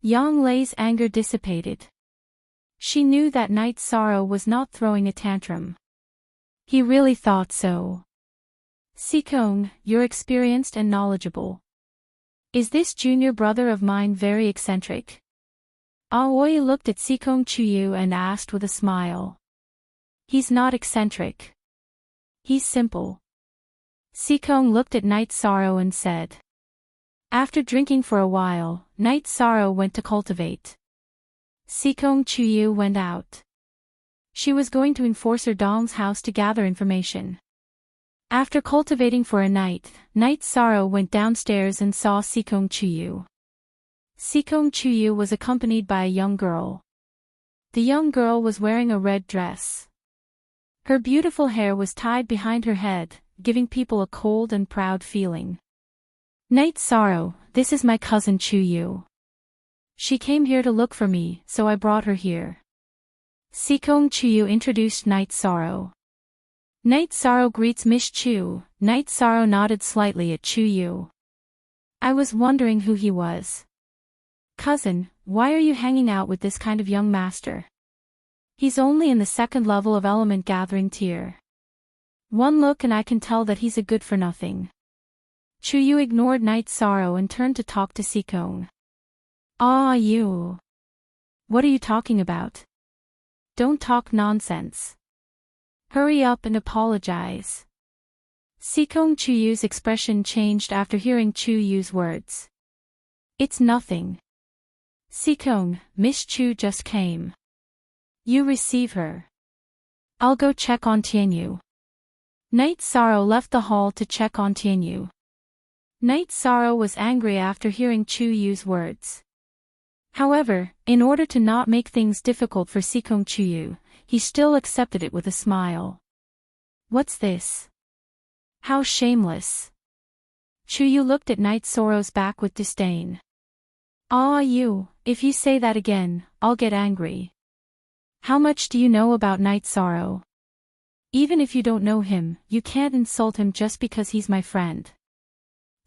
Yang Lei's anger dissipated. She knew that Night Sorrow was not throwing a tantrum. He really thought so. Sikong, you're experienced and knowledgeable. Is this junior brother of mine very eccentric? Aoi looked at Sikong Chuyu and asked with a smile. He's not eccentric. He's simple. Sikong looked at Night Sorrow and said. After drinking for a while, Night Sorrow went to cultivate. Sikong Chuyu went out. She was going to Enforcer Dong's house to gather information. After cultivating for a night, Night Sorrow went downstairs and saw Sikong Chuyu. Sikong Chuyu was accompanied by a young girl. The young girl was wearing a red dress. Her beautiful hair was tied behind her head, giving people a cold and proud feeling. Night Sorrow, this is my cousin Chuyu. She came here to look for me, so I brought her here. Sikong Chuyu introduced Night Sorrow. Night Sorrow greets Miss Chu. Night Sorrow nodded slightly at Chuyu. I was wondering who he was. Cousin, why are you hanging out with this kind of young master? He's only in the 2nd level of element gathering tier. One look and I can tell that he's a good for nothing. Chuyu ignored Night Sorrow and turned to talk to Sikong. Ah, you. What are you talking about? Don't talk nonsense. Hurry up and apologize. Sikong Chuyu's expression changed after hearing Chuyu's words. It's nothing. Sikong, Miss Chu just came. You receive her. I'll go check on Tianyu. Night Sorrow left the hall to check on Tianyu. Night Sorrow was angry after hearing Chuyu's words. However, in order to not make things difficult for Sikong Chuyu, he still accepted it with a smile. What's this? How shameless. Chuyu looked at Night Sorrow's back with disdain. You, if you say that again, I'll get angry. How much do you know about Night Sorrow? Even if you don't know him, you can't insult him just because he's my friend.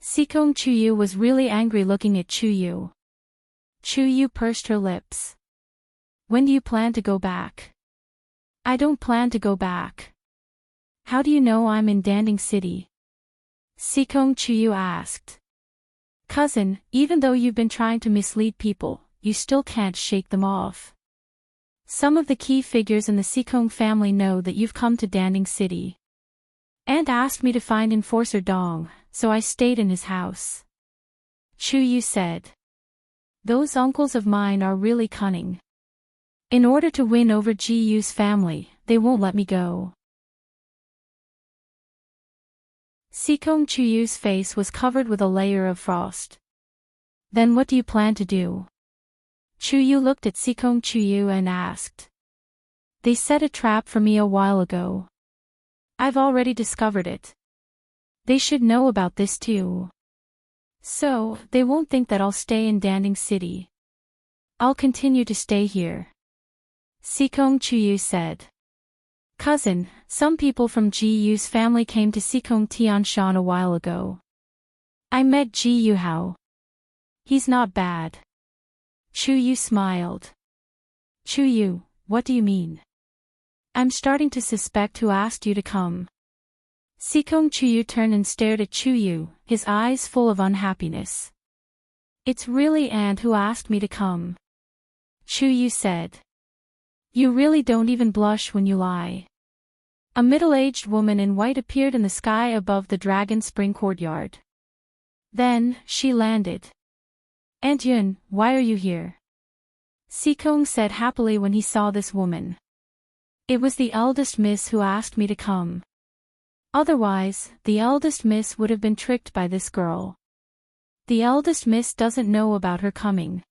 Sikong Chuyu was really angry looking at Chuyu. Chuyu pursed her lips. When do you plan to go back? I don't plan to go back. How do you know I'm in Danding City? Sikong Chuyu asked. Cousin, even though you've been trying to mislead people, you still can't shake them off. Some of the key figures in the Sikong family know that you've come to Danding City. Aunt asked me to find Enforcer Dong, so I stayed in his house. Chuyu said. Those uncles of mine are really cunning. In order to win over Ji-Yu's family, they won't let me go. Sikong Chuyu's face was covered with a layer of frost. Then what do you plan to do? Chuyu looked at Sikong Chuyu and asked. They set a trap for me a while ago. I've already discovered it. They should know about this too. So, they won't think that I'll stay in Danding City. I'll continue to stay here. Sikong Chuyu said. Cousin, some people from Ji-Yu's family came to Sikong Tianshan a while ago. I met Ji-Yu Hao. He's not bad. Chuyu smiled. Chuyu, what do you mean? I'm starting to suspect who asked you to come. Sikong Chuyu turned and stared at Chuyu, his eyes full of unhappiness. It's really Aunt who asked me to come. Chuyu said. You really don't even blush when you lie. A middle-aged woman in white appeared in the sky above the Dragon Spring courtyard. Then, she landed. Aunt Yun, why are you here? Sikong said happily when he saw this woman. It was the eldest miss who asked me to come. Otherwise, the eldest miss would have been tricked by this girl. The eldest miss doesn't know about her coming.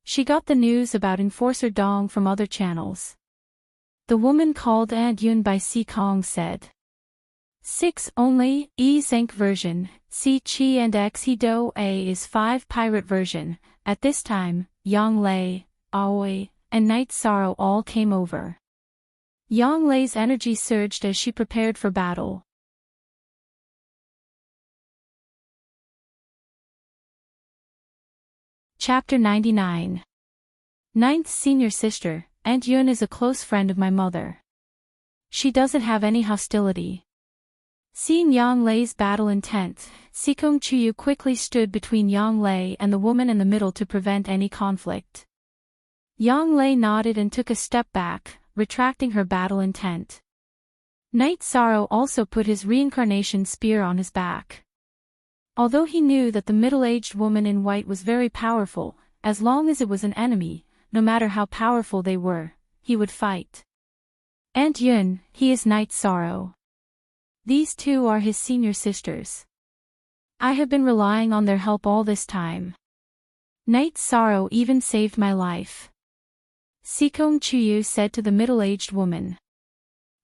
She got the news about Enforcer Dong from other channels. The woman called Aunt Yun by Sikong said. 6 only, E-Zank version, C Chi and X He Do A is 5 pirate version. At this time, Yang Lei, Aoi, and Night Sorrow all came over. Yang Lei's energy surged as she prepared for battle. Chapter 99. Ninth senior sister, Aunt Yun is a close friend of my mother. She doesn't have any hostility. Seeing Yang Lei's battle intent, Sikong Chuyu quickly stood between Yang Lei and the woman in the middle to prevent any conflict. Yang Lei nodded and took a step back, retracting her battle intent. Night Sorrow also put his reincarnation spear on his back. Although he knew that the middle-aged woman in white was very powerful, as long as it was an enemy, no matter how powerful they were, he would fight. Aunt Yun, he is Night Sorrow. These two are his senior sisters. I have been relying on their help all this time. Night Sorrow even saved my life. Sikong Chuyu said to the middle-aged woman.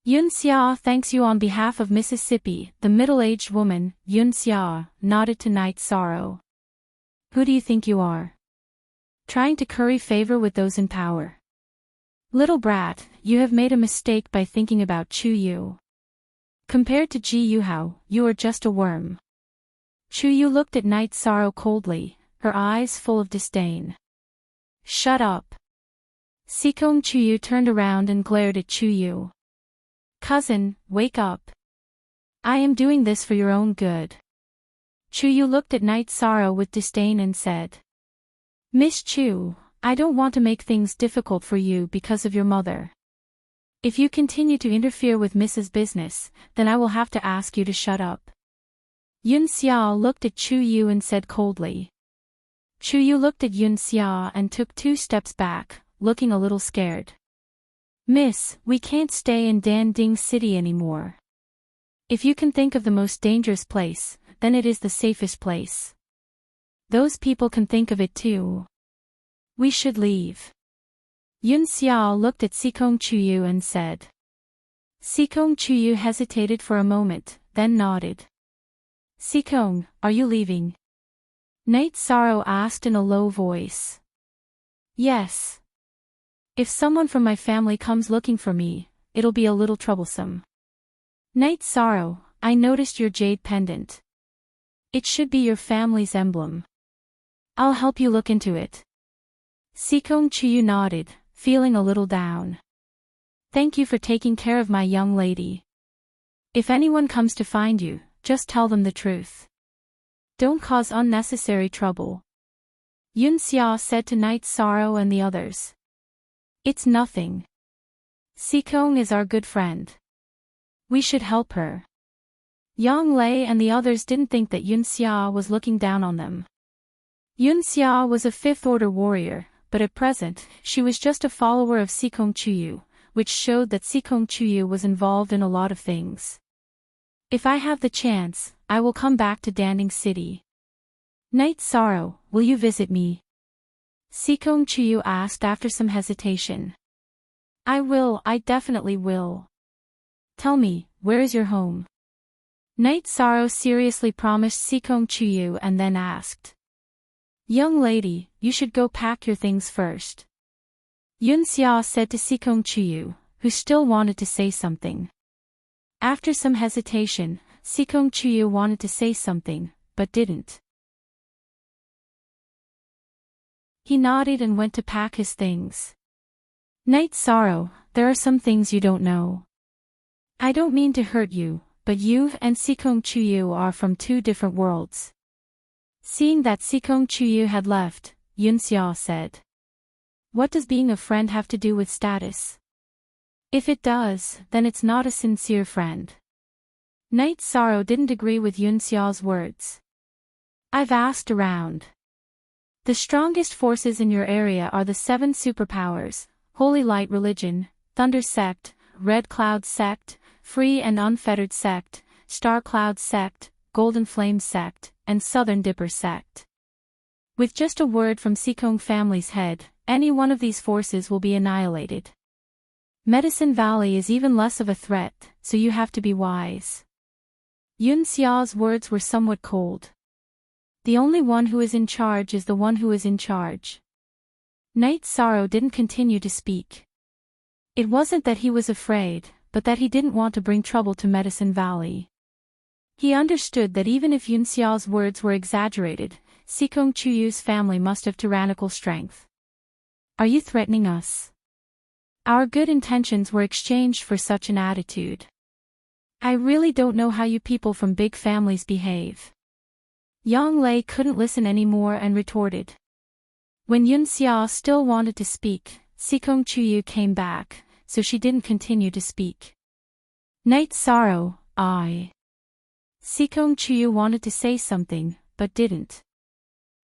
Yun Xia thanks you on behalf of Mississippi. The middle-aged woman, Yun Xia, nodded to Night Sorrow. Who do you think you are? Trying to curry favor with those in power. Little brat, you have made a mistake by thinking about Chuyu. Compared to Ji-Yu Hao, you are just a worm. Chuyu looked at Night Sorrow coldly, her eyes full of disdain. Shut up. Sikong Chuyu turned around and glared at Chuyu. Cousin, wake up. I am doing this for your own good. Chuyu looked at Night Sorrow with disdain and said. Miss Chu, I don't want to make things difficult for you because of your mother. If you continue to interfere with Mrs. Business, then I will have to ask you to shut up. Yun Xiao looked at Chu Yu and said coldly. Chu Yu looked at Yun Xiao and took 2 steps back, looking a little scared. Miss, we can't stay in Danding City anymore. If you can think of the most dangerous place, then it is the safest place. Those people can think of it too. We should leave. Yun Xiao looked at Sikong Chuyu and said. Sikong Chuyu hesitated for a moment, then nodded. Sikong, are you leaving? Night Sorrow asked in a low voice. Yes. If someone from my family comes looking for me, it'll be a little troublesome. Night Sorrow, I noticed your jade pendant. It should be your family's emblem. I'll help you look into it. Sikong Chuyu nodded, feeling a little down. Thank you for taking care of my young lady. If anyone comes to find you, just tell them the truth. Don't cause unnecessary trouble. Yun Xia said to Night Sorrow and the others. It's nothing. Sikong is our good friend. We should help her. Yang Lei and the others didn't think that Yun Xia was looking down on them. Yun Xia was a 5th-order warrior, but at present, she was just a follower of Sikong Chuyu, which showed that Sikong Chuyu was involved in a lot of things. If I have the chance, I will come back to Danding City. Night Sorrow, will you visit me? Sikong Chuyu asked after some hesitation. I definitely will. Tell me, where is your home? Night Sorrow seriously promised Sikong Chuyu and then asked. Young lady, you should go pack your things first. Yun Xia said to Sikong Chuyu, who still wanted to say something. After some hesitation, Sikong Chuyu wanted to say something, but didn't. He nodded and went to pack his things. Night Sorrow, there are some things you don't know. I don't mean to hurt you, but you and Sikong Chuyu are from 2 different worlds. Seeing that Sikong Chuyu had left, Yun Xia said. What does being a friend have to do with status? If it does, then it's not a sincere friend. Night Sorrow didn't agree with Yun Xia's words. I've asked around. The strongest forces in your area are the 7 superpowers, Holy Light Religion, Thunder Sect, Red Cloud Sect, Free and Unfettered Sect, Star Cloud Sect, Golden Flame Sect, and Southern Dipper Sect. With just a word from Sikong family's head, any one of these forces will be annihilated. Medicine Valley is even less of a threat, so you have to be wise. Yun Xia's words were somewhat cold. The only one who is in charge is the one who is in charge. Night Sorrow didn't continue to speak. It wasn't that he was afraid, but that he didn't want to bring trouble to Medicine Valley. He understood that even if Yun Xia's words were exaggerated, Sikong Chuyu's family must have tyrannical strength. Are you threatening us? Our good intentions were exchanged for such an attitude. I really don't know how you people from big families behave. Yang Lei couldn't listen anymore and retorted. When Yun Xia still wanted to speak, Sikong Chuyu came back, so she didn't continue to speak. Night Sorrow, Sikong Chuyu wanted to say something, but didn't.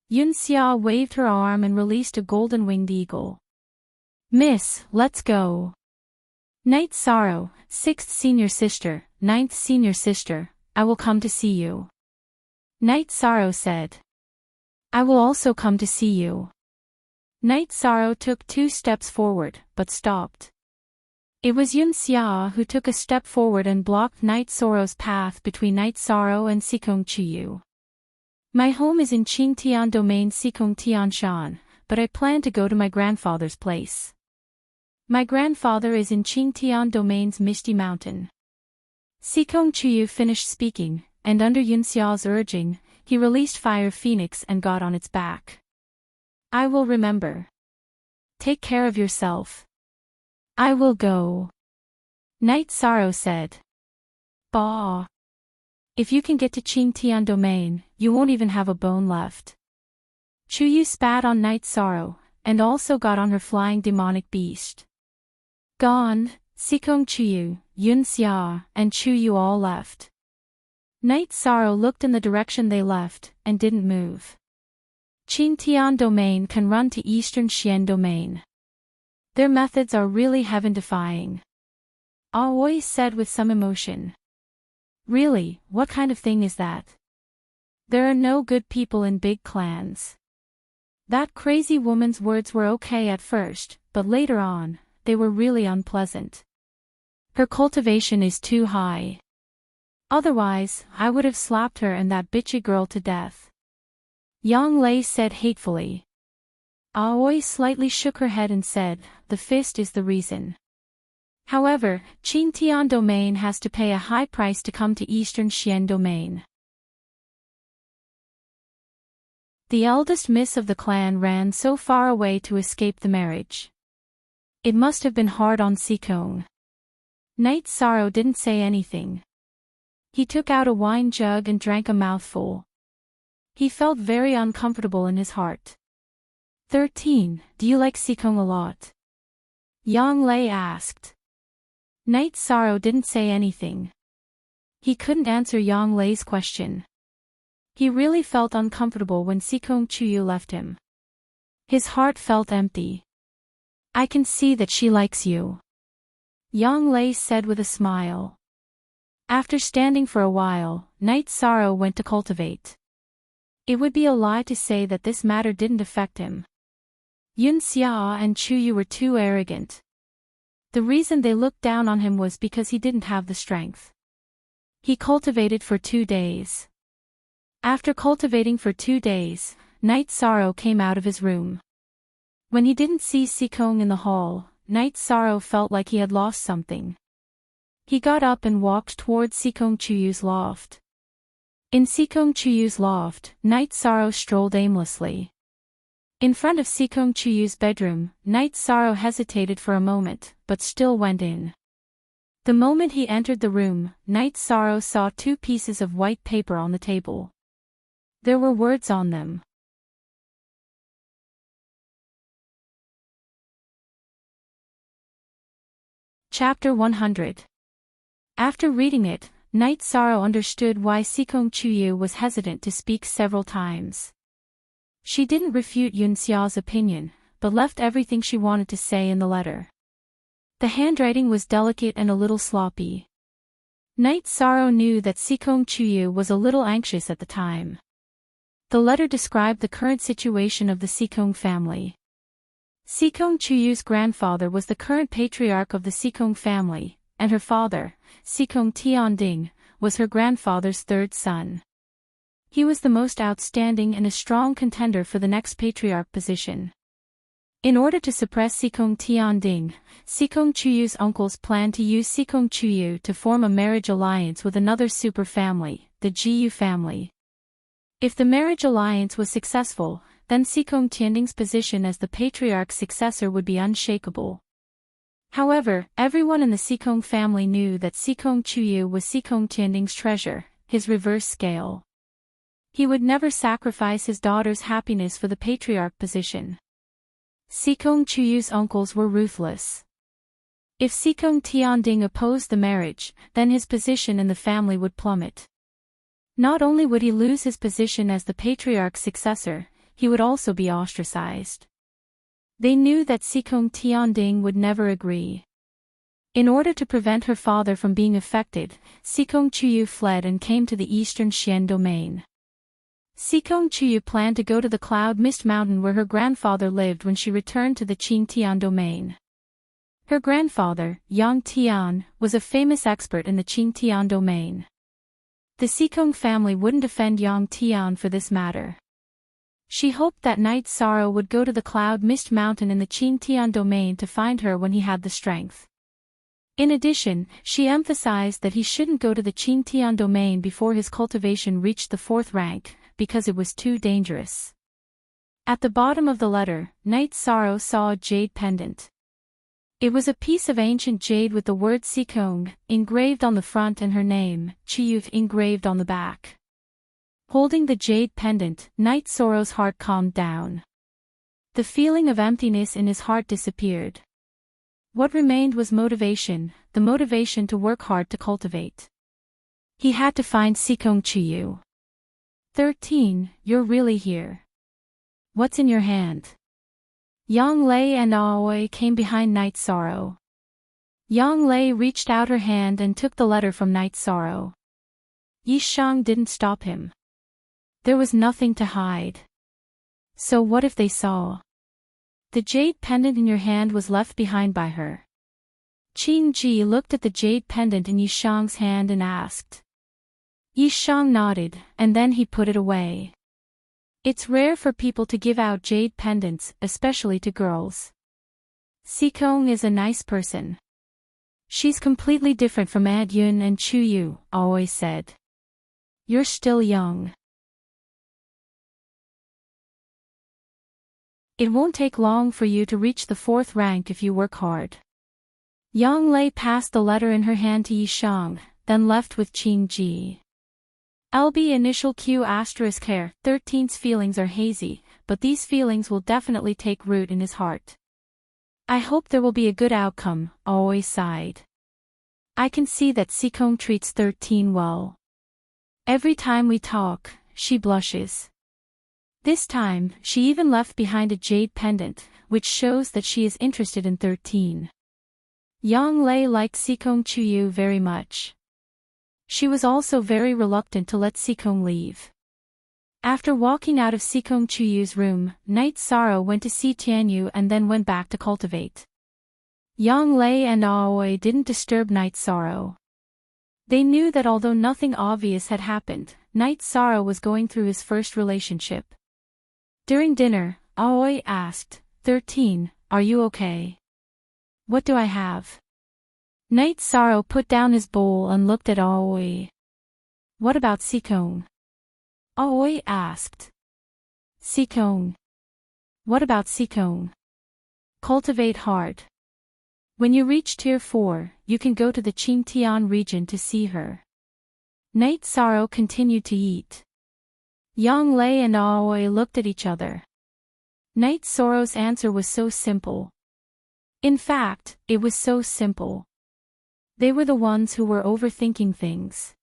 Yun Xia waved her arm and released a golden-winged eagle. Miss, let's go. Night Sorrow, 6th senior sister, 9th senior sister, I will come to see you. Night Sorrow said. I will also come to see you. Night Sorrow took 2 steps forward, but stopped. It was Yun Xia who took a step forward and blocked Night Sorrow's path between Night Sorrow and Sikong Chuyu. My home is in Qingtian Domain Sikong Tianshan, but I plan to go to my grandfather's place. My grandfather is in Qingtian Domain's Misty Mountain. Sikong Chuyu finished speaking, and under Yun Xia's urging, he released Fire Phoenix and got on its back. I will remember. Take care of yourself. I will go. Night Sorrow said. Bah. If you can get to Qingtian Domain, you won't even have a bone left. Chuyu spat on Night Sorrow, and also got on her flying demonic beast. Gone, Sikong Chuyu, Yun Xia, and Chuyu all left. Night Sorrow looked in the direction they left, and didn't move. Qing Tian domain can run to Eastern Xian domain. Their methods are really heaven-defying. Aoi said with some emotion. Really, what kind of thing is that? There are no good people in big clans. That crazy woman's words were okay at first, but later on, they were really unpleasant. Her cultivation is too high. Otherwise, I would have slapped her and that bitchy girl to death. Yang Lei said hatefully. Aoi slightly shook her head and said, the fist is the reason. However, Qing Tian domain has to pay a high price to come to Eastern Xian domain. The eldest miss of the clan ran so far away to escape the marriage. It must have been hard on Sikong. Night Sorrow didn't say anything. He took out a wine jug and drank a mouthful. He felt very uncomfortable in his heart. 13. Do you like Sikong a lot? Yang Lei asked. Night Sorrow didn't say anything. He couldn't answer Yang Lei's question. He really felt uncomfortable when Sikong Chuyu left him. His heart felt empty. I can see that she likes you, Yang Lei said with a smile. After standing for a while, Night Sorrow went to cultivate. It would be a lie to say that this matter didn't affect him. Yun Xia and Chuyu were too arrogant. The reason they looked down on him was because he didn't have the strength. He cultivated for 2 days. After cultivating for 2 days, Night Sorrow came out of his room. When he didn't see Sikong in the hall, Night Sorrow felt like he had lost something. He got up and walked towards Sikong Chuyu's loft. In Sikong Chuyu's loft, Night Sorrow strolled aimlessly. In front of Sikong Chuyu's bedroom, Night Sorrow hesitated for a moment, but still went in. The moment he entered the room, Night Sorrow saw 2 pieces of white paper on the table. There were words on them. Chapter 100. After reading it, Night Sorrow understood why Sikong Chuyu was hesitant to speak several times. She didn't refute Yun Xia's opinion, but left everything she wanted to say in the letter. The handwriting was delicate and a little sloppy. Night Sorrow knew that Sikong Chuyu was a little anxious at the time. The letter described the current situation of the Sikong family. Sikong Chuyu's grandfather was the current patriarch of the Sikong family, and her father, Sikong Tianding, was her grandfather's 3rd son. He was the most outstanding and a strong contender for the next patriarch position. In order to suppress Sikong Tianding, Sikong Chuyu's uncles planned to use Sikong Chuyu to form a marriage alliance with another super family, the Jiyu family. If the marriage alliance was successful, then Sikong Tianding's position as the patriarch's successor would be unshakable. However, everyone in the Sikong family knew that Sikong Chuyu was Sikong Tianding's treasure, his reverse scale. He would never sacrifice his daughter's happiness for the patriarch position. Sikong Chuyu's uncles were ruthless. If Sikong Tianding opposed the marriage, then his position in the family would plummet. Not only would he lose his position as the patriarch's successor, he would also be ostracized. They knew that Sikong Tianding would never agree. In order to prevent her father from being affected, Sikong Chuyu fled and came to the Eastern Xian domain. Sikong Chuyu planned to go to the Cloud Mist Mountain where her grandfather lived when she returned to the Qing Tian domain. Her grandfather, Yang Tian, was a famous expert in the Qing Tian domain. The Sikong family wouldn't offend Yang Tian for this matter. She hoped that Night Sorrow would go to the Cloud Mist Mountain in the Qing Tian domain to find her when he had the strength. In addition, she emphasized that he shouldn't go to the Qing Tian domain before his cultivation reached the 4th rank, because it was too dangerous. At the bottom of the letter, Night Sorrow saw a jade pendant. It was a piece of ancient jade with the word Sikong engraved on the front and her name, Chiyuth, engraved on the back. Holding the jade pendant, Night Sorrow's heart calmed down. The feeling of emptiness in his heart disappeared. What remained was motivation, the motivation to work hard to cultivate. He had to find Sikong Chiyu. 13. You're really here. What's in your hand? Yang Lei and Aoi came behind Night Sorrow. Yang Lei reached out her hand and took the letter from Night Sorrow. Yi Shang didn't stop him. There was nothing to hide. So what if they saw? The jade pendant in your hand was left behind by her. Qin Ji looked at the jade pendant in Yi Shang's hand and asked. Yi Shang nodded, and then he put it away. It's rare for people to give out jade pendants, especially to girls. Sikong is a nice person. She's completely different from Ad Yun and Chu Yu, always said. You're still young. It won't take long for you to reach the 4th rank if you work hard. Yang Lei passed the letter in her hand to Yi Shang, then left with Qin Ji. LB initial Q asterisk hair, 13's feelings are hazy, but these feelings will definitely take root in his heart. I hope there will be a good outcome, always sighed. I can see that Sikong treats 13 well. Every time we talk, she blushes. This time, she even left behind a jade pendant, which shows that she is interested in 13. Yang Lei liked Sikong Chuyu very much. She was also very reluctant to let Sikong leave. After walking out of Sikong Chuyu's room, Night Sorrow went to see Tianyu and then went back to cultivate. Yang Lei and Aoi didn't disturb Night Sorrow. They knew that although nothing obvious had happened, Night Sorrow was going through his first relationship. During dinner, Aoi asked, 13, are you okay? What do I have? Night Sorrow put down his bowl and looked at Aoi. What about Sikong? Aoi asked. Sikong. What about Sikong? Cultivate hard. When you reach Tier 4, you can go to the Qingtian region to see her. Night Sorrow continued to eat. Yang Lei and Aoi looked at each other. Night Sorrow's answer was so simple. In fact, it was so simple. They were the ones who were overthinking things.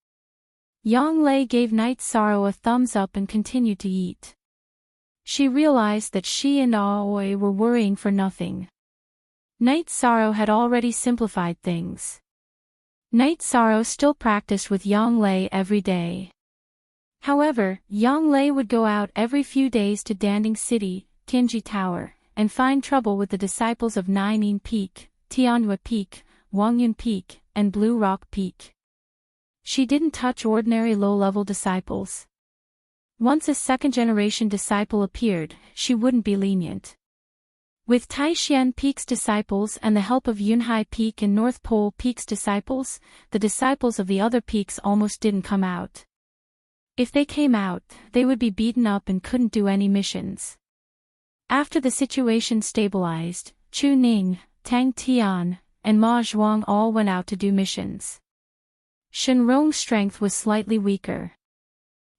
Yang Lei gave Night Sorrow a thumbs up and continued to eat. She realized that she and Aoi were worrying for nothing. Night Sorrow had already simplified things. Night Sorrow still practiced with Yang Lei every day. However, Yang Lei would go out every few days to Danding City, Tianji Tower, and find trouble with the disciples of Nainin Peak, Tianhua Peak, Wangyun Peak, and Blue Rock Peak. She didn't touch ordinary low-level disciples. Once a second-generation disciple appeared, she wouldn't be lenient. With Taishan Peak's disciples and the help of Yunhai Peak and North Pole Peak's disciples, the disciples of the other peaks almost didn't come out. If they came out, they would be beaten up and couldn't do any missions. After the situation stabilized, Chu Ning, Tang Tian, and Ma Zhuang all went out to do missions. Shenrong's strength was slightly weaker.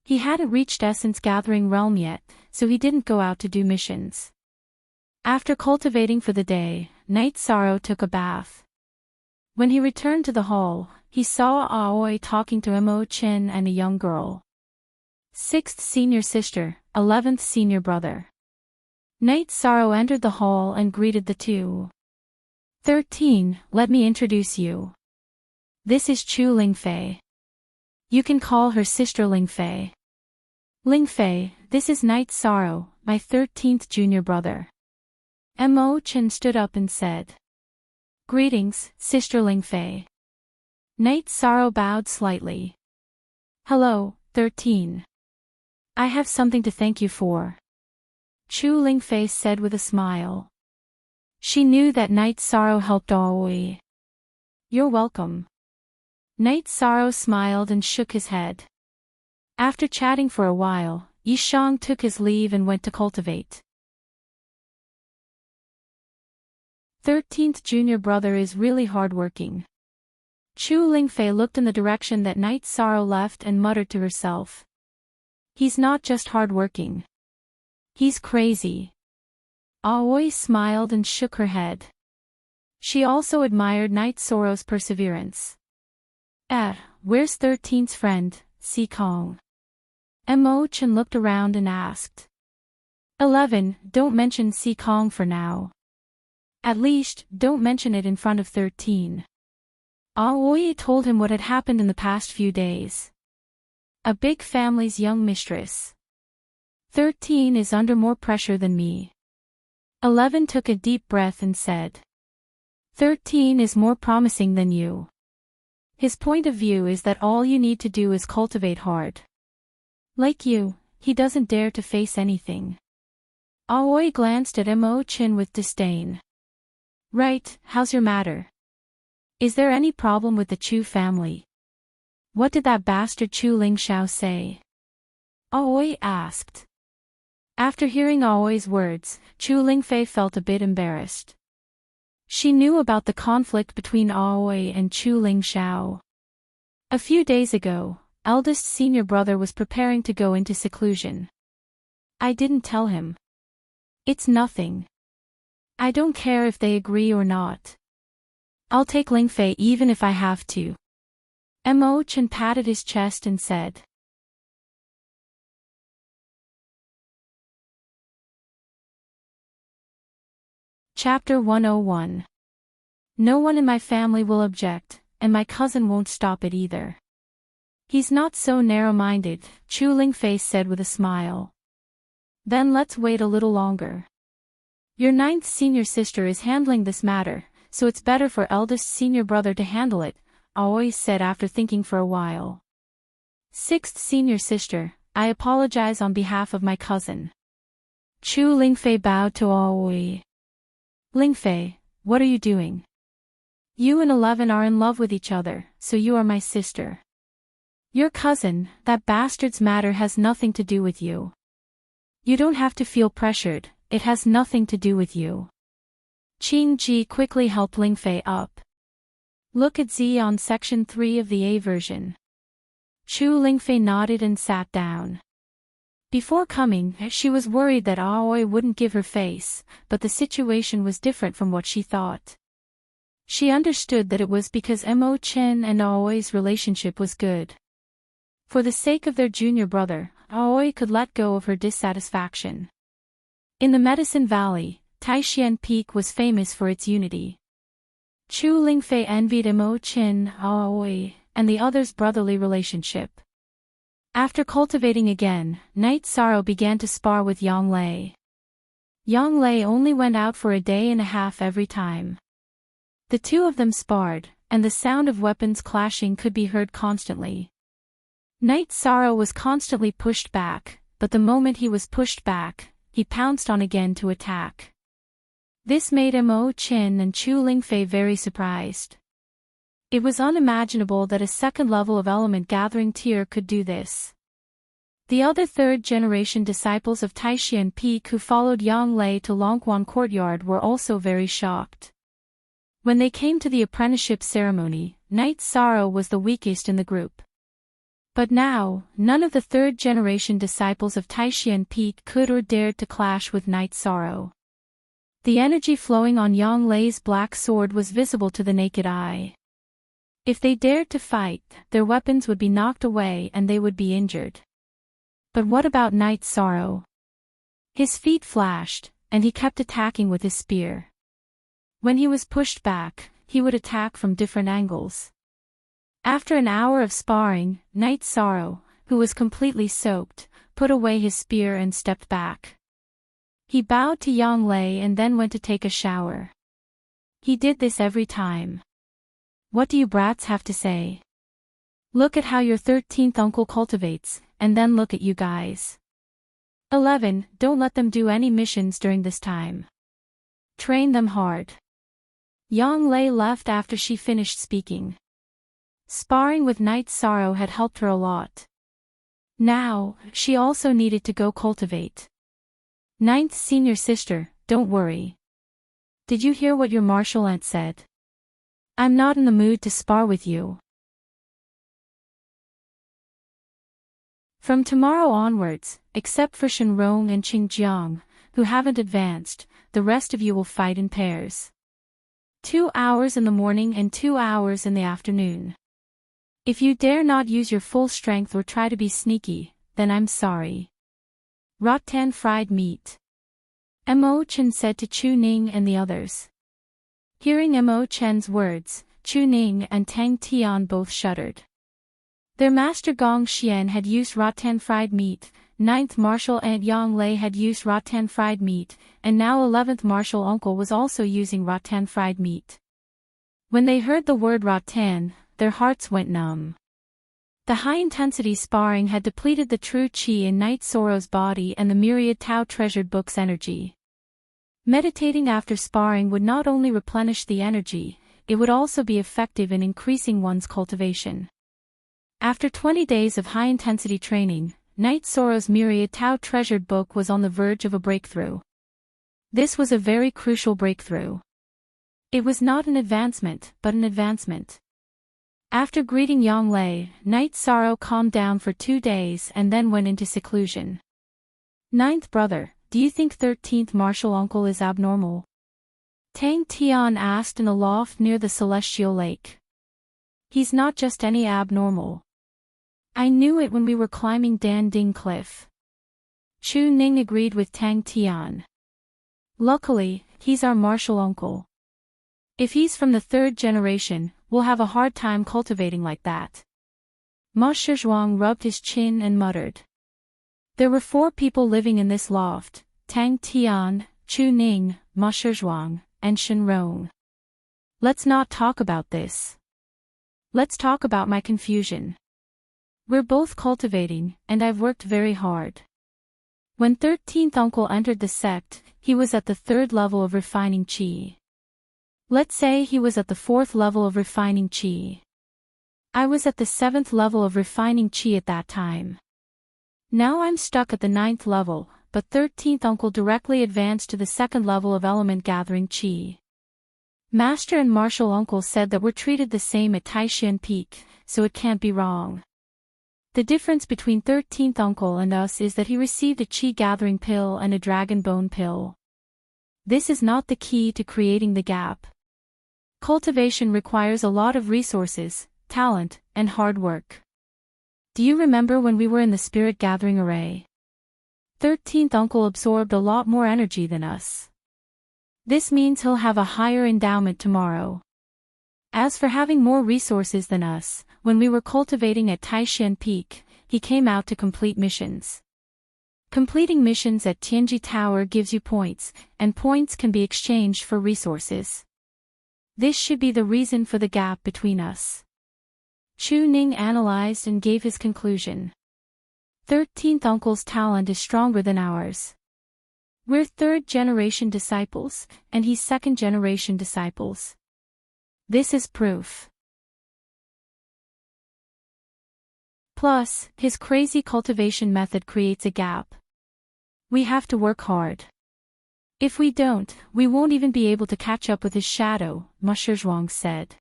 He hadn't reached Essence Gathering Realm yet, so he didn't go out to do missions. After cultivating for the day, Night Sorrow took a bath. When he returned to the hall, he saw Aoi talking to Mo Chen and a young girl. 6th senior sister, 11th senior brother. Night Sorrow entered the hall and greeted the two. 13, let me introduce you. This is Chu Lingfei. You can call her sister Lingfei. Lingfei, this is Night Sorrow, my 13th junior brother. Mo Chen stood up and said. Greetings, Sister Lingfei. Night Sorrow bowed slightly. Hello, 13. I have something to thank you for. Chu Lingfei said with a smile. She knew that Night Sorrow helped Aoi. You're welcome. Night Sorrow smiled and shook his head. After chatting for a while, Yi Shang took his leave and went to cultivate. 13th junior brother is really hardworking. Chu Lingfei looked in the direction that Night Sorrow left and muttered to herself. He's not just hardworking. He's crazy. Aoi smiled and shook her head. She also admired Night Sorrow's perseverance. Where's 13's friend, Si Kong? Mo Chen looked around and asked. 11, don't mention Si Kong for now. At least, don't mention it in front of 13. Aoi told him what had happened in the past few days. A big family's young mistress. 13 is under more pressure than me. 11 took a deep breath and said. 13 is more promising than you. His point of view is that all you need to do is cultivate hard. Like you, he doesn't dare to face anything. Aoi glanced at Mo Chin with disdain. Right, how's your matter? Is there any problem with the Chu family? What did that bastard Chu Lingxiao say? Aoi asked. After hearing Aoi's words, Chu Lingfei felt a bit embarrassed. She knew about the conflict between Aoi and Chu Lingxiao. A few days ago, eldest senior brother was preparing to go into seclusion. I didn't tell him. It's nothing. I don't care if they agree or not. I'll take Lingfei even if I have to. Mo Chen patted his chest and said. Chapter 101. No one in my family will object, and my cousin won't stop it either. He's not so narrow-minded, Chu Lingfei said with a smile. Then let's wait a little longer. Your 9th senior sister is handling this matter, so it's better for eldest senior brother to handle it, Aoi said after thinking for a while. 6th senior sister, I apologize on behalf of my cousin. Chu Lingfei bowed to Aoi. Lingfei, what are you doing? You and 11 are in love with each other, so you are my sister. Your cousin, that bastard's matter has nothing to do with you. You don't have to feel pressured, it has nothing to do with you. Qing Ji quickly helped Lingfei up. Look at Z on section 3 of the A version. Chu Lingfei nodded and sat down. Before coming, she was worried that Aoi wouldn't give her face, but the situation was different from what she thought. She understood that it was because Mo Chen and Aoi's relationship was good. For the sake of their junior brother, Aoi could let go of her dissatisfaction. In the Medicine Valley, Taishan Peak was famous for its unity. Chu Lingfei envied Mo Chen, Aoi, and the others' brotherly relationship. After cultivating again, Night Sorrow began to spar with Yang Lei. Yang Lei only went out for a day and a half every time. The two of them sparred, and the sound of weapons clashing could be heard constantly. Night Sorrow was constantly pushed back, but the moment he was pushed back, he pounced on again to attack. This made Mo Chen and Chu Lingfei very surprised. It was unimaginable that a second level of element gathering tier could do this. The other third-generation disciples of Taishan Peak who followed Yang Lei to Longquan Courtyard were also very shocked. When they came to the apprenticeship ceremony, Night Sorrow was the weakest in the group. But now, none of the third-generation disciples of Taishan Peak could or dared to clash with Night Sorrow. The energy flowing on Yang Lei's black sword was visible to the naked eye. If they dared to fight, their weapons would be knocked away and they would be injured. But what about Night Sorrow? His feet flashed, and he kept attacking with his spear. When he was pushed back, he would attack from different angles. After an hour of sparring, Night Sorrow, who was completely soaked, put away his spear and stepped back. He bowed to Yang Lei and then went to take a shower. He did this every time. What do you brats have to say? Look at how your 13th uncle cultivates, and then look at you guys. 11, don't let them do any missions during this time. Train them hard. Yang Lei left after she finished speaking. Sparring with Night Sorrow had helped her a lot. Now, she also needed to go cultivate. 9th senior sister, don't worry. Did you hear what your martial aunt said? I'm not in the mood to spar with you. From tomorrow onwards, except for Shenrong and Qingjiang, who haven't advanced, the rest of you will fight in pairs. 2 hours in the morning and 2 hours in the afternoon. If you dare not use your full strength or try to be sneaky, then I'm sorry. Rotten fried meat. Mo Chen said to Chu Ning and the others. Hearing Mo Chen's words, Chu Ning and Tang Tian both shuddered. Their master Gong Xian had used rotten fried meat, 9th martial aunt Yang Lei had used rotten fried meat, and now 11th martial uncle was also using rotten fried meat. When they heard the word rotten, their hearts went numb. The high-intensity sparring had depleted the true qi in Knight Soro's body and the myriad Tao treasured book's energy. Meditating after sparring would not only replenish the energy, it would also be effective in increasing one's cultivation. After 20 days of high-intensity training, Knight Soro's myriad Tao treasured book was on the verge of a breakthrough. This was a very crucial breakthrough. It was not an advancement, but an advancement. After greeting Yang Lei, Knight Soro calmed down for 2 days and then went into seclusion. Ninth brother, do you think 13th martial uncle is abnormal? Tang Tian asked in a loft near the celestial lake. He's not just any abnormal. I knew it when we were climbing Dan Ding Cliff. Chu Ning agreed with Tang Tian. Luckily, he's our martial uncle. If he's from the 3rd generation, we'll have a hard time cultivating like that. Ma Shizhuang rubbed his chin and muttered. There were 4 people living in this loft, Tang Tian, Chu Ning, Ma Shizhuang, and Shen Rong. Let's not talk about this. Let's talk about my confusion. We're both cultivating, and I've worked very hard. When 13th uncle entered the sect, he was at the 3rd level of refining qi. Let's say he was at the 4th level of refining qi. I was at the 7th level of refining qi at that time. Now I'm stuck at the 9th level, but 13th uncle directly advanced to the 2nd level of element gathering qi. Master and martial uncle said that we're treated the same at Taishan Peak, so it can't be wrong. The difference between 13th uncle and us is that he received a qi gathering pill and a dragon bone pill. This is not the key to creating the gap. Cultivation requires a lot of resources, talent, and hard work. Do you remember when we were in the spirit gathering array? 13th uncle absorbed a lot more energy than us. This means he'll have a higher endowment tomorrow. As for having more resources than us, when we were cultivating at Taishan Peak, he came out to complete missions. Completing missions at Tianji Tower gives you points, and points can be exchanged for resources. This should be the reason for the gap between us. Chu Ning analyzed and gave his conclusion. 13th uncle's talent is stronger than ours. We're 3rd generation disciples, and he's 2nd generation disciples. This is proof. Plus, his crazy cultivation method creates a gap. We have to work hard. If we don't, we won't even be able to catch up with his shadow, Ma Shizhuang said.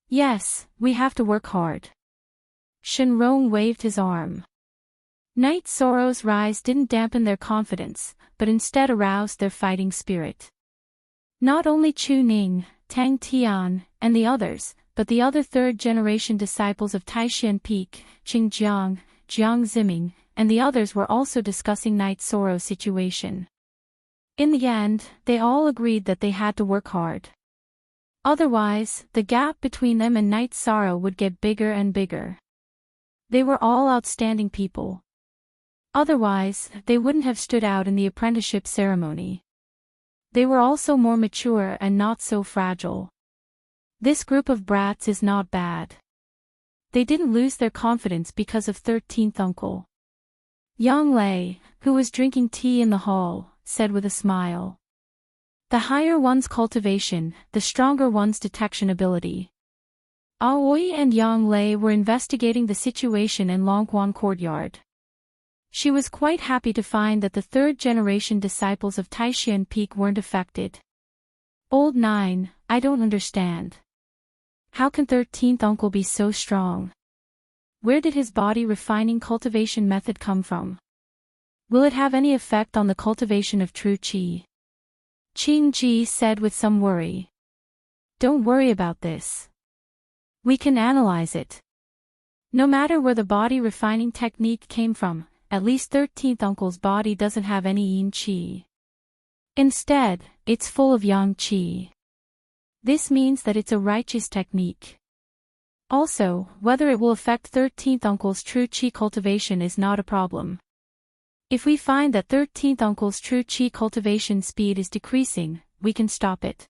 Yes, we have to work hard. Shen Rong waved his arm. Knight Soro's rise didn't dampen their confidence, but instead aroused their fighting spirit. Not only Chu Ning, Tang Tian, and the others, but the other 3rd generation disciples of Taishan Peak, Qing Jiang, Jiang Ziming, and the others were also discussing Knight Soro's situation. In the end, they all agreed that they had to work hard. Otherwise, the gap between them and Knight Soro would get bigger and bigger. They were all outstanding people. Otherwise, they wouldn't have stood out in the apprenticeship ceremony. They were also more mature and not so fragile. This group of brats is not bad. They didn't lose their confidence because of 13th uncle. Yang Lei, who was drinking tea in the hall, said with a smile. The higher one's cultivation, the stronger one's detection ability. Aoi and Yang Lei were investigating the situation in Longquan Courtyard. She was quite happy to find that the 3rd generation disciples of Taishan Peak weren't affected. Old 9, I don't understand. How can 13th uncle be so strong? Where did his body refining cultivation method come from? Will it have any effect on the cultivation of true qi? Qing Ji said with some worry. Don't worry about this. We can analyze it. No matter where the body refining technique came from, at least 13th uncle's body doesn't have any yin qi. Instead, it's full of yang qi. This means that it's a righteous technique. Also, whether it will affect 13th uncle's true qi cultivation is not a problem. If we find that 13th uncle's true qi cultivation speed is decreasing, we can stop it.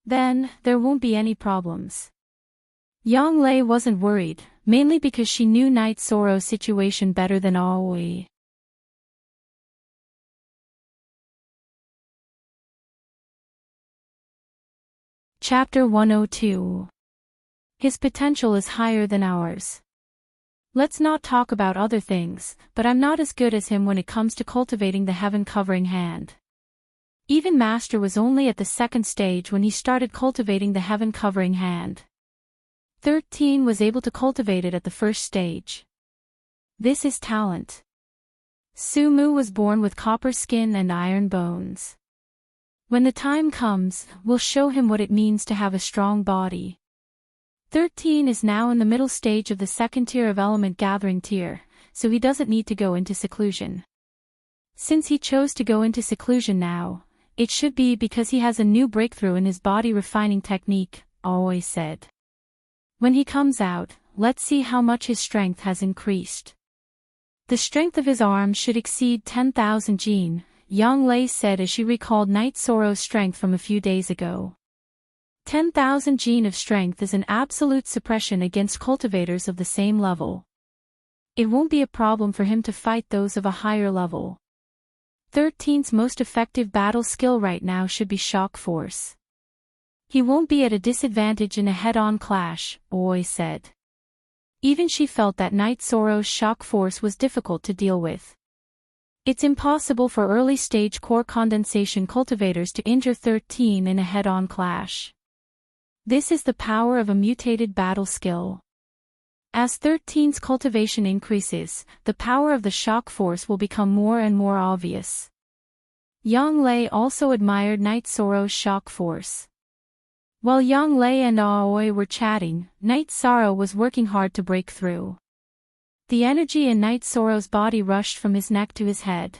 Then, there won't be any problems. Yang Lei wasn't worried, mainly because she knew Night Sorrow's situation better than Aoi. Chapter 102. His potential is higher than ours. Let's not talk about other things, but I'm not as good as him when it comes to cultivating the heaven-covering hand. Even Master was only at the second stage when he started cultivating the heaven-covering hand. 13 was able to cultivate it at the first stage. This is talent. Sumu was born with copper skin and iron bones. When the time comes, we'll show him what it means to have a strong body. 13 is now in the middle stage of the second tier of element gathering tier, so he doesn't need to go into seclusion. Since he chose to go into seclusion now, it should be because he has a new breakthrough in his body refining technique, always said. When he comes out, let's see how much his strength has increased. The strength of his arms should exceed 10,000 jin, Yang Lei said as she recalled Night Sorrow's strength from a few days ago. 10,000 jin of strength is an absolute suppression against cultivators of the same level. It won't be a problem for him to fight those of a higher level. 13's most effective battle skill right now should be shock force. He won't be at a disadvantage in a head-on clash, Oi said. Even she felt that Night Sorrow's shock force was difficult to deal with. It's impossible for early-stage core condensation cultivators to injure 13 in a head-on clash. This is the power of a mutated battle skill. As 13's cultivation increases, the power of the shock force will become more and more obvious. Yang Lei also admired Night Sorrow's shock force. While Yang Lei and Aoi were chatting, Night Sorrow was working hard to break through. The energy in Night Sorrow's body rushed from his neck to his head.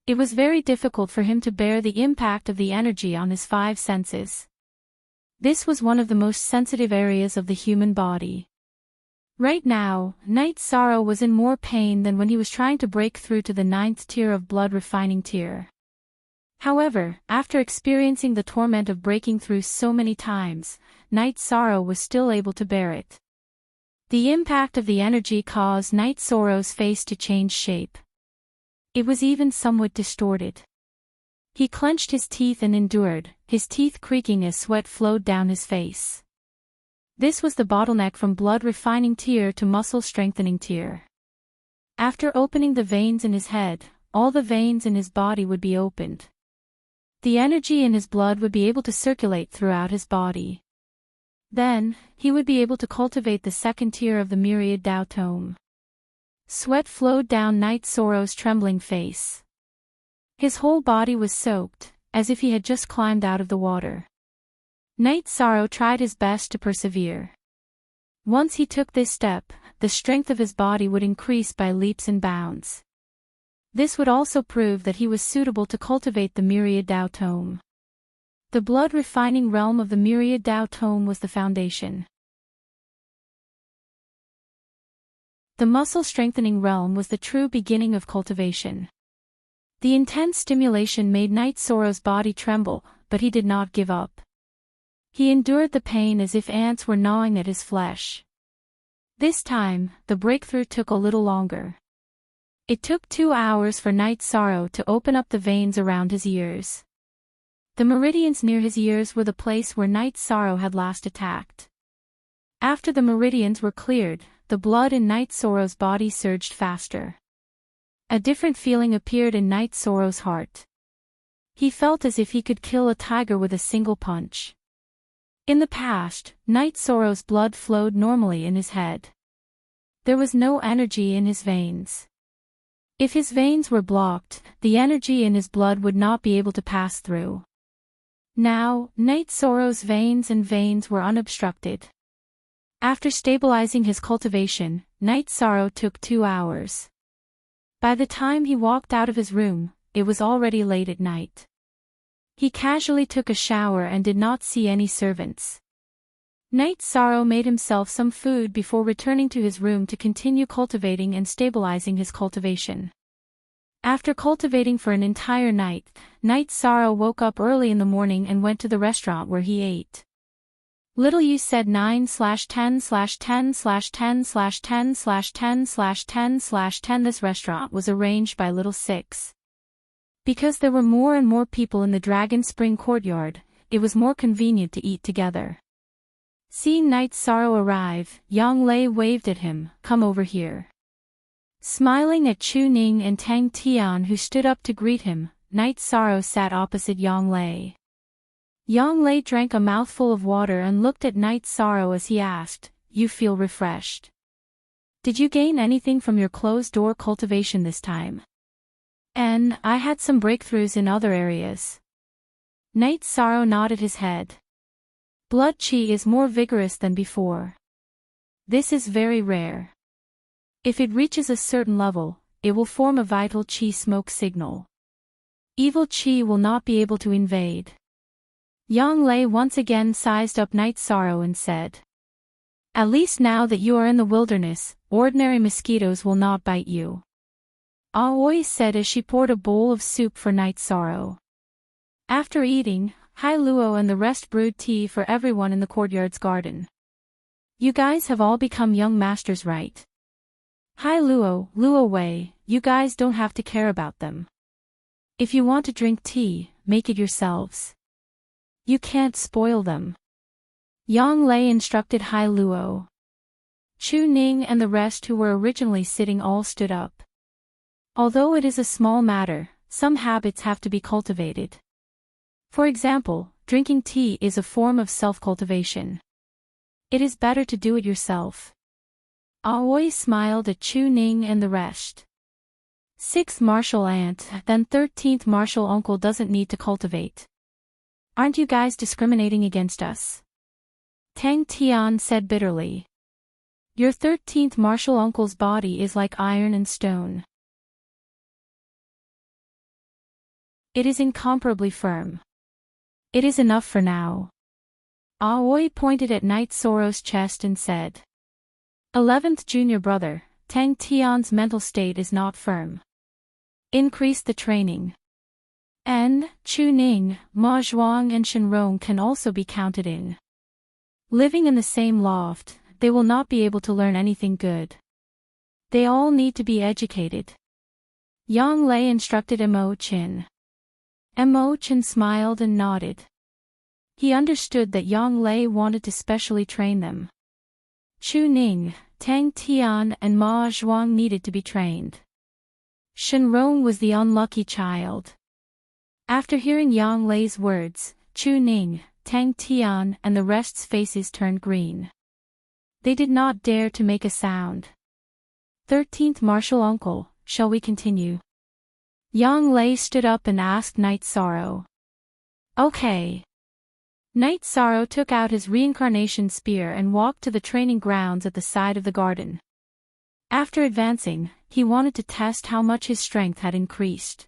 It was very difficult for him to bear the impact of the energy on his 5 senses. This was one of the most sensitive areas of the human body. Right now, Night Sorrow was in more pain than when he was trying to break through to the 9th tier of blood refining tier. However, after experiencing the torment of breaking through so many times, Night Sorrow was still able to bear it. The impact of the energy caused Night Sorrow's face to change shape. It was even somewhat distorted. He clenched his teeth and endured, his teeth creaking as sweat flowed down his face. This was the bottleneck from blood refining tier to muscle strengthening tier. After opening the veins in his head, all the veins in his body would be opened. The energy in his blood would be able to circulate throughout his body. Then, he would be able to cultivate the second tier of the myriad Tao tome. Sweat flowed down Night Sorrow's trembling face. His whole body was soaked, as if he had just climbed out of the water. Night Sorrow tried his best to persevere. Once he took this step, the strength of his body would increase by leaps and bounds. This would also prove that he was suitable to cultivate the myriad Tao tome. The blood refining realm of the myriad Tao tome was the foundation. The muscle strengthening realm was the true beginning of cultivation. The intense stimulation made Night Sorrow's body tremble, but he did not give up. He endured the pain as if ants were gnawing at his flesh. This time, the breakthrough took a little longer. It took 2 hours for Night Sorrow to open up the veins around his ears. The meridians near his ears were the place where Night Sorrow had last attacked. After the meridians were cleared, the blood in Night Sorrow's body surged faster. A different feeling appeared in Night Sorrow's heart. He felt as if he could kill a tiger with a single punch. In the past, Night Sorrow's blood flowed normally in his head. There was no energy in his veins. If his veins were blocked, the energy in his blood would not be able to pass through. Now, Night Sorrow's veins were unobstructed. After stabilizing his cultivation, Night Sorrow took 2 hours. By the time he walked out of his room, it was already late at night. He casually took a shower and did not see any servants. Night Sorrow made himself some food before returning to his room to continue cultivating and stabilizing his cultivation. After cultivating for an entire night, Night Sorrow woke up early in the morning and went to the restaurant where he ate. Little U said 9/10/10/10/10/10/10/10/10. This restaurant was arranged by Little Six. Because there were more and more people in the Dragon Spring courtyard, it was more convenient to eat together. Seeing Night Sorrow arrive, Yang Lei waved at him, "Come over here." Smiling at Chu Ning and Tang Tian who stood up to greet him, Night Sorrow sat opposite Yang Lei. Yang Lei drank a mouthful of water and looked at Night Sorrow as he asked, "You feel refreshed? Did you gain anything from your closed-door cultivation this time?" "And I had some breakthroughs in other areas." Night Sorrow nodded his head. "Blood qi is more vigorous than before. This is very rare. If it reaches a certain level, it will form a vital qi smoke signal. Evil qi will not be able to invade." Yang Lei once again sized up Night Sorrow and said, "At least now that you are in the wilderness, ordinary mosquitoes will not bite you." Aoi said as she poured a bowl of soup for Night Sorrow. After eating, Hai Luo and the rest brewed tea for everyone in the courtyard's garden. "You guys have all become young masters, right? Hai Luo, Luo Wei, you guys don't have to care about them. If you want to drink tea, make it yourselves. You can't spoil them." Yang Lei instructed Hai Luo. Chu Ning and the rest who were originally sitting all stood up. Although it is a small matter, some habits have to be cultivated. For example, drinking tea is a form of self-cultivation. It is better to do it yourself. Aoi smiled at Chu Ning and the rest. 6th martial aunt, then 13th martial uncle doesn't need to cultivate. Aren't you guys discriminating against us? Tang Tian said bitterly. Your 13th martial uncle's body is like iron and stone. It is incomparably firm. It is enough for now. Aoi pointed at Night Sorrow's chest and said. 11th junior brother, Tang Tian's mental state is not firm. Increase the training. And, Chu Ning, Ma Zhuang and Shenrong can also be counted in. Living in the same loft, they will not be able to learn anything good. They all need to be educated. Yang Lei instructed Mo Qin. Mo Qin smiled and nodded. He understood that Yang Lei wanted to specially train them. Chu Ning, Tang Tian and Ma Zhuang needed to be trained. Shenrong was the unlucky child. After hearing Yang Lei's words, Chu Ning, Tang Tian and the rest's faces turned green. They did not dare to make a sound. 13th martial uncle, shall we continue? Yang Lei stood up and asked Night Sorrow. Okay. Night Sorrow took out his reincarnation spear and walked to the training grounds at the side of the garden. After advancing, he wanted to test how much his strength had increased.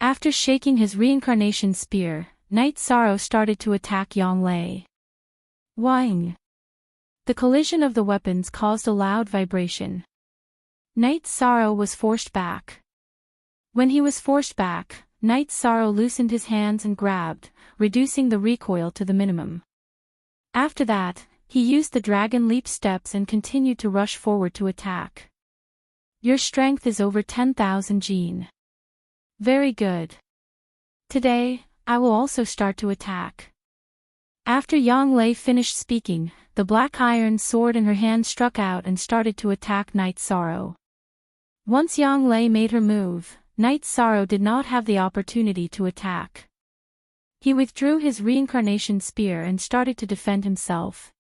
After shaking his reincarnation spear, Night Sorrow started to attack Yang Lei. Wang! The collision of the weapons caused a loud vibration. Night Sorrow was forced back. When he was forced back, Night Sorrow loosened his hands and grabbed, reducing the recoil to the minimum. After that, he used the dragon leap steps and continued to rush forward to attack. Your strength is over 10,000 Jin. Very good. Today, I will also start to attack. After Yang Lei finished speaking, the black iron sword in her hand struck out and started to attack Night Sorrow. Once Yang Lei made her move, Night Sorrow did not have the opportunity to attack. He withdrew his reincarnation spear and started to defend himself.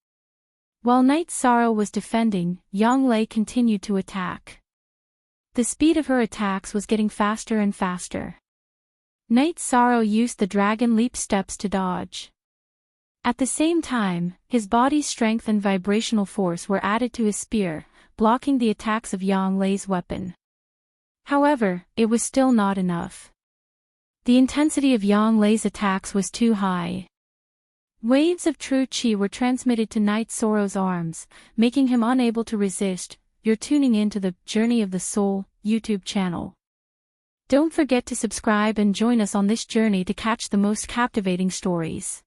While Night Sorrow was defending, Yang Lei continued to attack. The speed of her attacks was getting faster and faster. Night Sorrow used the dragon leap steps to dodge. At the same time, his body's strength and vibrational force were added to his spear, blocking the attacks of Yang Lei's weapon. However, it was still not enough. The intensity of Yang Lei's attacks was too high. Waves of true qi were transmitted to Night Sorrow's arms, making him unable to resist. You're tuning in to the Journey of the Soul YouTube channel. Don't forget to subscribe and join us on this journey to catch the most captivating stories.